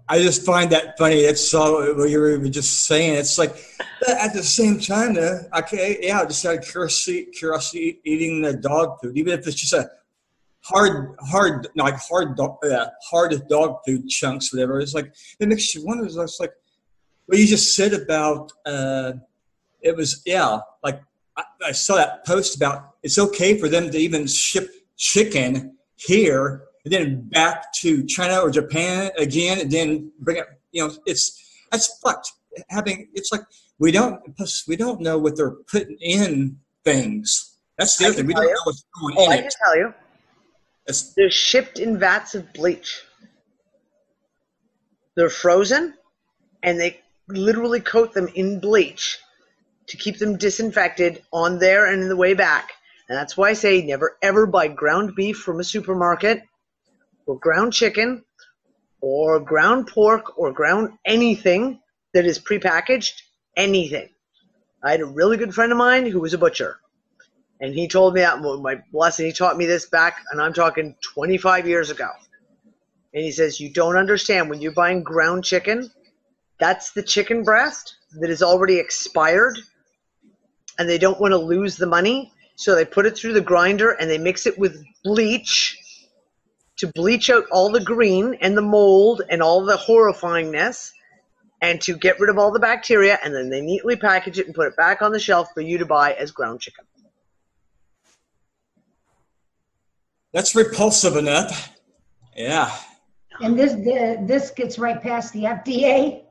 I just find that funny. That's all what you were just saying. It's like, at the same time, I just out of curiosity eating the dog food, even if it's just a hard dog food chunks, whatever. It's like, it makes you wonder. It's like what you just said about, it was, like I saw that post about it's okay for them to even ship chicken here and then back to China or Japan again, and then bring it. That's fucked. It's like we don't know what they're putting in things. That's the other thing. We don't know what's going in. I can tell you. They're shipped in vats of bleach. They're frozen, and they literally coat them in bleach to keep them disinfected on there and in the way back. And that's why I say never ever buy ground beef from a supermarket, or ground chicken, or ground pork, or ground anything that is prepackaged, anything. I had a really good friend of mine who was a butcher. And he told me that, my blessing, he taught me this back, and I'm talking 25 years ago. And he says, you don't understand, when you're buying ground chicken, that's the chicken breast that is already expired, and they don't want to lose the money. So they put it through the grinder and they mix it with bleach to bleach out all the green and the mold and all the horrifyingness, and to get rid of all the bacteria, and then they neatly package it and put it back on the shelf for you to buy as ground chicken. That's repulsive enough. Yeah. And this gets right past the FDA.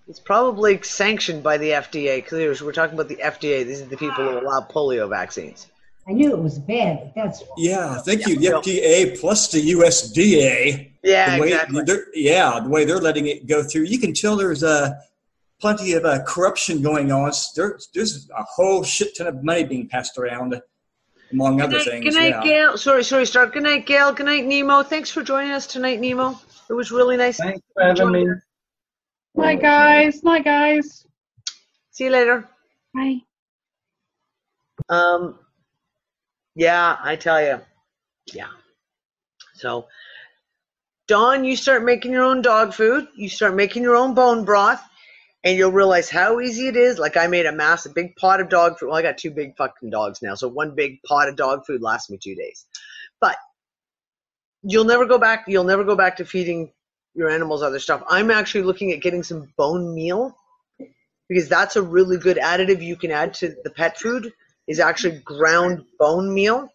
It's probably sanctioned by the FDA, because we're talking about the FDA. These are the people who allow polio vaccines. I knew it was bad, but that's Yeah, thank you. The FDA plus the USDA. Yeah, the way exactly. The way they're letting it go through, you can tell there's plenty of corruption going on. There's a whole shit ton of money being passed around, among other things. Good night, Gail. Sorry, Stark. Good night, Gail. Good night, Nemo. Thanks for joining us tonight, Nemo. It was really nice. Thanks for having me. Bye, guys. Night, guys. See you later. Bye. Yeah, I tell you. Yeah. So, Dawn, you start making your own dog food. You start making your own bone broth, and you'll realize how easy it is. Like, I made a massive big pot of dog food. Well, I got 2 big fucking dogs now, so 1 big pot of dog food lasts me 2 days. But you'll never go back. You'll never go back to feeding your animals other stuff. I'm actually looking at getting some bone meal, because that's a really good additive you can add to the pet food, is actually ground bone meal,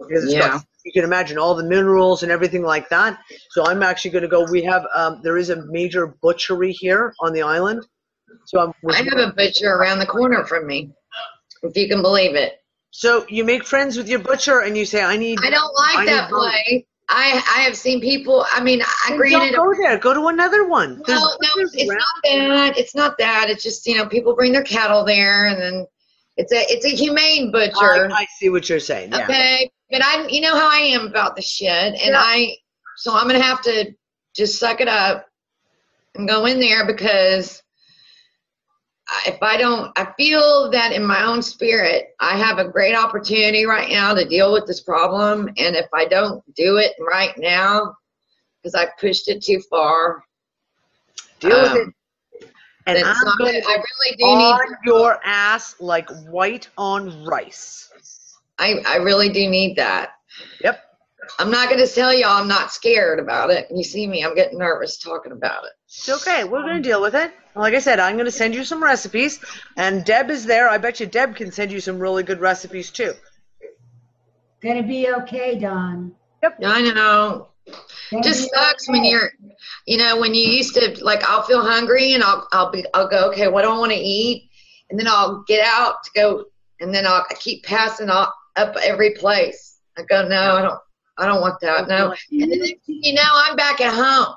because it's got, you can imagine all the minerals and everything like that. So I'm actually going to go. We have there is a major butchery here on the island. So I have a butcher around the corner from me, if you can believe it. So you make friends with your butcher and you say, I don't like that place. I have seen people. I mean, granted, don't go there. Go to another one. No, it's not that. It's not that. It's just, people bring their cattle there, and then it's a humane butcher. I see what you're saying. Yeah. Okay, but you know how I am about the shit, and so I'm gonna have to just suck it up and go in there, because if I don't, I feel that in my own spirit, I have a great opportunity right now to deal with this problem, and if I don't do it right now, because I pushed it too far, deal with it. And I really do on your ass like white on rice. I really do need that. Yep. I'm not going to tell y'all I'm not scared about it. You see me, I'm getting nervous talking about it. It's okay. We're going to deal with it. Like I said, I'm going to send you some recipes, and Deb is there. I bet you Deb can send you some really good recipes too. Gonna be okay, Dawn. Yep. I know. It just sucks when you're, when you used to, like, I'll feel hungry and I'll go, okay, what do I want to eat? And then I'll get out to go, and then I keep passing up every place. I go, no, I don't want that. No. And then next thing you know, I'm back at home.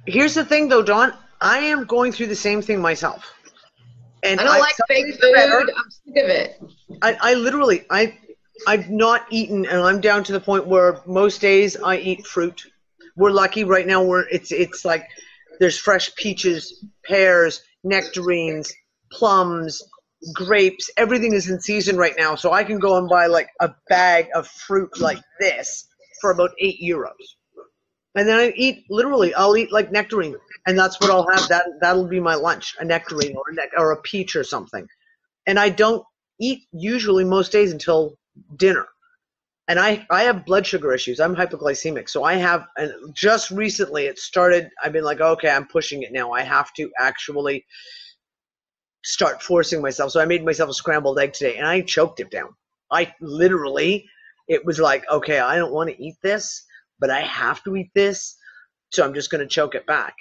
Here's the thing though, Dawn, I am going through the same thing myself. And I don't like fake food. I'm sick of it. I literally, I've not eaten, and I'm down to the point where most days I eat fruit. We're lucky right now. It's like there's fresh peaches, pears, nectarines, plums, grapes. Everything is in season right now, so I can go and buy like a bag of fruit like this for about €8, and then I'll eat like nectarine, and that's what I'll have. That'll be my lunch: a nectarine or a peach or something. And I don't eat usually most days until dinner. And I have blood sugar issues. I'm hypoglycemic. So I have, and just recently it started, I've been like, okay, I'm pushing it now. I have to actually start forcing myself. So I made myself a scrambled egg today, and I choked it down. It was like, okay, I don't want to eat this, but I have to eat this. So I'm just going to choke it back.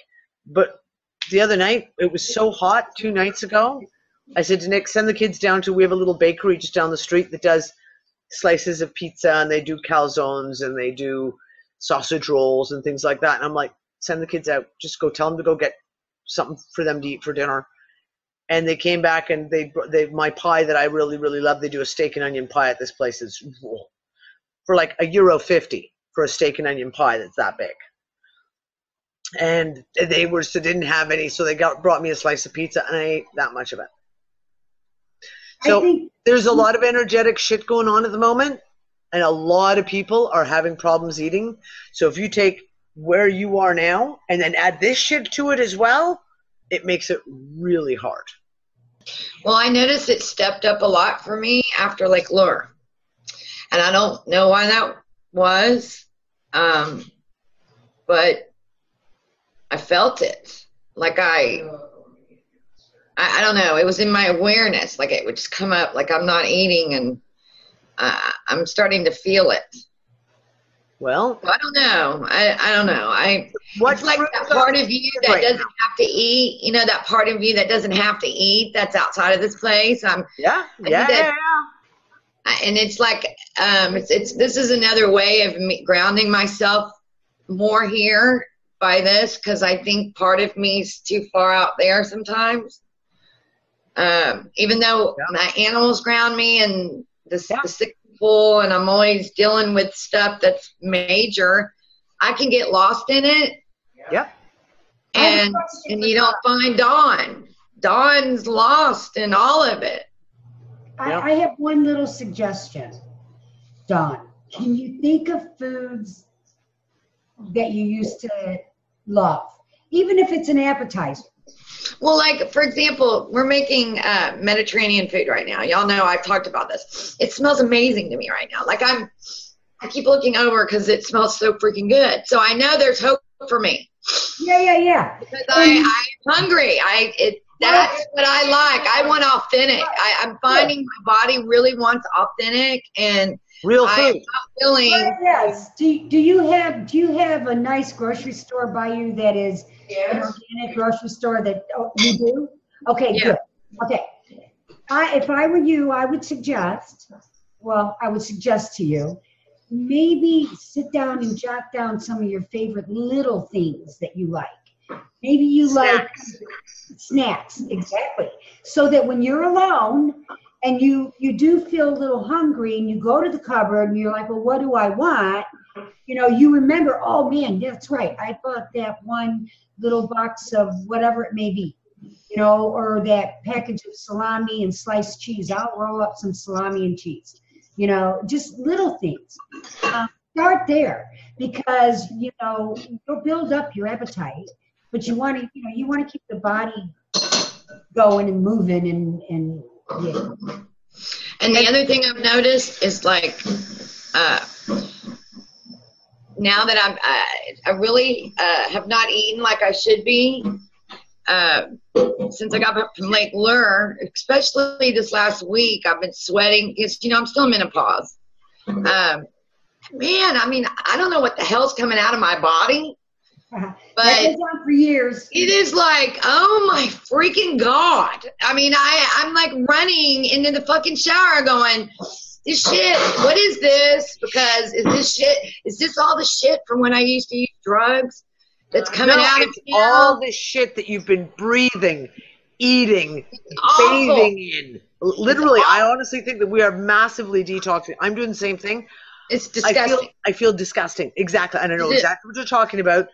But the other night, it was so hot 2 nights ago. I said to Nick, send the kids down we have a little bakery just down the street that does slices of pizza, and they do calzones, and they do sausage rolls and things like that. And I'm like, send the kids out. Just go tell them to go get something for them to eat for dinner. And they came back, and they my pie that I really, really love, they do a steak and onion pie at this place. It's for like €1.50 for a steak and onion pie that's that big. And they didn't have any, so they brought me a slice of pizza, and I ate that much of it. So think there's a lot of energetic shit going on at the moment, and a lot of people are having problems eating. So if you take where you are now and then add this shit to it as well, it makes it really hard. Well, I noticed it stepped up a lot for me after Lake Lure. And I don't know why that was, but I felt it. Like I don't know. It was in my awareness. Like it would just come up like I'm not eating, and I'm starting to feel it. Well, I don't know. I don't know. It's like that part of you that doesn't have to eat. You know, that part of you that doesn't have to eat. That's outside of this place. Yeah. And it's like this is another way of me grounding myself more here by this, because I think part of me is too far out there sometimes. Even though my animals ground me and the sick people, and I'm always dealing with stuff that's major, I can get lost in it. Yep. And you don't find Dawn. Dawn's lost in all of it. I have one little suggestion, Dawn. Can you think of foods that you used to love, even if it's an appetizer? Well, like, for example, we're making Mediterranean food right now. Y'all know I've talked about this. It smells amazing to me right now. Like, I keep looking over because it smells so freaking good. So I know there's hope for me. Yeah. Because I'm hungry. That's what I like. I want authentic. I'm finding my body really wants authentic and real food. I'm not feeling. Yes. Do you have a nice grocery store by you that is an organic grocery store that you do? Okay, good. Okay. If I were you, I would suggest to you, maybe sit down and jot down some of your favorite little things that you like. Maybe you like snacks, exactly. So that when you're alone and you do feel a little hungry and you go to the cupboard and you're like, well, what do I want? You know, you remember, oh man, that's right. I bought that one little box of whatever it may be, you know, or that package of salami and sliced cheese. I'll roll up some salami and cheese, you know, just little things. Start there, because, you know, you'll build up your appetite, but you want to keep the body going and moving and yeah. And the other thing I've noticed is like, now that I really have not eaten like I should be since I got back from Lake Lure, especially this last week. I've been sweating because, you know, I'm still in menopause. Man, I mean, I don't know what the hell's coming out of my body. But that goes on for years. It is like, oh my freaking God. I mean, I'm like running into the fucking shower going, this shit, what is this? Because is this all the shit from when I used to use drugs that's coming out of me? All the shit that you've been breathing, eating, bathing in. Literally, I honestly think that we are massively detoxing. I'm doing the same thing. It's disgusting. I feel disgusting. Exactly. And I know exactly what you're talking about.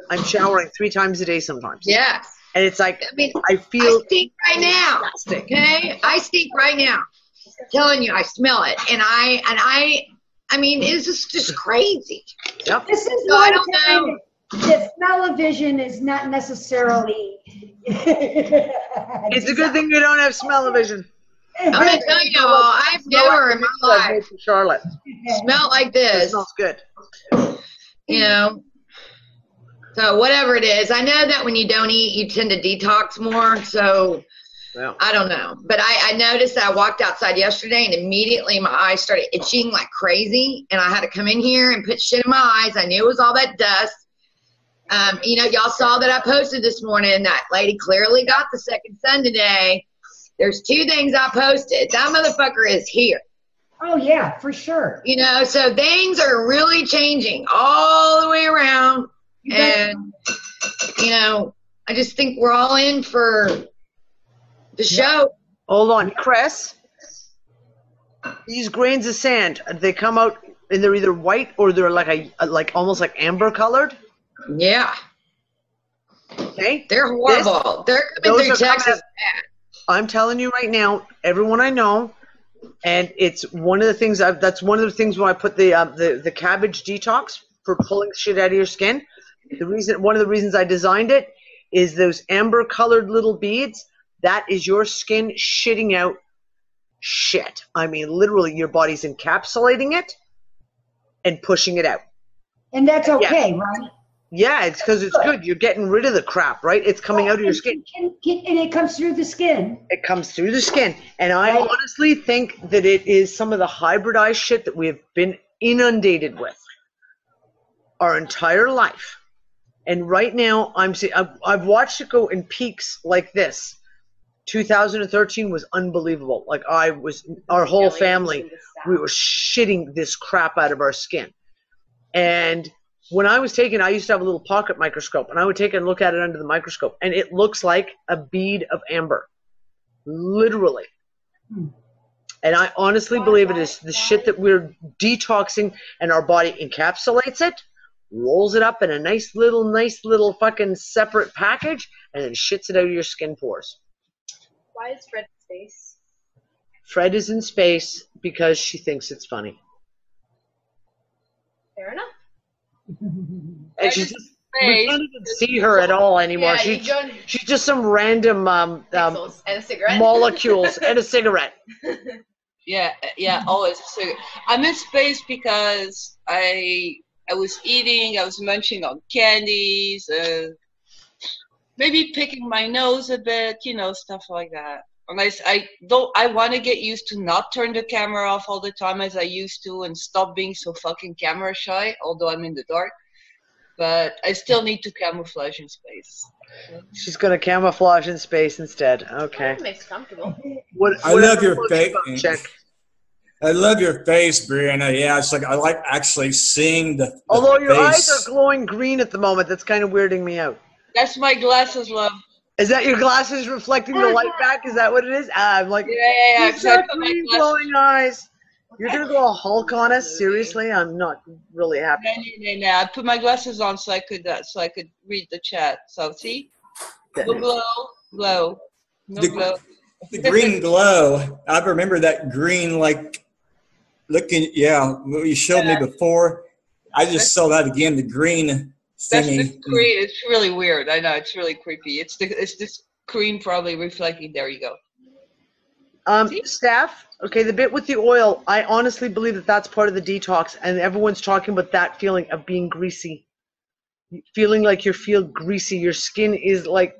I'm showering 3 times a day sometimes. Yes. And it's like, I mean, I feel I stink right now. Okay? I stink right now. I'm telling you, I smell it. And I mean, it's just crazy. Yep. This is so I don't know. The smell-o-vision is not necessarily. It's a good thing you don't have smell-o-vision. I'm going to tell you all, I've never in my life Charlotte smelled like this. It smells good. You know? So whatever it is, I know that when you don't eat, you tend to detox more. So I don't know. But I noticed that I walked outside yesterday and immediately my eyes started itching like crazy. And I had to come in here and put shit in my eyes. I knew it was all that dust. You know, y'all saw that I posted this morning. That lady clearly got the second son today. There's 2 things I posted. That motherfucker is here. Oh, yeah, for sure. You know, so things are really changing all the way around. And, you know, I just think we're all in for the show. Hold on, Chris. These grains of sand, they come out and they're either white or they're like almost like amber colored. Yeah. Okay. They're horrible. They're coming through Texas. I'm telling you right now, everyone I know, and it's one of the things that's one of the things when I put the cabbage detox for pulling shit out of your skin. One of the reasons I designed it is those amber colored little beads. That is your skin shitting out shit. I mean, literally, your body's encapsulating it and pushing it out. And that's okay, right? Yeah, it's because it's good. You're getting rid of the crap, right? It's coming out of your skin. And it comes through the skin. It comes through the skin. And I honestly think that it is some of the hybridized shit that we have been inundated with our entire life. And right now, I've watched it go in peaks like this. 2013 was unbelievable. Like our whole family, we were shitting this crap out of our skin. And when I used to have a little pocket microscope, and I would take it and look at it under the microscope, and it looks like a bead of amber, literally. And I honestly believe it is the shit that we're detoxing, and our body encapsulates it, rolls it up in a nice little fucking separate package, and then shits it out of your skin pores. Why is Fred in space? Fred is in space because she thinks it's funny. Fair enough. And she's just, we can't even see her at all anymore. Yeah, she's just some random and a cigarette. molecules and a cigarette. Yeah, always a cigarette. I'm in space because I was eating, I was munching on candies, maybe picking my nose a bit, stuff like that. And I want to get used to not turn the camera off all the time as I used to and stop being so fucking camera shy, although I'm in the dark. But I still need to camouflage in space. She's going to camouflage in space instead. Okay. That makes comfortable. I love your face. I love your face, Brianna. Yeah, it's like I like actually seeing the Although your face. eyes are glowing green at the moment, that's kind of weirding me out. That's my glasses, love. Is that your glasses reflecting the light back? Is that what it is? I'm like, yeah. You've got green glowing eyes. You're going to go all Hulk on us? Seriously? I'm not really happy. No. I put my glasses on so I could read the chat. So, see? No glow. The green glow. I remember that green, like, looking, what you showed me before. I just saw that again, the green That's thingy. the green. It's really weird. I know. It's really creepy. It's this green probably reflecting. There you go. Steph, okay, the bit with the oil, I honestly believe that that's part of the detox, and everyone's talking about that feeling of being greasy. Feeling like you feel greasy. Your skin is like,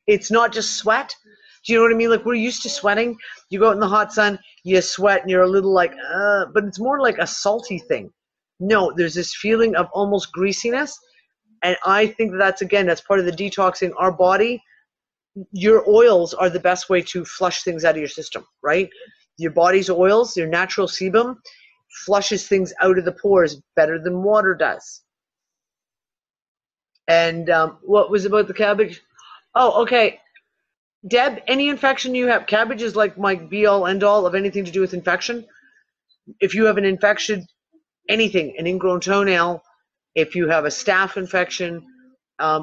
it's not just sweat. Do you know what I mean? Like, we're used to sweating. You go out in the hot sun, you sweat, and you're a little like, but it's more like a salty thing. No, there's this feeling of almost greasiness, and I think that's part of the detoxing our body. Your oils are the best way to flush things out of your system, right? Your body's oils, your natural sebum, flushes things out of the pores better than water does. And what was about the cabbage? Oh, okay. Deb, any infection you have, cabbage is like my be-all, end-all of anything to do with infection. If you have an infection, anything, an ingrown toenail, if you have a staph infection,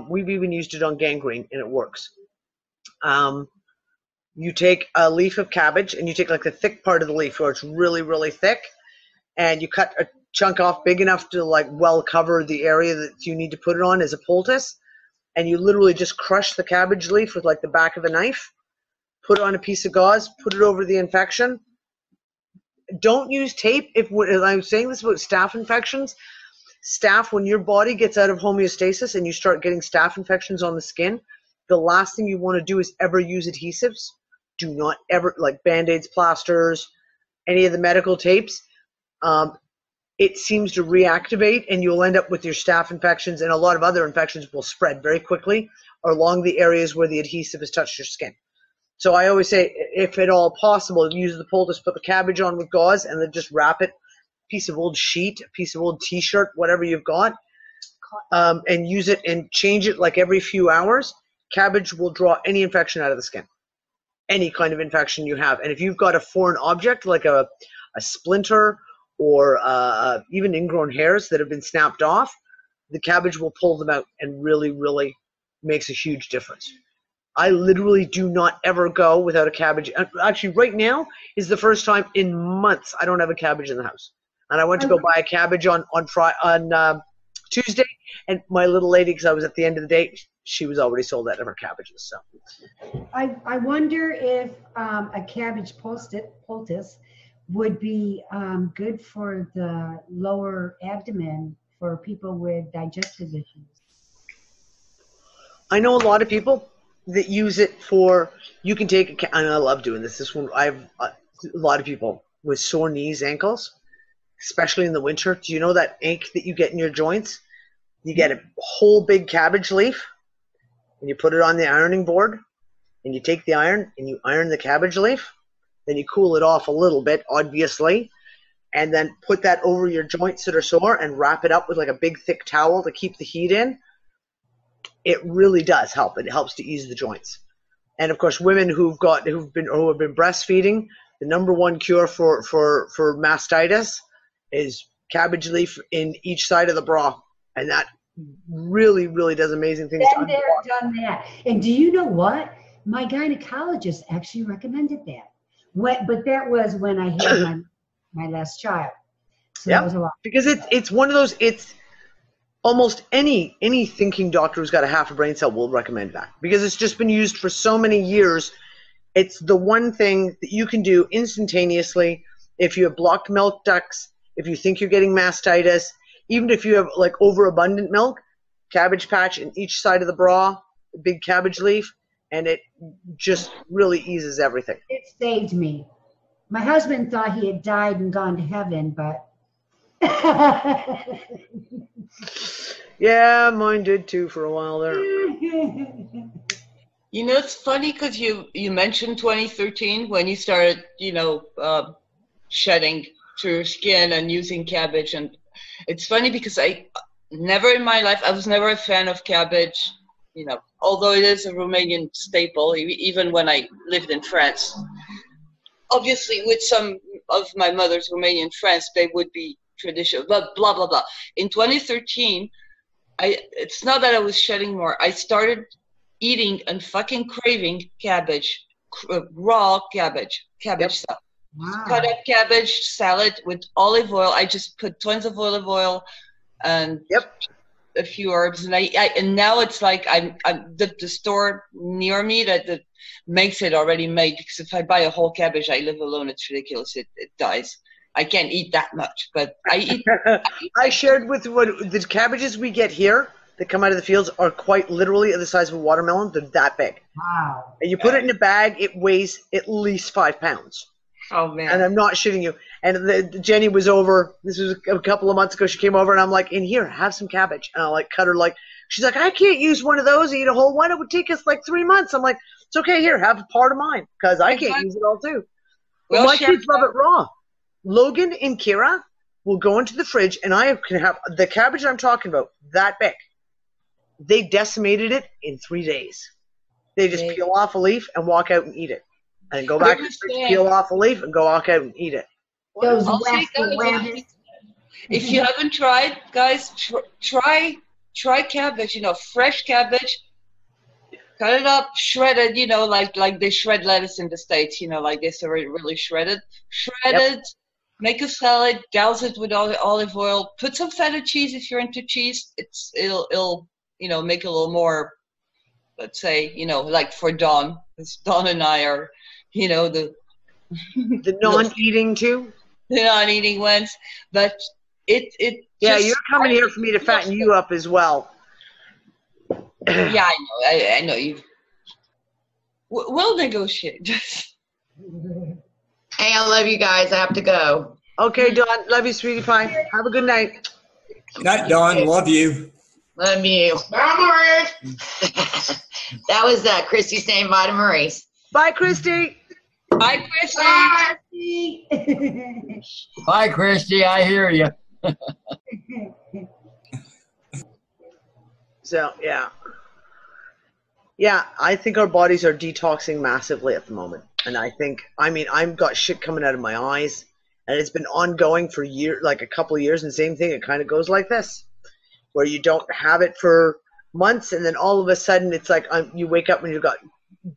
we've even used it on gangrene, and it works. You take a leaf of cabbage, and you take like the thick part of the leaf where it's really, really thick, and you cut a chunk off big enough to like well cover the area that you need to put it on as a poultice, and you literally just crush the cabbage leaf with like the back of a knife, put it on a piece of gauze, put it over the infection. Don't use tape. If I'm saying this about staph infections, staph, when your body gets out of homeostasis and you start getting staph infections on the skin, the last thing you want to do is ever use adhesives. Do not ever, like Band-Aids, plasters, any of the medical tapes. It seems to reactivate, and you'll end up with your staph infections, and a lot of other infections will spread very quickly along the areas where the adhesive has touched your skin. So I always say, if at all possible, use the poultice, put the cabbage on with gauze, and then just wrap it, piece of old sheet, a piece of old t-shirt, whatever you've got, and use it and change it like every few hours. Cabbage will draw any infection out of the skin, any kind of infection you have. And if you've got a foreign object like a splinter or even ingrown hairs that have been snapped off, the cabbage will pull them out and really, really makes a huge difference. I literally do not ever go without a cabbage. Actually, right now is the first time in months I don't have a cabbage in the house. And I went to go buy a cabbage on Tuesday, and my little lady, because I was at the end of the day, she was already sold out of her cabbages. So I wonder if a cabbage poultice would be good for the lower abdomen for people with digestive issues. I know a lot of people that use it for, you can take, and I love doing this. This one, I have a lot of people with sore knees, ankles, especially in the winter. Do you know that ache that you get in your joints? You get a whole big cabbage leaf, and you put it on the ironing board, and you take the iron, and you iron the cabbage leaf. Then you cool it off a little bit, obviously, and then put that over your joints that are sore and wrap it up with like a big thick towel to keep the heat in. It really does help. It helps to ease the joints. And of course, women who have been breastfeeding, the number one cure for mastitis is cabbage leaf in each side of the bra, and that really, really does amazing things. Been there, done that. And do you know what? My gynecologist actually recommended that. But that was when I had my last child. So that was a lot. Because it's one of those, it's almost any thinking doctor who's got a half a brain cell will recommend that, because it's just been used for so many years. It's the one thing that you can do instantaneously if you have blocked milk ducts, if you think you're getting mastitis, even if you have like overabundant milk, cabbage patch in each side of the bra, big cabbage leaf, and it just really eases everything. It saved me. My husband thought he had died and gone to heaven, but yeah, mine did too for a while there. You know, it's funny because you mentioned 2013 when you started, shedding through your skin and using cabbage. And it's funny because I was never a fan of cabbage, although it is a Romanian staple, even when I lived in France. Obviously, with some of my mother's Romanian friends, they would be traditional, but blah, blah, blah. In 2013, it's not that I was shedding more. I started eating and fucking craving cabbage, raw cabbage stuff. Wow. Cut up cabbage salad with olive oil. I just put tons of olive oil and a few herbs, and now it's like the store near me that makes it already made, because if I buy a whole cabbage, I live alone. It's ridiculous. It dies. I can't eat that much, but I eat. I shared with the cabbages we get here that come out of the fields are quite literally the size of a watermelon. They're that big. Wow. And you put it in a bag, it weighs at least 5 pounds. Oh, man. And I'm not shitting you. And Jenny was over, this was a couple of months ago, she came over and I'm like, in here, have some cabbage. And I like cut her she's like, I can't use one of those, eat a whole one. It would take us like 3 months. I'm like, it's okay, here, have a part of mine, because I can't use it all too. Well, my kids love it raw. Logan and Kira will go into the fridge, and I can have the cabbage I'm talking about, that big. They decimated it in 3 days. They just peel off a leaf and walk out and eat it. And go back to the fridge, peel off a leaf and go walk out and eat it. Those if you haven't tried, guys, try cabbage, fresh cabbage. Cut it up, shred it, like they shred lettuce in the States, like this, really shredded. Make a salad, douse it with olive oil, put some feta cheese if you're into cheese. It'll make it a little more, let's say, like for Dawn, because Dawn and I are, the non-eating too. The non-eating ones, but it. Yeah, you're coming here for me to fatten you up as well. Yeah, I know you. We'll negotiate. Hey, I love you guys. I have to go. Okay, Dawn. Love you, sweetie pie. Have a good night. Good night, Dawn. Love you. Love you. Bye, Maurice. That was Christy saying bye to Maurice. Bye, Christy. Bye, Christy. Bye. Bye, Christy. I hear you. So, yeah, I think our bodies are detoxing massively at the moment. And I've got shit coming out of my eyes, and it's been ongoing for a couple of years. And same thing, it kind of goes like this, where you don't have it for months, and then all of a sudden it's like you wake up and you've got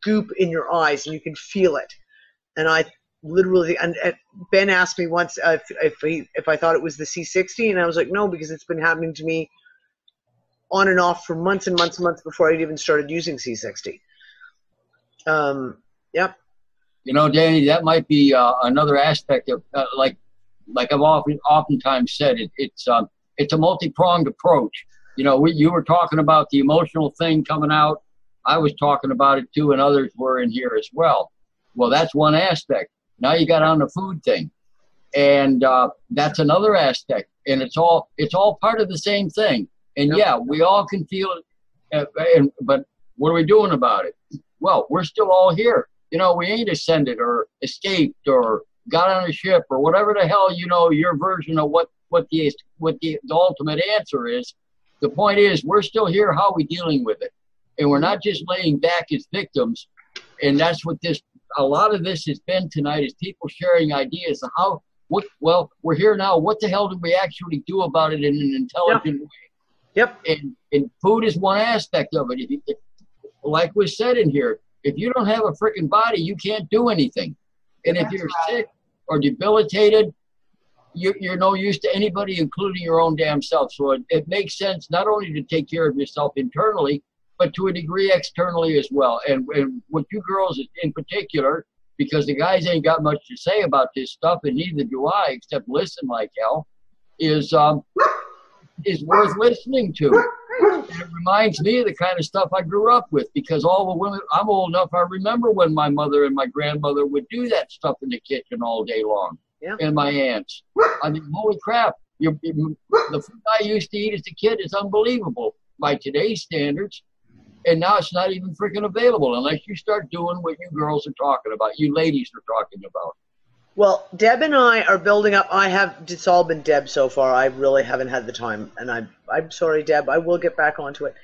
goop in your eyes, and you can feel it. And I literally, and Ben asked me once if I thought it was the C60, and I was like, no, because it's been happening to me on and off for months and months and months before I'd even started using C60. Yep. You know, Danny, that might be another aspect of like I've oftentimes said, it's a multi-pronged approach. You know, you were talking about the emotional thing coming out. I was talking about it too, and others were in here as well. Well, that's one aspect. Now you got on the food thing, and that's another aspect, and it's all part of the same thing. And yeah, we all can feel it, but what are we doing about it? Well, we're still all here. You know, we ain't ascended or escaped or got on a ship or whatever the hell, you know, your version of what the ultimate answer is. The point is, we're still here. How are we dealing with it? And we're not just laying back as victims. And that's what a lot of this has been tonight, is people sharing ideas of well, we're here now. What the hell do we actually do about it in an intelligent way? Yep. And food is one aspect of it. Like was said in here, if you don't have a freaking body, you can't do anything. And if you're sick or debilitated, you're no use to anybody, including your own damn self. So it makes sense not only to take care of yourself internally, but to a degree externally as well. And with you girls in particular, because the guys ain't got much to say about this stuff, and neither do I, except listen like hell, is worth listening to. And it reminds me of the kind of stuff I grew up with, because all the women, I'm old enough, I remember when my mother and my grandmother would do that stuff in the kitchen all day long. Yeah. And my aunts. I mean, holy crap, the food I used to eat as a kid is unbelievable by today's standards. And now it's not even freaking available unless you start doing what you girls are talking about, you ladies are talking about. Well, Deb and I are building up. It's all been Deb so far. I really haven't had the time. And I'm sorry, Deb. I will get back onto it.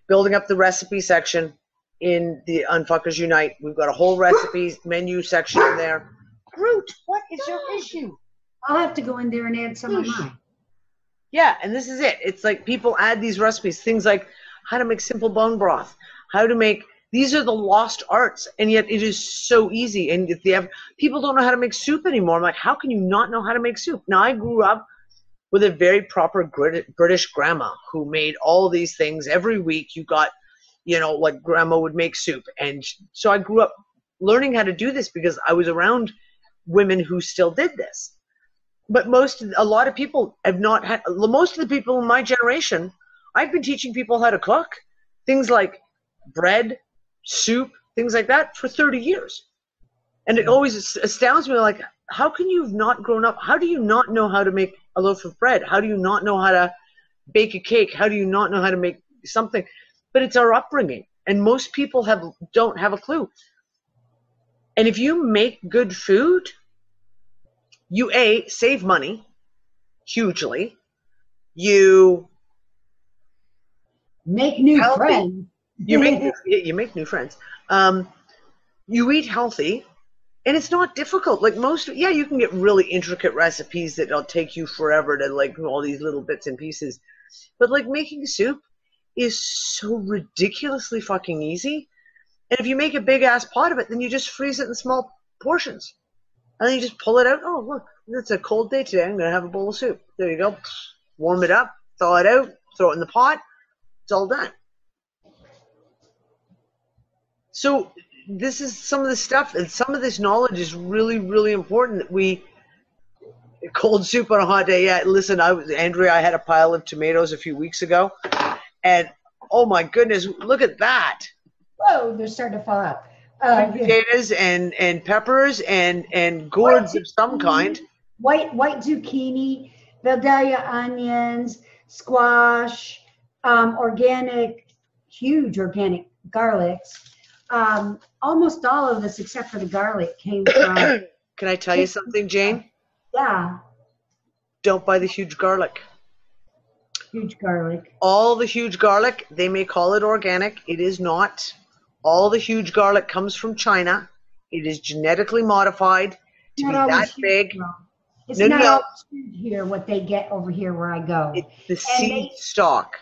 Building up the recipe section in the UnFuckers Unite. We've got a whole recipe menu section in there. Groot, what is your issue? I'll have to go in there and add some of mine. Yeah, and this is it. It's like people add these recipes, things like how to make simple bone broth, how to make, these are the lost arts, and yet it is so easy. And if people don't know how to make soup anymore. I'm like, how can you not know how to make soup? Now, I grew up with a very proper British grandma who made all these things. Every week you got, you know, like grandma would make soup. And so I grew up learning how to do this because I was around women who still did this. But a lot of people have not had, most of the people in my generation, I've been teaching people how to cook. Things like bread, soup, things like that for 30 years. And it always astounds me, like, how can you have not grown up? How do you not know how to make a loaf of bread? How do you not know how to bake a cake? How do you not know how to make something? But it's our upbringing. And most people don't have a clue. And if you make good food, you save money hugely. You make new friends. You make new friends. You eat healthy, and it's not difficult. Like you can get really intricate recipes that'll take you forever to like do all these little bits and pieces. But like making soup is so ridiculously fucking easy. And if you make a big ass pot of it, then you just freeze it in small portions. And then you just pull it out. Oh, look, it's a cold day today. I'm going to have a bowl of soup. There you go. Warm it up, thaw it out, throw it in the pot. It's all done. So this is some of the stuff, and some of this knowledge is really, really important that cold soup on a hot day. Yeah, listen, Andrea, I had a pile of tomatoes a few weeks ago, and oh my goodness, look at that. Whoa, they're starting to fall out. Potatoes and peppers and gourds of some kind. White zucchini, Vidalia onions, squash, huge organic garlics. Almost all of this, except for the garlic, came from. Can I tell you something, Jane? Yeah. Don't buy the huge garlic. Huge garlic. All the huge garlic, they may call it organic. It is not. All the huge garlic comes from China. It is genetically modified to be that big. It's not always here what they get over here where I go. It's the seed stock.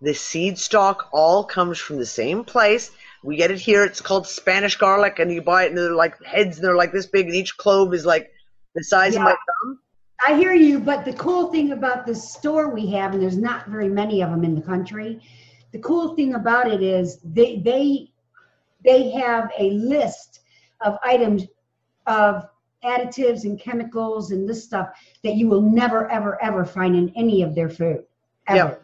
The seed stock all comes from the same place. We get it here. It's called Spanish garlic, and you buy it, and they're like heads, and they're like this big, and each clove is like the size of my thumb. I hear you, but the cool thing about the store we have, and there's not very many of them in the country, the cool thing about it is they have a list of items of additives and chemicals and this stuff that you will never, ever, ever find in any of their food, ever.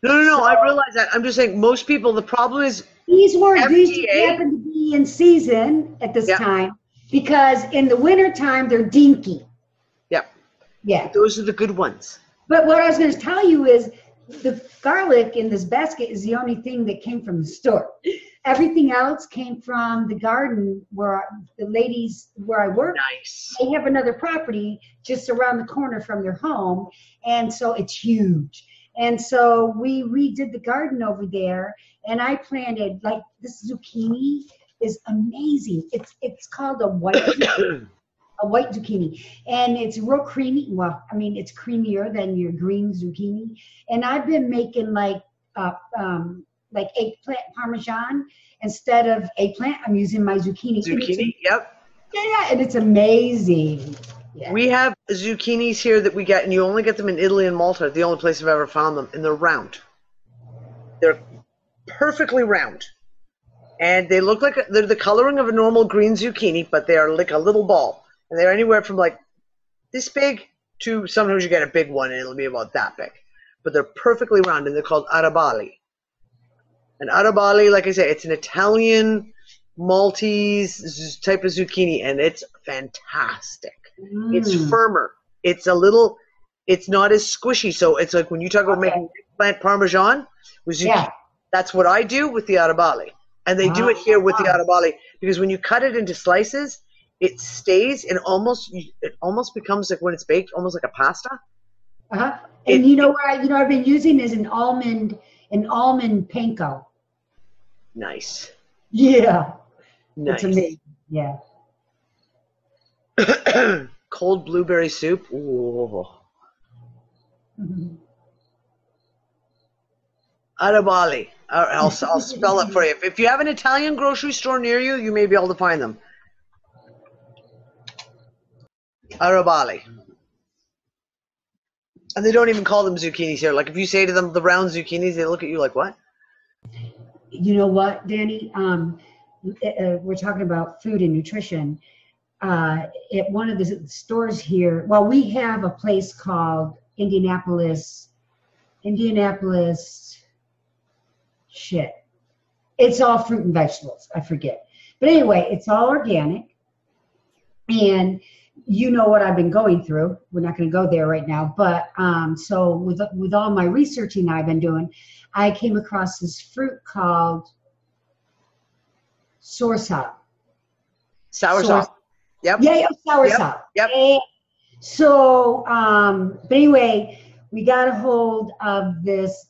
Yeah. No, I realize that. I'm just saying most people, the problem is these FDA. happen to be in season at this time because in the wintertime, they're dinky. Yep. Yeah. Those are the good ones. But what I was going to tell you is the garlic in this basket is the only thing that came from the store. Everything else came from the garden where the ladies where I work. Nice. They have another property just around the corner from their home, and so it's huge. And so we redid the garden over there, and I planted, like, this zucchini is amazing. It's called a white zucchini. A white zucchini, and it's real creamy. Well, I mean, it's creamier than your green zucchini. And I've been making like eggplant parmesan instead of eggplant. I'm using my zucchini. Zucchini, yep. Yeah, and it's amazing. Yeah. We have zucchinis here that we get, and you only get them in Italy and Malta. The only place I've ever found them, and they're round. They're perfectly round, and they look like they're the coloring of a normal green zucchini, but they are like a little ball. And they're anywhere from like this big to sometimes you get a big one and it'll be about that big. But they're perfectly round and they're called arabali. And arabali, like I say, it's an Italian Maltese type of zucchini and it's fantastic. It's firmer. It's not as squishy. So it's like when you talk about making eggplant parmesan with zucchini, that's what I do with the arabali. And they do it here with the arabali because when you cut it into slices, it stays and it almost becomes like when it's baked, almost like a pasta. And you know what I've been using is an almond panko. Nice. Yeah. Nice. It's amazing. Yeah. Cold blueberry soup. Ooh. Arabali. I'll spell it for you. If you have an Italian grocery store near you, you may be able to find them. Arabali. And they don't even call them zucchinis here. Like if you say to them the round zucchinis, they look at you like, what? You know what, Danny? We're talking about food and nutrition. At one of the stores here, well, we have a place called Indianapolis, shit. It's all fruit and vegetables. I forget. But anyway, it's all organic. And you know what I've been going through. We're not going to go there right now. But so with all my researching I've been doing, I came across this fruit called soursop. Soursop. Yep. Yeah, soursop. Yep. And so, but anyway, we got a hold of this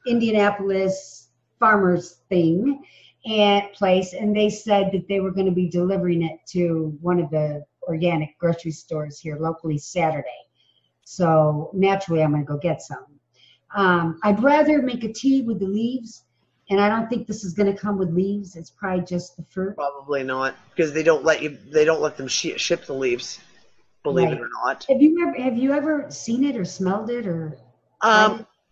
Indianapolis farmers thing and place, and they said that they were going to be delivering it to one of the organic grocery stores here locally Saturday. So naturally, I'm going to go get some. I'd rather make a tea with the leaves, and I don't think this is going to come with leaves. It's probably just the fruit. Probably not, because they don't let them ship the leaves. Believe it or not. Have you ever seen it or smelled it or?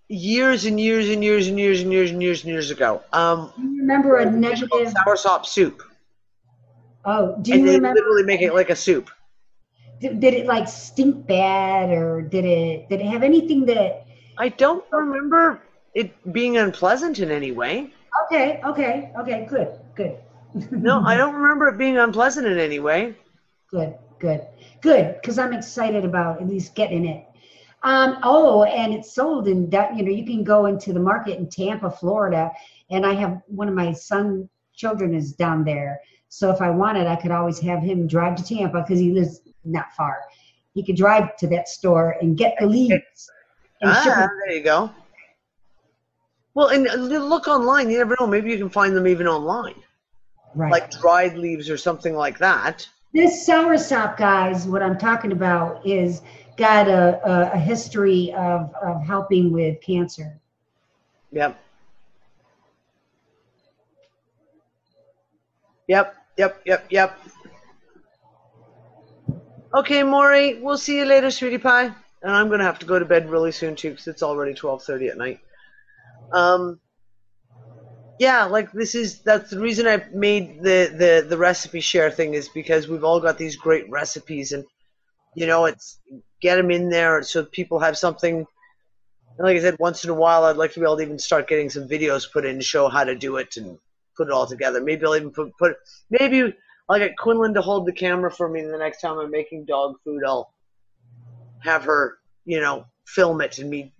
Years and years and years and years and years and years and years ago. Do you remember a negative soursop soup? Oh, do you remember? They literally make it like a soup. Did it like stink bad, or did it have anything that? I don't remember it being unpleasant in any way. Okay, good. No, I don't remember it being unpleasant in any way. Good, because I'm excited about at least getting it. And it's sold in that, you can go into the market in Tampa, Florida, and I have one of my children is down there. So if I wanted, I could always have him drive to Tampa because he lives not far. He could drive to that store and get the leaves. There you go. Well, and look online. You never know. Maybe you can find them even online. Right. Like dried leaves or something like that. This soursop, guys, what I'm talking about is got a history of helping with cancer. Yep. Yep. Okay, Maury, we'll see you later, sweetie pie. And I'm going to have to go to bed really soon, too, because it's already 12:30 at night. Yeah, like that's the reason I made the recipe share thing, is because we've all got these great recipes, and, you know, it's get them in there so people have something. And like I said, once in a while, I'd like to be able to even start getting some videos put in to show how to do it and put it all together. Maybe I'll even maybe I'll get Quinlan to hold the camera for me, and the next time I'm making dog food, I'll have her, you know, film it and me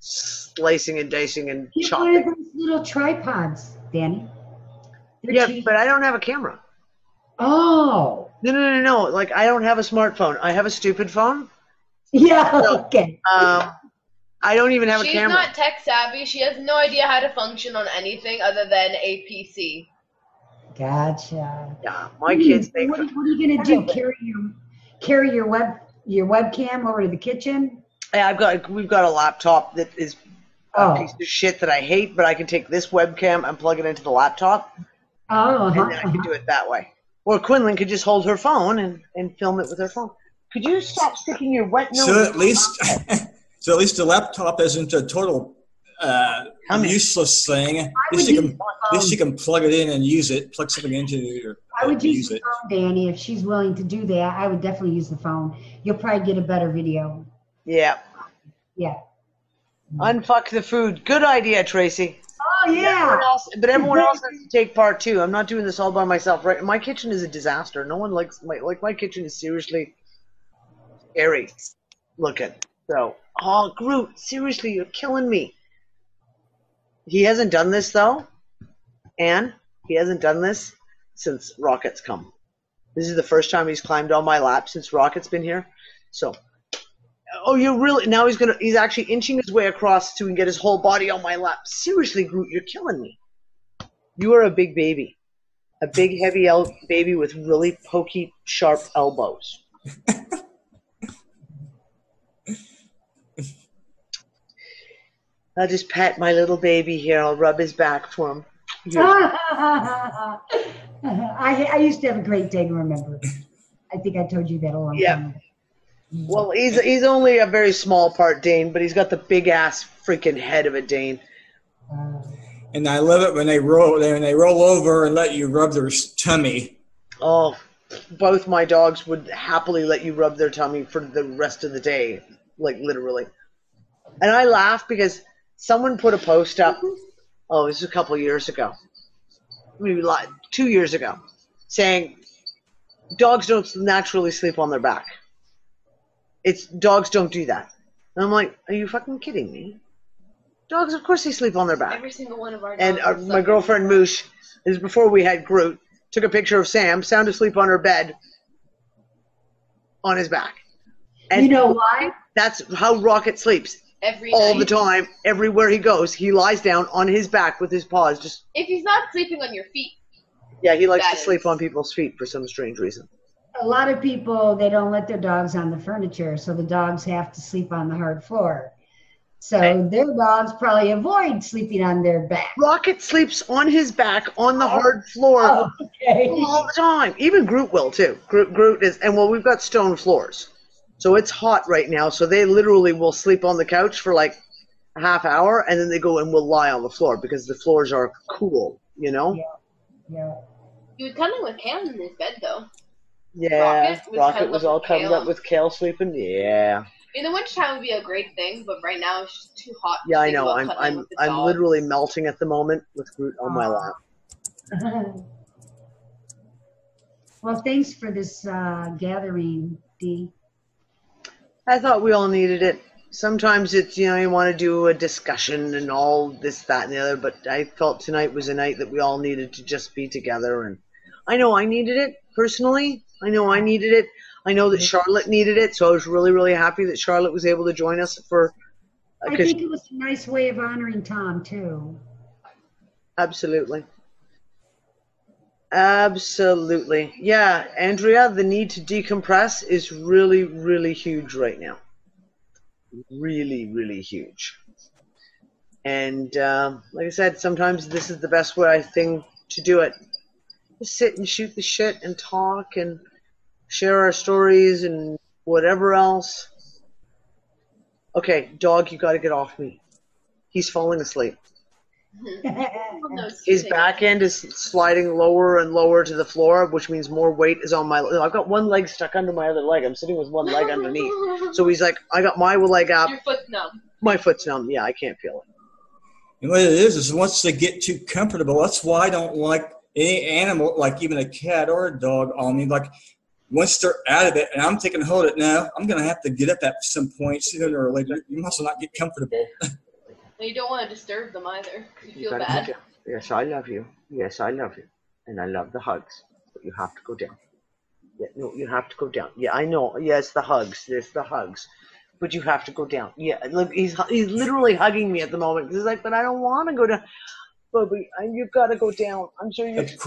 slicing and dicing and Get chopping. one of those little tripods, Danny. Yeah, but I don't have a camera. Oh. No. Like, I don't have a smartphone. I have a stupid phone. Yeah, So, okay. I don't even have a She's camera. not tech savvy. She has no idea how to function on anything other than a PC. Gotcha. Yeah, my kids make. What are you gonna do? Carry your webcam over to the kitchen? Yeah, we've got a laptop that is a piece of shit that I hate, but I can take this webcam and plug it into the laptop. And then I can do it that way. Or Quinlan could just hold her phone and film it with her phone. Could you stop sticking your wet nose? So at least the laptop isn't a total useless thing. At least you can plug it in and use it. Plug something into your. I would use the phone, Danny, if she's willing to do that. I would definitely use the phone. You'll probably get a better video. Yeah. Yeah. Unfuck the food. Good idea, Tracy. Oh yeah. Everyone else has to take part too. I'm not doing this all by myself. Right? My kitchen is a disaster. No one likes my kitchen is seriously scary looking. So, Groot, seriously, you're killing me. He hasn't done this though, and he hasn't done this since Rocket's come. This is the first time he's climbed on my lap since Rocket's been here. So, now he's actually inching his way across to get his whole body on my lap. Seriously, Groot, you're killing me. You are a big baby. A big, heavy baby with really pokey, sharp elbows. I'll just pat my little baby here. I'll rub his back for him. I used to have a Great Dane, remember. I think I told you that a long time ago. Well, he's only a very small part Dane, but he's got the big ass freaking head of a Dane. And I love it when they roll over and let you rub their tummy. Oh, both my dogs would happily let you rub their tummy for the rest of the day, like literally. And I laugh because someone put a post up. Oh, this was a couple of years ago, maybe 2 years ago, saying dogs don't naturally sleep on their back. Dogs don't do that. And I'm like, are you fucking kidding me? Dogs, of course they sleep on their back. Every single one of our dogs. And my girlfriend Moosh, this is before we had Groot, took a picture of Sam, sound asleep on her bed, on his back. And you know why? That's how Rocket sleeps. All the time, everywhere he goes, he lies down on his back with his paws. Just if he's not sleeping on your feet. Yeah, he likes to sleep on people's feet for some strange reason. A lot of people, they don't let their dogs on the furniture, so the dogs have to sleep on the hard floor. So their dogs probably avoid sleeping on their back. Rocket sleeps on his back on the hard floor all the time. Even Groot will too. Groot is, and we've got stone floors. So it's hot right now, so they literally will sleep on the couch for like a half hour, and then they go and will lie on the floor because the floors are cool, you know? Yeah. He was cuddling with Kale in his bed, though. Yeah, Rocket was all cuddled cuddled up with Kale sleeping. Yeah. In the wintertime would be a great thing, but right now it's just too hot. Yeah, I know. I'm literally melting at the moment with Groot on my lap. Well, thanks for this gathering, Dee. I thought we all needed it. Sometimes it's, you want to do a discussion and all this, that, and the other, but I felt tonight was a night that we all needed to just be together. And I know I needed it personally. I know I needed it. I know that Charlotte needed it, so I was really, really happy that Charlotte was able to join us for. I think it was a nice way of honoring Tom, too. Absolutely. Absolutely. Yeah, Andrea, the need to decompress is really, really huge right now. Really, really huge. And like I said, sometimes this is the best thing to do it. Just sit and shoot the shit and talk and share our stories and whatever else. Okay, dog, you got to get off me. He's falling asleep. His back end is sliding lower and lower to the floor, which means more weight is on my. I've got one leg stuck under my other leg. I'm sitting with one leg underneath. So he's like, I got my leg up. Your foot's numb. My foot's numb. Yeah, I can't feel it. And what it is once they get too comfortable, that's why I don't like any animal, like even a cat or a dog on me. Like once they're out of it and I'm taking hold of it now, I'm going to have to get up at some point sooner or later. You must not get comfortable. You don't want to disturb them either. You feel bad. Yes, I love you. Yes, I love you. And I love the hugs. But you have to go down. Yeah, no, you have to go down. Yeah, I know. Yes, the hugs. There's the hugs. But you have to go down. Yeah, look, he's literally hugging me at the moment. He's like, but I don't want to go down. Bubby, you've got to go down. I'm sure you. Of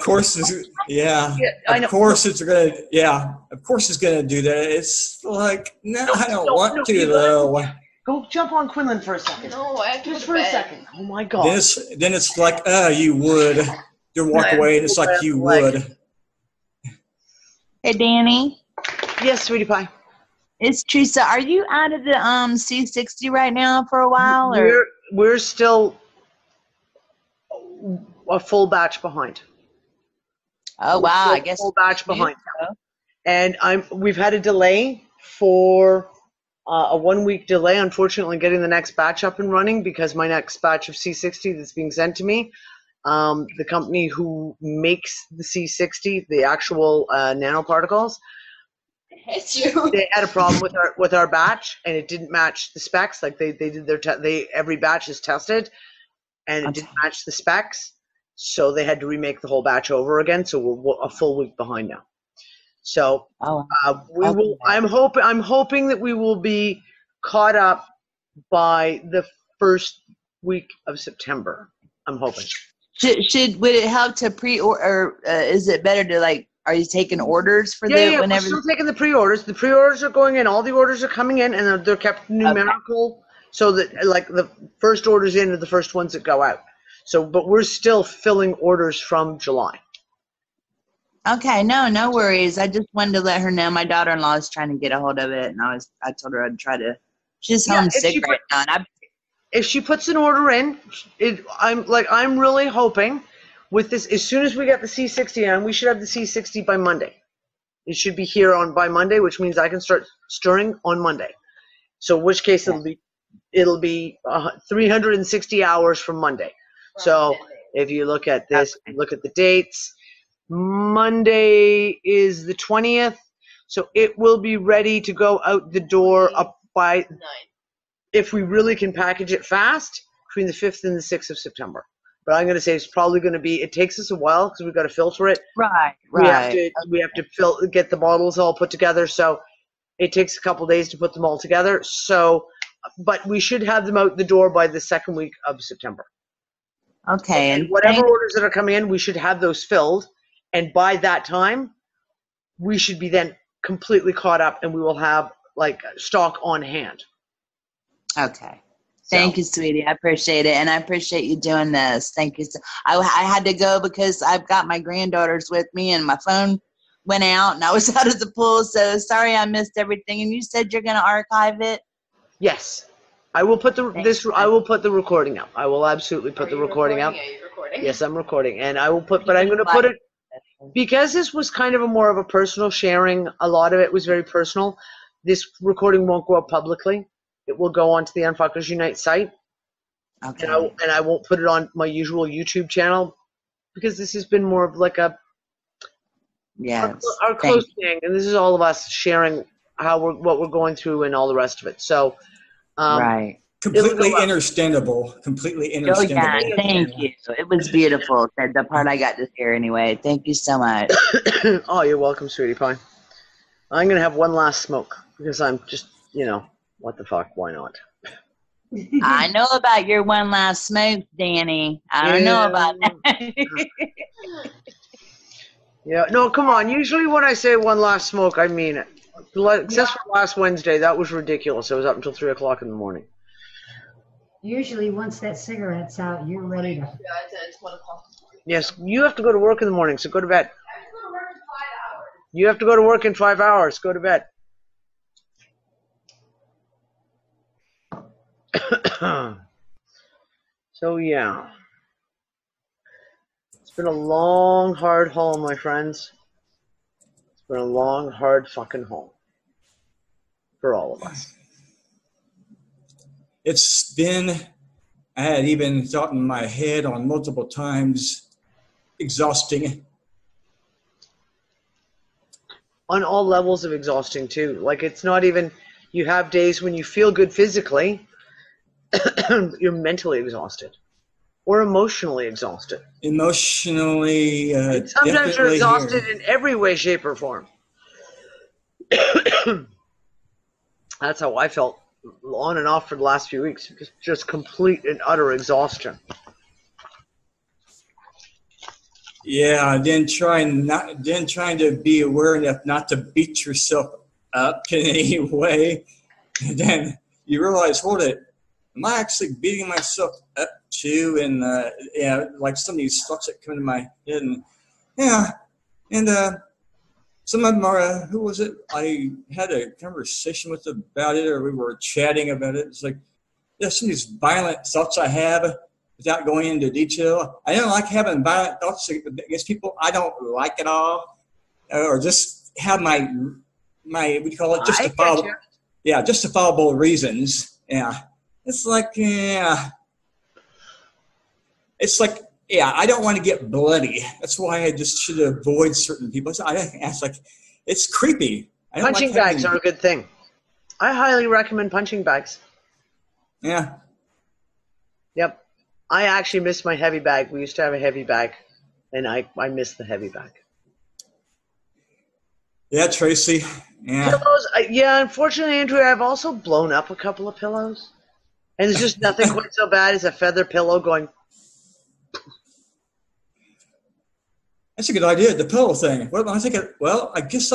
course, yeah. Of course, it's gonna. Yeah, of course, it's gonna do that. It's like, no, I don't want to though. Go jump on Quinlan for a second. No, I have to just for a second. Oh my God. Then it's like, you would. You walk away, and it's like you would. Hey, Danny. Yes, sweetie pie. It's Teresa. Are you out of the C60 right now for a while, or we're still a full batch behind? Oh wow, I guess full batch behind. And we've had a delay for. A 1 week delay, unfortunately, getting the next batch up and running because my next batch of C60 that's being sent to me, the company who makes the C60, the actual nanoparticles, they had a problem with our batch and it didn't match the specs. Like they did every batch is tested and it didn't match the specs, so they had to remake the whole batch over again. So we're a full week behind now. So we will. I'm hoping that we will be caught up by the first week of September. I'm hoping. Would it help to or is it better to like? Are you taking orders for whenever? We're still taking the pre-orders. The pre-orders are going in. All the orders are coming in, and they're kept numerical, so that like the first orders in are the first ones that go out. So, but we're still filling orders from July. Okay, no worries. I just wanted to let her know my daughter-in-law is trying to get a hold of it, and I told her I'd try to. She's homesick right now. If she puts an order in, I'm really hoping with this as soon as we get the C60 on, we should have the C60 by Monday. It should be here by Monday, which means I can start stirring on Monday. So, in which case it'll be 360 hours from Monday. So, if you look at this, look at the dates. Monday is the 20th, so it will be ready to go out the door up by 9. If we really can package it fast, between the 5th and the 6th of September. But I'm going to say it's probably going to be. It takes us a while because we've got to filter it. Right. We have to get the bottles all put together. So it takes a couple days to put them all together. So, but we should have them out the door by the second week of September. Okay. And whatever orders that are coming in, we should have those filled. And by that time, we should be then completely caught up and we will have like stock on hand. Okay. Thank you, sweetie. I appreciate it. And I appreciate you doing this. Thank you. I had to go because I've got my granddaughters with me and my phone went out and I was out of the pool. So sorry I missed everything. And you said you're going to archive it? Yes. I will put I will put the recording up. I will absolutely put the recording up. Yeah, you're recording. Yes, I'm recording. And I will but I'm going to put it. Because this was kind of more of a personal sharing, a lot of it was very personal, this recording won't go up publicly. It will go onto the UnFuckers Unite site. Okay. And I won't put it on my usual YouTube channel because this has been more of like our close thing, and this is all of us sharing what we're going through and all the rest of it. So, right. Completely understandable. Completely understandable. Oh, yeah, thank you. It was beautiful. The part I got to hear anyway. Thank you so much. Oh, you're welcome, sweetie pie. I'm going to have one last smoke because I'm just, what the fuck? Why not? I know about your one last smoke, Danny. I know about that. Yeah, no, come on. Usually when I say one last smoke, I mean it. Except for last Wednesday, that was ridiculous. It was up until 3 o'clock in the morning. Usually, once that cigarette's out, you're ready to. Yeah, it's 1 o'clock. Yes, you have to go to work in the morning, so go to bed. You have to go to work in 5 hours. Go to bed. So, yeah. It's been a long, hard haul, my friends. It's been a long, hard fucking haul. For all of us. It's been, I had even thought in my head on multiple times, exhausting. On all levels of exhausting, too. Like, it's not even, you have days when you feel good physically, you're mentally exhausted. Or emotionally exhausted. Emotionally, sometimes you're exhausted here. in every way, shape, or form. That's how I felt on and off for the last few weeks. Just complete and utter exhaustion. Yeah, then trying to be aware enough not to beat yourself up in any way. And then you realize, hold it, am I actually beating myself up too? And yeah, like some of these thoughts that come into my head, and yeah, and some of them are, who was it? I had a conversation with about it, or we were chatting about it. It's like, yeah, some of these violent thoughts I have, without going into detail. I don't like having violent thoughts against people I don't like at all, or just have my what do you call it? Justifiable. Yeah, justifiable reasons. Yeah, it's like I don't want to get bloody. That's why I just should avoid certain people. It's like, it's creepy. Punching bags are a good thing. I highly recommend punching bags. Yeah. Yep. I actually miss my heavy bag. We used to have a heavy bag, and I miss the heavy bag. Yeah, Tracy. Yeah. Pillows, yeah, unfortunately, Andrew, I've also blown up a couple of pillows. And there's just nothing quite so bad as a feather pillow going. That's a good idea, the pillow thing. Well, I think, I guess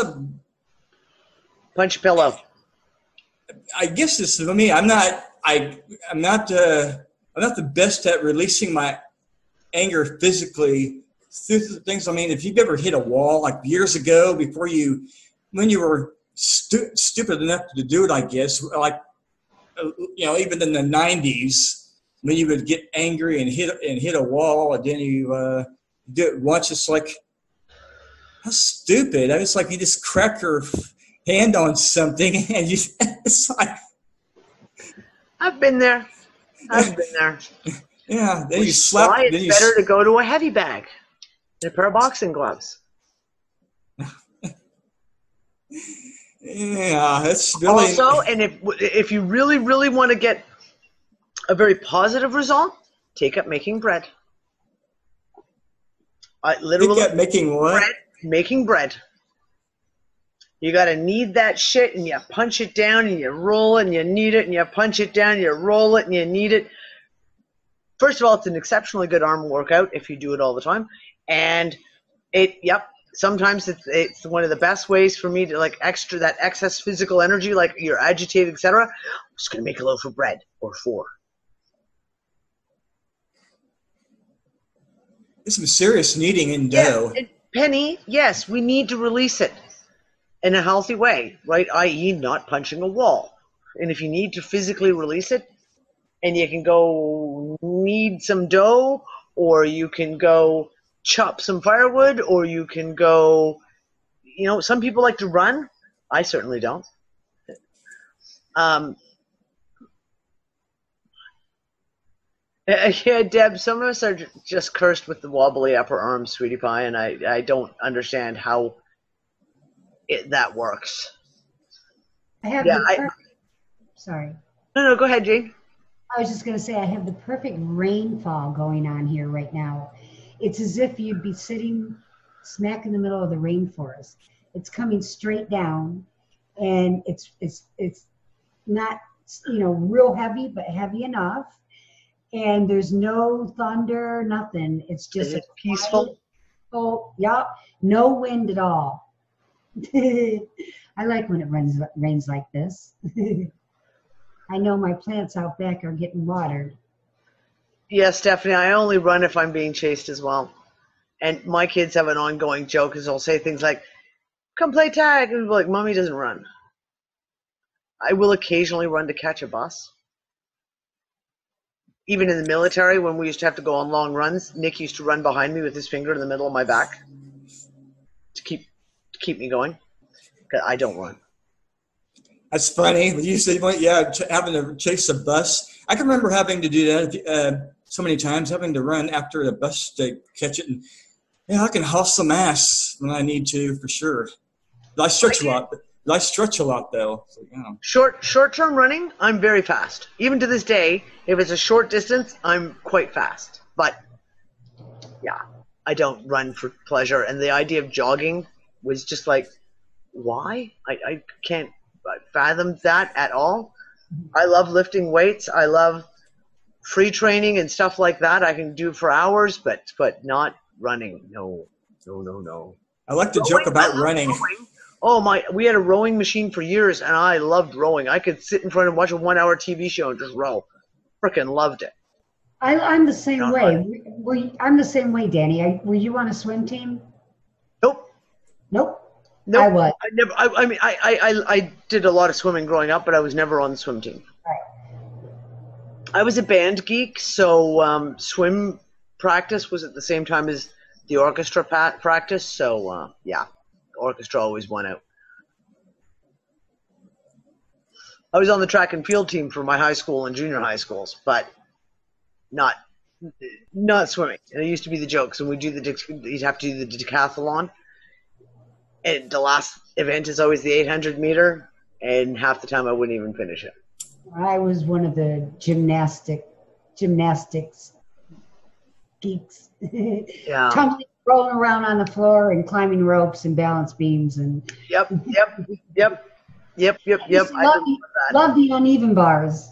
punch pillow. I guess this for me. I'm not the best at releasing my anger physically through things. I mean, if you've ever hit a wall, like years ago, when you were stupid enough to do it, I guess, like, even in the 90s, when you would get angry and hit a wall, and then you do it once, it's like, how stupid. It's like you just crack your hand on something and it's like. I've been there. Yeah, then you slap. Why it's better to go to a heavy bag and a pair of boxing gloves. Yeah, that's really. Also, and if you really, really want to get a very positive result, take up making bread. Literally. Take up making what? Bread, making bread. You got to knead that shit, and you punch it down, and you roll it, and you knead it, and you punch it down, and you roll it, and you knead it. First of all, it's an exceptionally good arm workout if you do it all the time. And sometimes it's one of the best ways for me to that excess physical energy, like you're agitated, etc. I'm just going to make a loaf of bread or 4. It's some serious kneading in dough. Yeah, Penny, yes, we need to release it in a healthy way, right? I.e. not punching a wall. And if you need to physically release it, and you can go knead some dough, or you can go chop some firewood, or you can go, some people like to run. I certainly don't. Yeah, Deb, some of us are just cursed with the wobbly upper arms, sweetie pie, and I don't understand how that works. Sorry. No, go ahead, Jane. I was just going to say I have the perfect rainfall going on here right now. It's as if you'd be sitting smack in the middle of the rainforest. It's coming straight down, and it's not real heavy, but heavy enough. And there's no thunder, nothing. It's just peaceful. Oh, yeah, no wind at all. I like when it rains like this. I know my plants out back are getting watered. Yeah, Stephanie, I only run if I'm being chased as well. And my kids have an ongoing joke because they'll say things like, come play tag. And we'll be like, Mommy doesn't run. I will occasionally run to catch a bus. Even in the military, when we used to have to go on long runs, Nick used to run behind me with his finger in the middle of my back to keep me going. 'Cause I don't run. That's funny. When you said, having to chase a bus. I can remember having to do that so many times, having to run after the bus to catch it. And I can hustle ass when I need to, for sure. I stretch a lot. I stretch a lot, though. So, Short-term running, I'm very fast. Even to this day, if it's a short distance, I'm quite fast. But, yeah, I don't run for pleasure. And the idea of jogging was just like, why? I can't fathom that at all. I love lifting weights. I love free training and stuff like that. I can do for hours, but not running. No. I like to joke about running. Oh my! We had a rowing machine for years, and I loved rowing. I could sit in front and watch a 1-hour TV show and just row. Frickin' loved it. I'm the same way. I'm the same way, Danny. Were you on a swim team? Nope. I was. I never. I mean, I did a lot of swimming growing up, but I was never on the swim team. Right. I was a band geek, so swim practice was at the same time as the orchestra practice. So yeah. Orchestra always won out. I was on the track and field team for my high school and junior high schools, but not swimming. And it used to be the jokes, and you'd have to do the decathlon, and the last event is always the 800 meter, and half the time I wouldn't even finish it. I was one of the gymnastics geeks. Yeah. Tumbling, rolling around on the floor and climbing ropes and balance beams and. Yep. Love the uneven bars.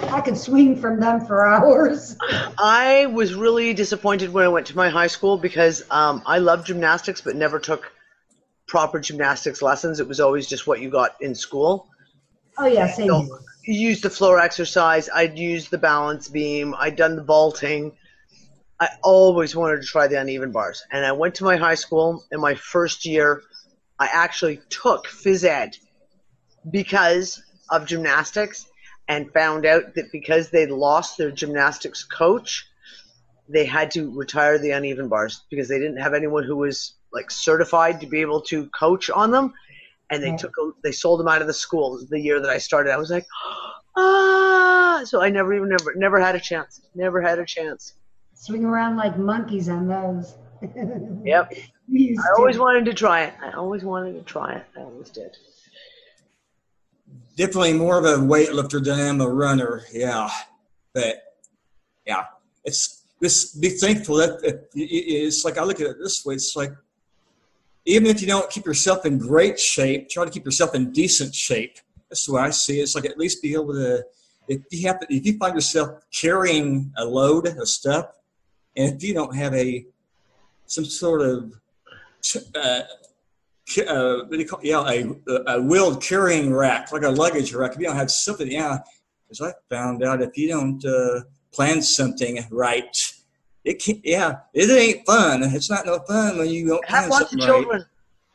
I could swing from them for hours. I was really disappointed when I went to my high school because I loved gymnastics but never took proper gymnastics lessons. It was always just what you got in school. Oh yeah, same. So you used the floor exercise. I'd used the balance beam. I'd done the vaulting. I always wanted to try the uneven bars. And I went to my high school in my first year. I actually took phys ed because of gymnastics and found out that because they'd lost their gymnastics coach, they had to retire the uneven bars because they didn't have anyone who was like certified to be able to coach on them. And they sold them out of the school the year that I started. I was like, so I never had a chance. Never had a chance. Swing around like monkeys on those. Yep. I always wanted to try it. I always did. Definitely more of a weightlifter than I am a runner. Yeah. But, yeah. Just be thankful that it's like I look at it this way. It's like even if you don't keep yourself in great shape, try to keep yourself in decent shape. That's the way I see it. It's like at least be able to, if you find yourself carrying a load of stuff, and if you don't have some sort of what do you call a wheeled carrying rack, like a luggage rack. If you don't have something, because I found out if you don't plan something right, it ain't fun. It's not no fun when you don't plan something right.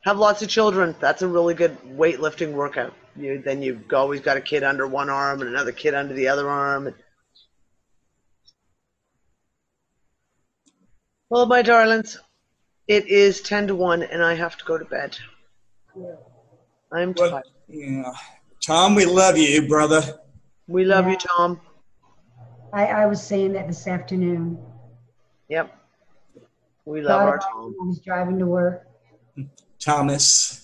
Have lots of children. That's a really good weightlifting workout. Then you've always got a kid under one arm and another kid under the other arm. Well, my darlings, it is 10-1, and I have to go to bed. I'm tired. Yeah. Tom, we love you, brother. We love you, Tom. I was saying that this afternoon. Yep. We love our Tom. I was driving to work. Thomas.